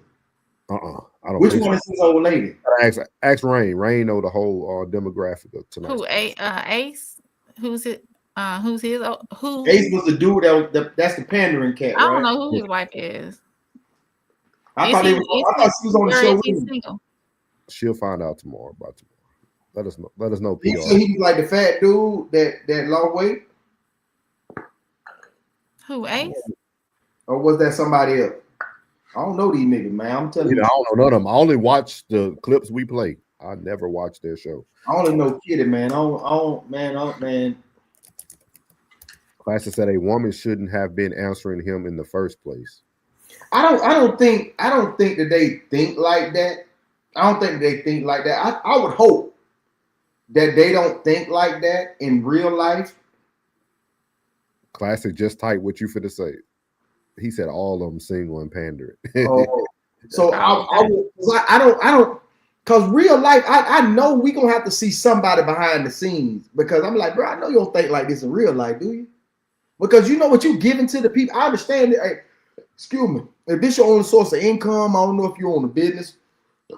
I don't. Which one is his old lady? Ask Rain. Rain know the whole demographic of tonight. Who Ace? Who's it? Who's his? Who? Ace was the dude that's the pandering cat. I don't know who his wife is. I thought she was on the show with him. She'll find out tomorrow. Let us know. PR. So he's like the fat dude that lost weight. Who, Ace? Or was that somebody else? I don't know these niggas, man. I'm telling you. I don't know none of them. I only watch the clips we play. I never watch their show. I only know Kitty, man. Man. Classic said a woman shouldn't have been answering him in the first place. I don't think that they think like that. I don't think they think like that. I would hope that they don't think like that in real life. Classic just type what you finna say. He said all of them single and pandering. So I don't because real life, I know we gonna have to see somebody behind the scenes because I'm like, bro, I know you don't think like this in real life, do you? Because you know what you giving to the people. I understand it. excuse me, if this your only source of income, I don't know if you own a business,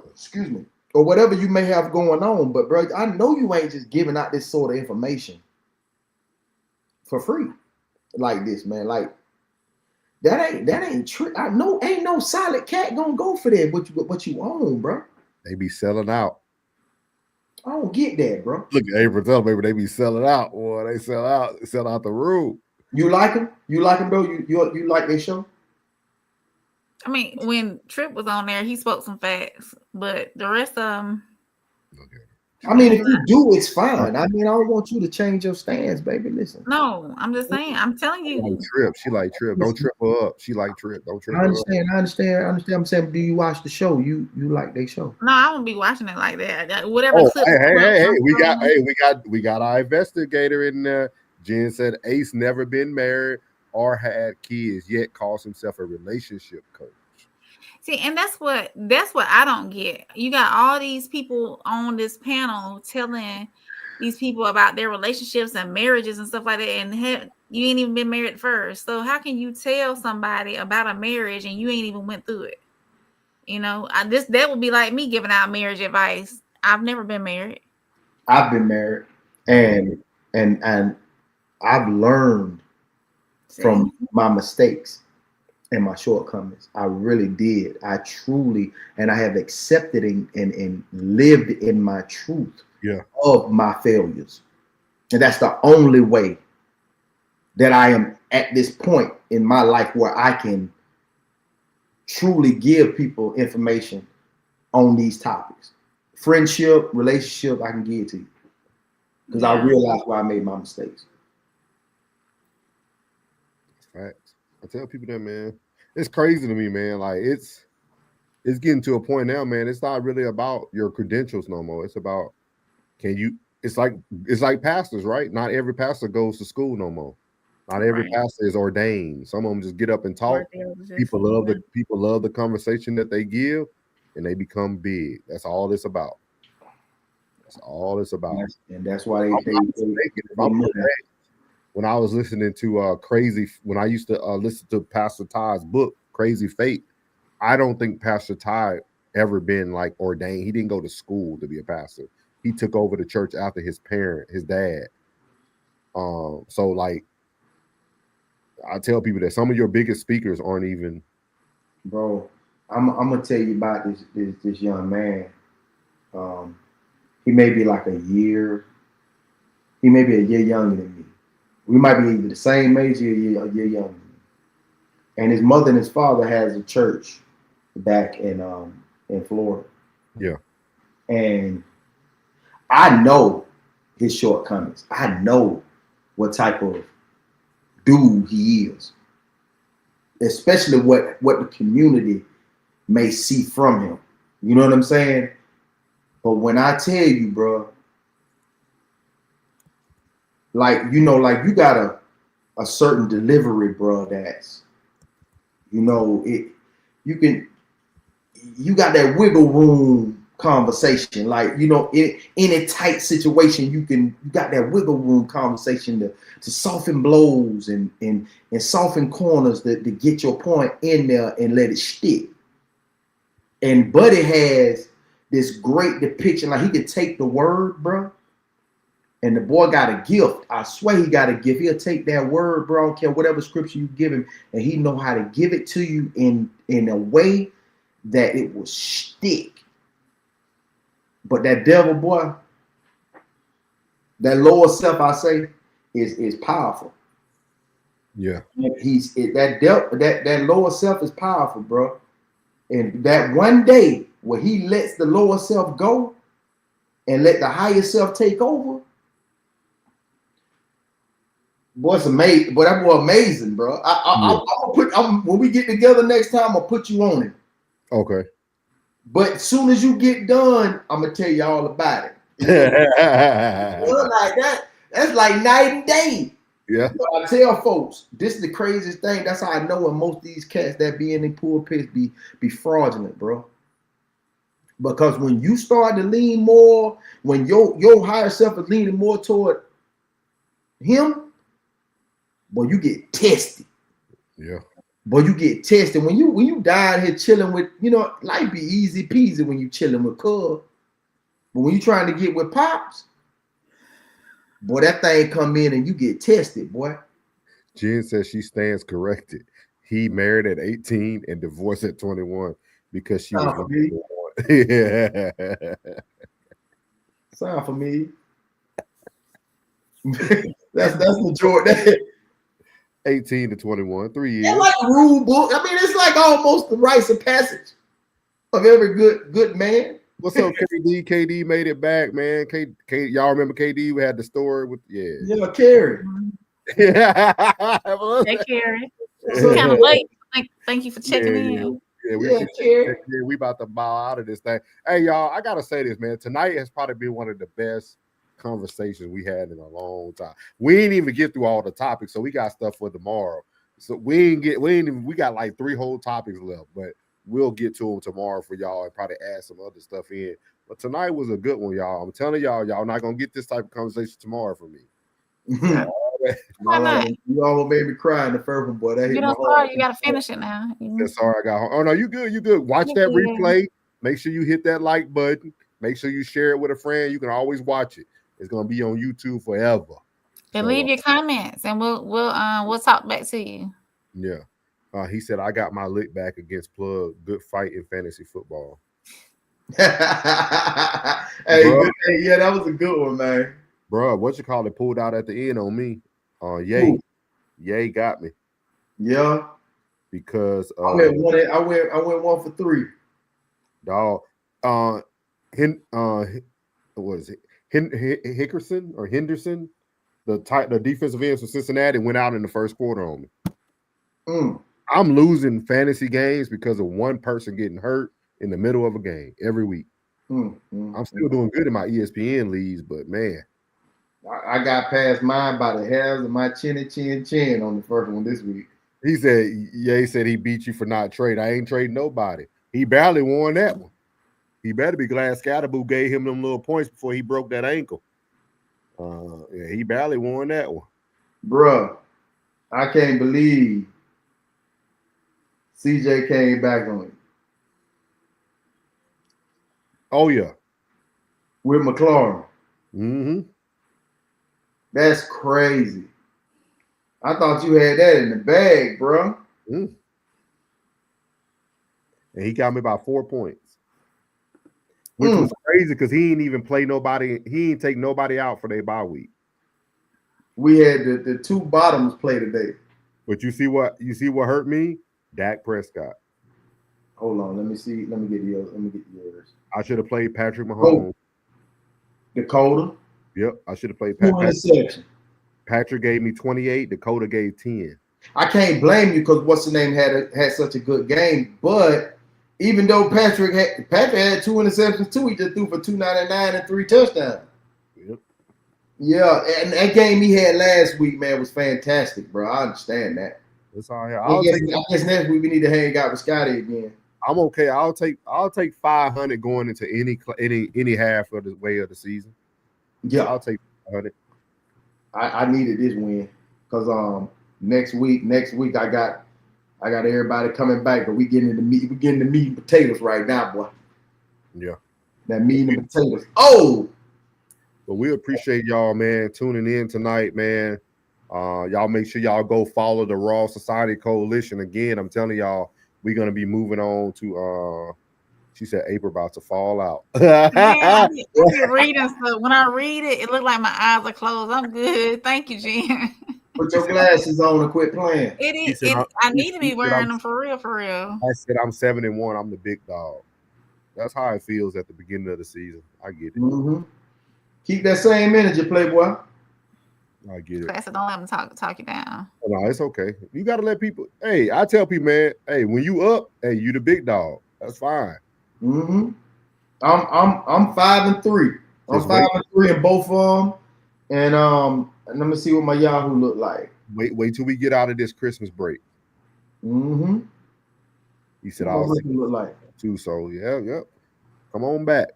excuse me, or whatever you may have going on, but bro, I know you ain't just giving out this sort of information for free like this, man. Like that ain't true. I know ain't no solid cat gonna go for that. What you own, bro? They be selling out. I don't get that, bro. Look at April, tell baby, they be selling out. Boy, they sell out the room. You like them? You like them, bro? You like their show? I mean, when Trip was on there, he spoke some facts, but the rest of them. I mean, if you do, it's fine. I mean, I don't want you to change your stance, baby. Listen. No, I'm just saying. I'm telling you. She like Trip. Don't trip her up. She like Trip. Don't trip I understand. I'm saying, do you watch the show? You like their show? No, I won't be watching it like that. Whatever. Oh, we got our investigator in there. Jen said Ace never been married or had kids, yet calls himself a relationship coach. See, and that's what I don't get. You got all these people on this panel telling these people about their relationships and marriages and stuff like that, and you ain't even been married first. So how can you tell somebody about a marriage and you ain't even went through it? You know, that would be like me giving out marriage advice. I've never been married. I've been married, and I've learned from my mistakes and my shortcomings. I really did. I truly, and I have accepted and lived in my truth of my failures. And that's the only way that I am at this point in my life where I can truly give people information on these topics. Friendship, relationship, I can give it to you. Because I realized why I made my mistakes. Facts. I tell people that, man. It's crazy to me, man. Like it's getting to a point now, man. It's not really about your credentials no more. It's about it's like pastors, right? Not every pastor goes to school no more. Not every pastor is ordained. Some of them just get up and talk. People love the conversation that they give, and they become big. That's all it's about. That's all it's about. And that's why they when I was listening to when I used to listen to Pastor Ty's book, Crazy Fate, I don't think Pastor Ty ever been like ordained. He didn't go to school to be a pastor. He took over the church after his dad. So like I tell people that some of your biggest speakers aren't even. Bro, I'm gonna tell you about this young man. He may be like a year. He may be a year younger than me. We might be either the same age or a year younger than me. And his mother and his father has a church back in Florida. Yeah. And I know his shortcomings. I know what type of dude he is. Especially what the community may see from him. You know what I'm saying? But when I tell you, bro, like, you know, like you got a certain delivery, bro, that's, you know, you got that wiggle room conversation. Like, you know, in a tight situation, you got that wiggle room conversation to soften blows and soften corners to get your point in there and let it stick. And Buddy has this great depiction. Like, he could take the word, bro, and the boy got a gift. I swear he got a gift. He'll take that word, bro, I don't care whatever scripture you give him, and he know how to give it to you in a way that it will stick. But that devil, boy, that lower self, I say, is powerful. Yeah. That lower self is powerful, bro. And that one day where he lets the lower self go and let the higher self take over, boy, it's amazing. Boy, that boy amazing, bro. When we get together next time, I'll put you on it. Okay. But as soon as you get done, I'm gonna tell you all about it. Like that's like night and day. Yeah. So I tell folks, this is the craziest thing. That's how I know when most of these cats that be in the pulpits be fraudulent, bro. Because when you start to lean more, when your higher self is leaning more toward him, boy, you get tested. Yeah. But you get tested when you down here chilling with, life be easy peasy when you chilling with cuz. But when you trying to get with pops, boy, that thing come in and you get tested, boy. Jen says she stands corrected. He married at 18 and divorced at 21 because she was yeah. Sound for me. that's majority. 18 to 21, 3 years. It's like a rule book. I mean, it's like almost the rites of passage of every good man. What's up, KD? KD made it back, man. Y'all remember KD? We had the story with Carrie. Hey, Carrie. Kind of late. Thank you for checking in. We about to bow out of this thing. Hey, y'all, I gotta say this, man. Tonight has probably been one of the best conversations we had in a long time. We ain't even get through all the topics, so we got stuff for tomorrow. So we got like 3 whole topics left, but we'll get to them tomorrow for y'all and probably add some other stuff in. But tonight was a good one, y'all. I'm telling y'all not gonna get this type of conversation tomorrow from me. Why not? You almost made me cry in the first one, boy. You don't start. You gotta finish it now. Sorry, I got home. Oh no, you good. Watch that replay. Make sure you hit that like button. Make sure you share it with a friend. You can always watch it. It's gonna be on YouTube forever. And leave your comments, and we'll talk back to you. Yeah. He said, I got my lick back against Plug. Good fight in fantasy football. Hey, yeah, that was a good one, man. Bro, pulled out at the end on me. Ye got me. Yeah. Because I went 1 for 3. Dog. What is it? Henderson, the defensive end from Cincinnati, went out in the first quarter on me. I'm losing fantasy games because of one person getting hurt in the middle of a game every week. I'm still doing good in my ESPN leagues, but man, I got past mine by the hairs of my chin on the first one this week. He said he beat you for not trading. I ain't trading nobody. He barely won that one. He better be glad Scatterboo gave him them little points before he broke that ankle. He barely won that one. Bruh, I can't believe CJ came back on it. Oh, yeah. With McLaurin. Mm-hmm. That's crazy. I thought you had that in the bag, bro. And he got me about 4 points. Which was crazy because he ain't even play nobody. He ain't take nobody out for their bye week. We had the 2 bottoms play today. But you see what hurt me? Dak Prescott. Hold on, let me see. Let me get yours. I should have played Patrick Mahomes. Dakota. Yep, I should have played Patrick. Patrick gave me 28. Dakota gave 10. I can't blame you because what's the name had such a good game. But even though Patrick had 2 interceptions too, he just threw for 299 and 3 touchdowns. Yep. Yeah, and that game he had last week, man, was fantastic, bro. I understand that. That's all right. I guess next week we need to hang out with Scotty again. I'm okay. I'll take 500 going into any half of the way of the season. Yeah, I'll take 500. I needed this win because next week I got everybody coming back, but we getting the meat and potatoes right now, boy. Yeah, that meat and potatoes. Oh, but we appreciate y'all, man, tuning in tonight, man. Y'all make sure y'all go follow the Raw Society Coalition. Again, I'm telling y'all, we're gonna be moving on to she said April about to fall out. I be reading stuff. When I read it, it looks like my eyes are closed. I'm good. Thank you, Jen. Put your glasses on and quit playing. I need to be wearing them for real. I said I'm 7-1. I'm the big dog. That's how it feels at the beginning of the season. I get it. Mm-hmm. Keep that same energy, Playboy. I get it. Don't let them talk you down. No, it's okay. You got to let people. Hey, I tell people, man. Hey, when you up, hey, you the big dog. That's fine. Mm-hmm. I'm 5-3. I'm 5-3 in both of them, and let me see what my Yahoo look like. Wait till we get out of this Christmas break. Mm-hmm. He said, "I'll look like 2." So yep. Come on back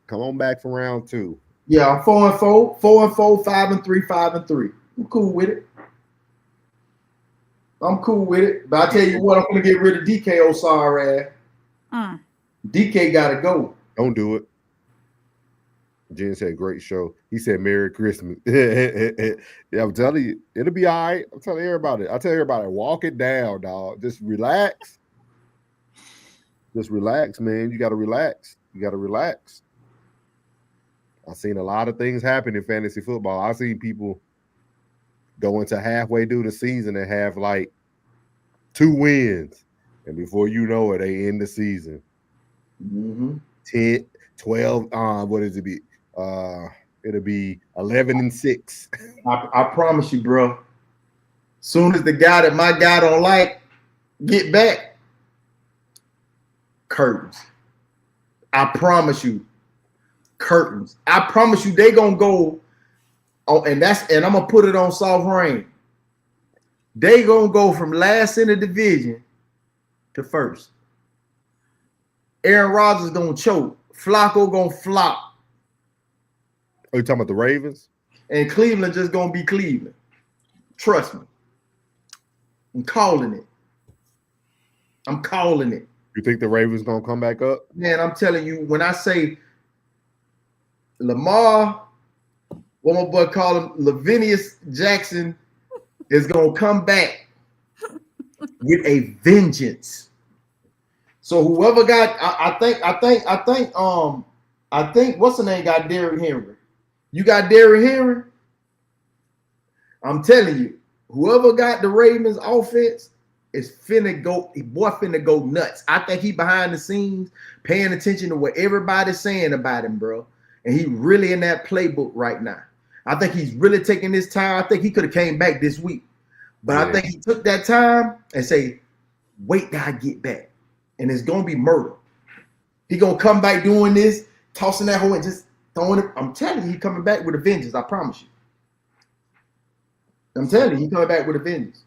for round 2. Yeah, I'm 4-4, 4-4, 5-3, 5-3. I'm cool with it. I'm cool with it. But I tell you what, I'm gonna get rid of DK. Oh, sorry ass. DK gotta go. Don't do it. Jen said, great show. He said, Merry Christmas. Yeah, I'm telling you, it'll be all right. I'm telling everybody. I tell everybody, walk it down, dog. Just relax. Just relax, man. You gotta relax. You gotta relax. I've seen a lot of things happen in fantasy football. I've seen people go into halfway through the season and have like 2 wins. And before you know it, they end the season. 10, 12, what does it be? It'll be 11-6. I promise you, bro. Soon as the guy that my guy don't like get back, curtains. I promise you, curtains. I promise you, they gonna go. Oh, and I'm gonna put it on soft rain. They gonna go from last in the division to first. Aaron Rodgers gonna choke. Flacco gonna flop. Are you talking about the Ravens? And Cleveland just gonna be Cleveland. Trust me. I'm calling it. I'm calling it. You think the Ravens gonna come back up? Man, I'm telling you, when I say Lamar, what my boy call him, Lavinius Jackson, is gonna come back with a vengeance. So whoever got, I think what's the name got Derrick Henry. You got Derrick Henry. I'm telling you, whoever got the Ravens offense is finna go nuts. I think he behind the scenes paying attention to what everybody's saying about him, bro. And he really in that playbook right now. I think he's really taking this time. I think he could have came back this week. But I think he took that time and say, wait till I get back. And it's going to be murder. He going to come back doing this, tossing that hole and just throwing it. I'm telling you, he coming back with a vengeance. I promise you. I'm telling you, he coming back with a vengeance.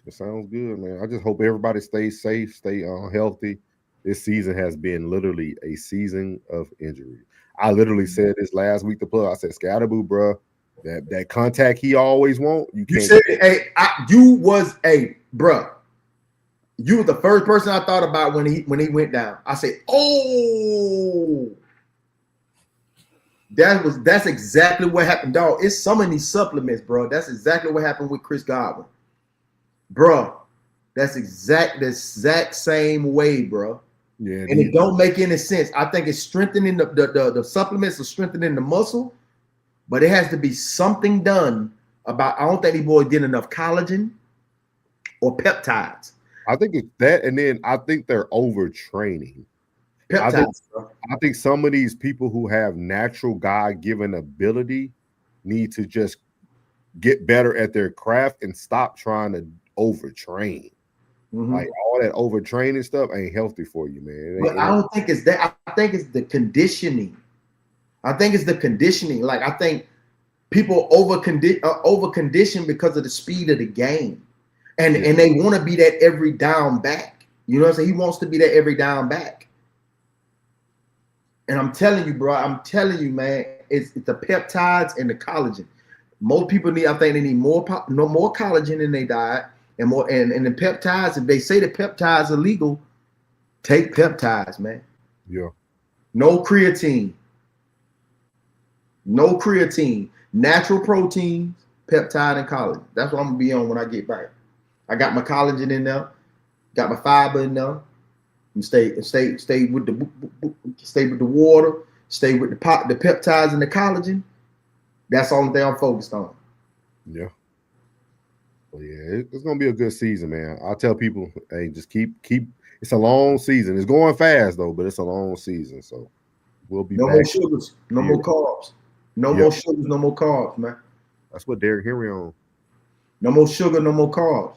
It sounds good, man. I just hope everybody stays safe, stay healthy. This season has been literally a season of injury. I literally said this last week to Plug. I said, Scatterboo, bro, that contact he always want, you can't. You said, you was bro. You were the first person I thought about when he went down. I said, oh, that's exactly what happened, dog. It's some of these supplements, bro. That's exactly what happened with Chris Godwin, bro. That's the exact same way, bro. Yeah, and it don't make any sense. I think it's strengthening the supplements are strengthening the muscle, but it has to be something done about. I don't think these boys get enough collagen or peptides. I think it's that, and then I think they're overtraining. Peptides, I think some of these people who have natural God-given ability need to just get better at their craft and stop trying to overtrain. Like all that overtraining stuff ain't healthy for you, man. But I don't think it's that. I think it's the conditioning. Like I think people over condition because of the speed of the game, and they want to be that every down back. You know what I'm saying? He wants to be that every down back. And I'm telling you, bro. I'm telling you, man. It's the peptides and the collagen. Most people need. I think they need more collagen in their diet. And more and the peptides, if they say the peptides are legal, take peptides, man. Yeah. No creatine. Natural proteins, peptide, and collagen. That's what I'm gonna be on when I get back. I got my collagen in there, got my fiber in there. And stay with the water, stay with the peptides and the collagen. That's the only thing I'm focused on. Yeah. Well, yeah, it's gonna be a good season, man. I tell people, hey, just keep. It's a long season. It's going fast though, but it's a long season. So we'll be no back. More sugars, no more carbs, more sugars, no more carbs, man. That's what Derrick Henry on. No more sugar, no more carbs.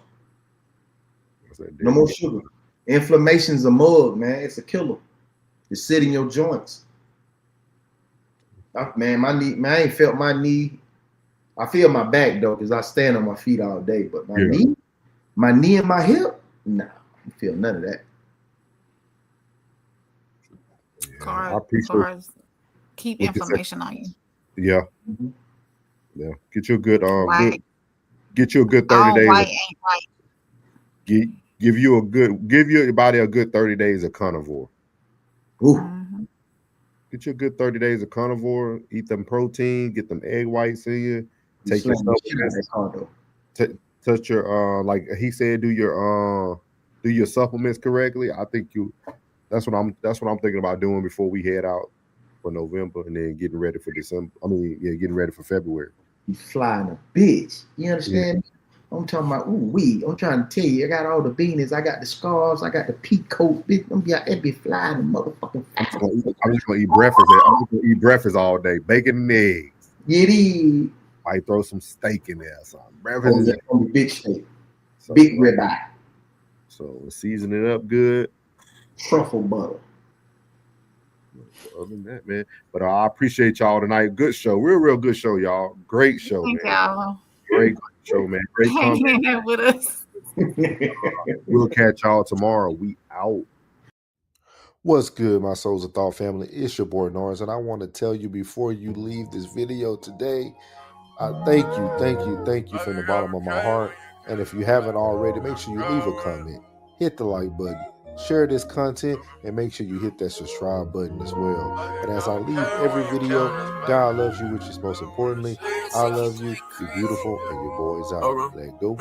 No more sugar. Inflammation's a mug, man. It's a killer. It's sitting in your joints. Man, my knee, man, I ain't felt my knee. I feel my back though, because I stand on my feet all day. But my knee and my hip, nah, I don't feel none of that. Carbs keep inflammation on you. Yeah. Yeah. Get you a good Get you a good 30 All days. white ain't right. Give your body a good 30 days of carnivore. Mm-hmm. Get you a good 30 days of carnivore. Eat them protein. Get them egg whites in you. Take your supplements. Touch your like he said, do your supplements correctly. I think that's what I'm thinking about doing before we head out for November and then getting ready for December. Getting ready for February. You flying a bitch. You understand? Yeah. I'm talking about I'm trying to tell you, I got all the beanies, I got the scarves, I got the peacoat, bitch. It be flying the motherfucking. I'm just gonna eat breakfast. I'm just gonna eat breakfast all day. Bacon and eggs. Giddy. Might throw some steak in there. Some breakfast. Big steak. Big ribeye. So season it up good. Truffle butter. Other than that, man. But I appreciate y'all tonight. Good show. Real good show, y'all. Great show, Thank man. y'all. Great show, man. Great hanging in with us. We'll catch y'all tomorrow. We out. What's good, my Souls of Thought family? It's your boy Norris, and I want to tell you before you leave this video today, thank you from the bottom of my heart. And if you haven't already, make sure you leave a comment, hit the like button, share this content, and make sure you hit that subscribe button as well. And as I leave every video, God loves you, which is most importantly. I love you. You're beautiful, and your boy's out. Let go.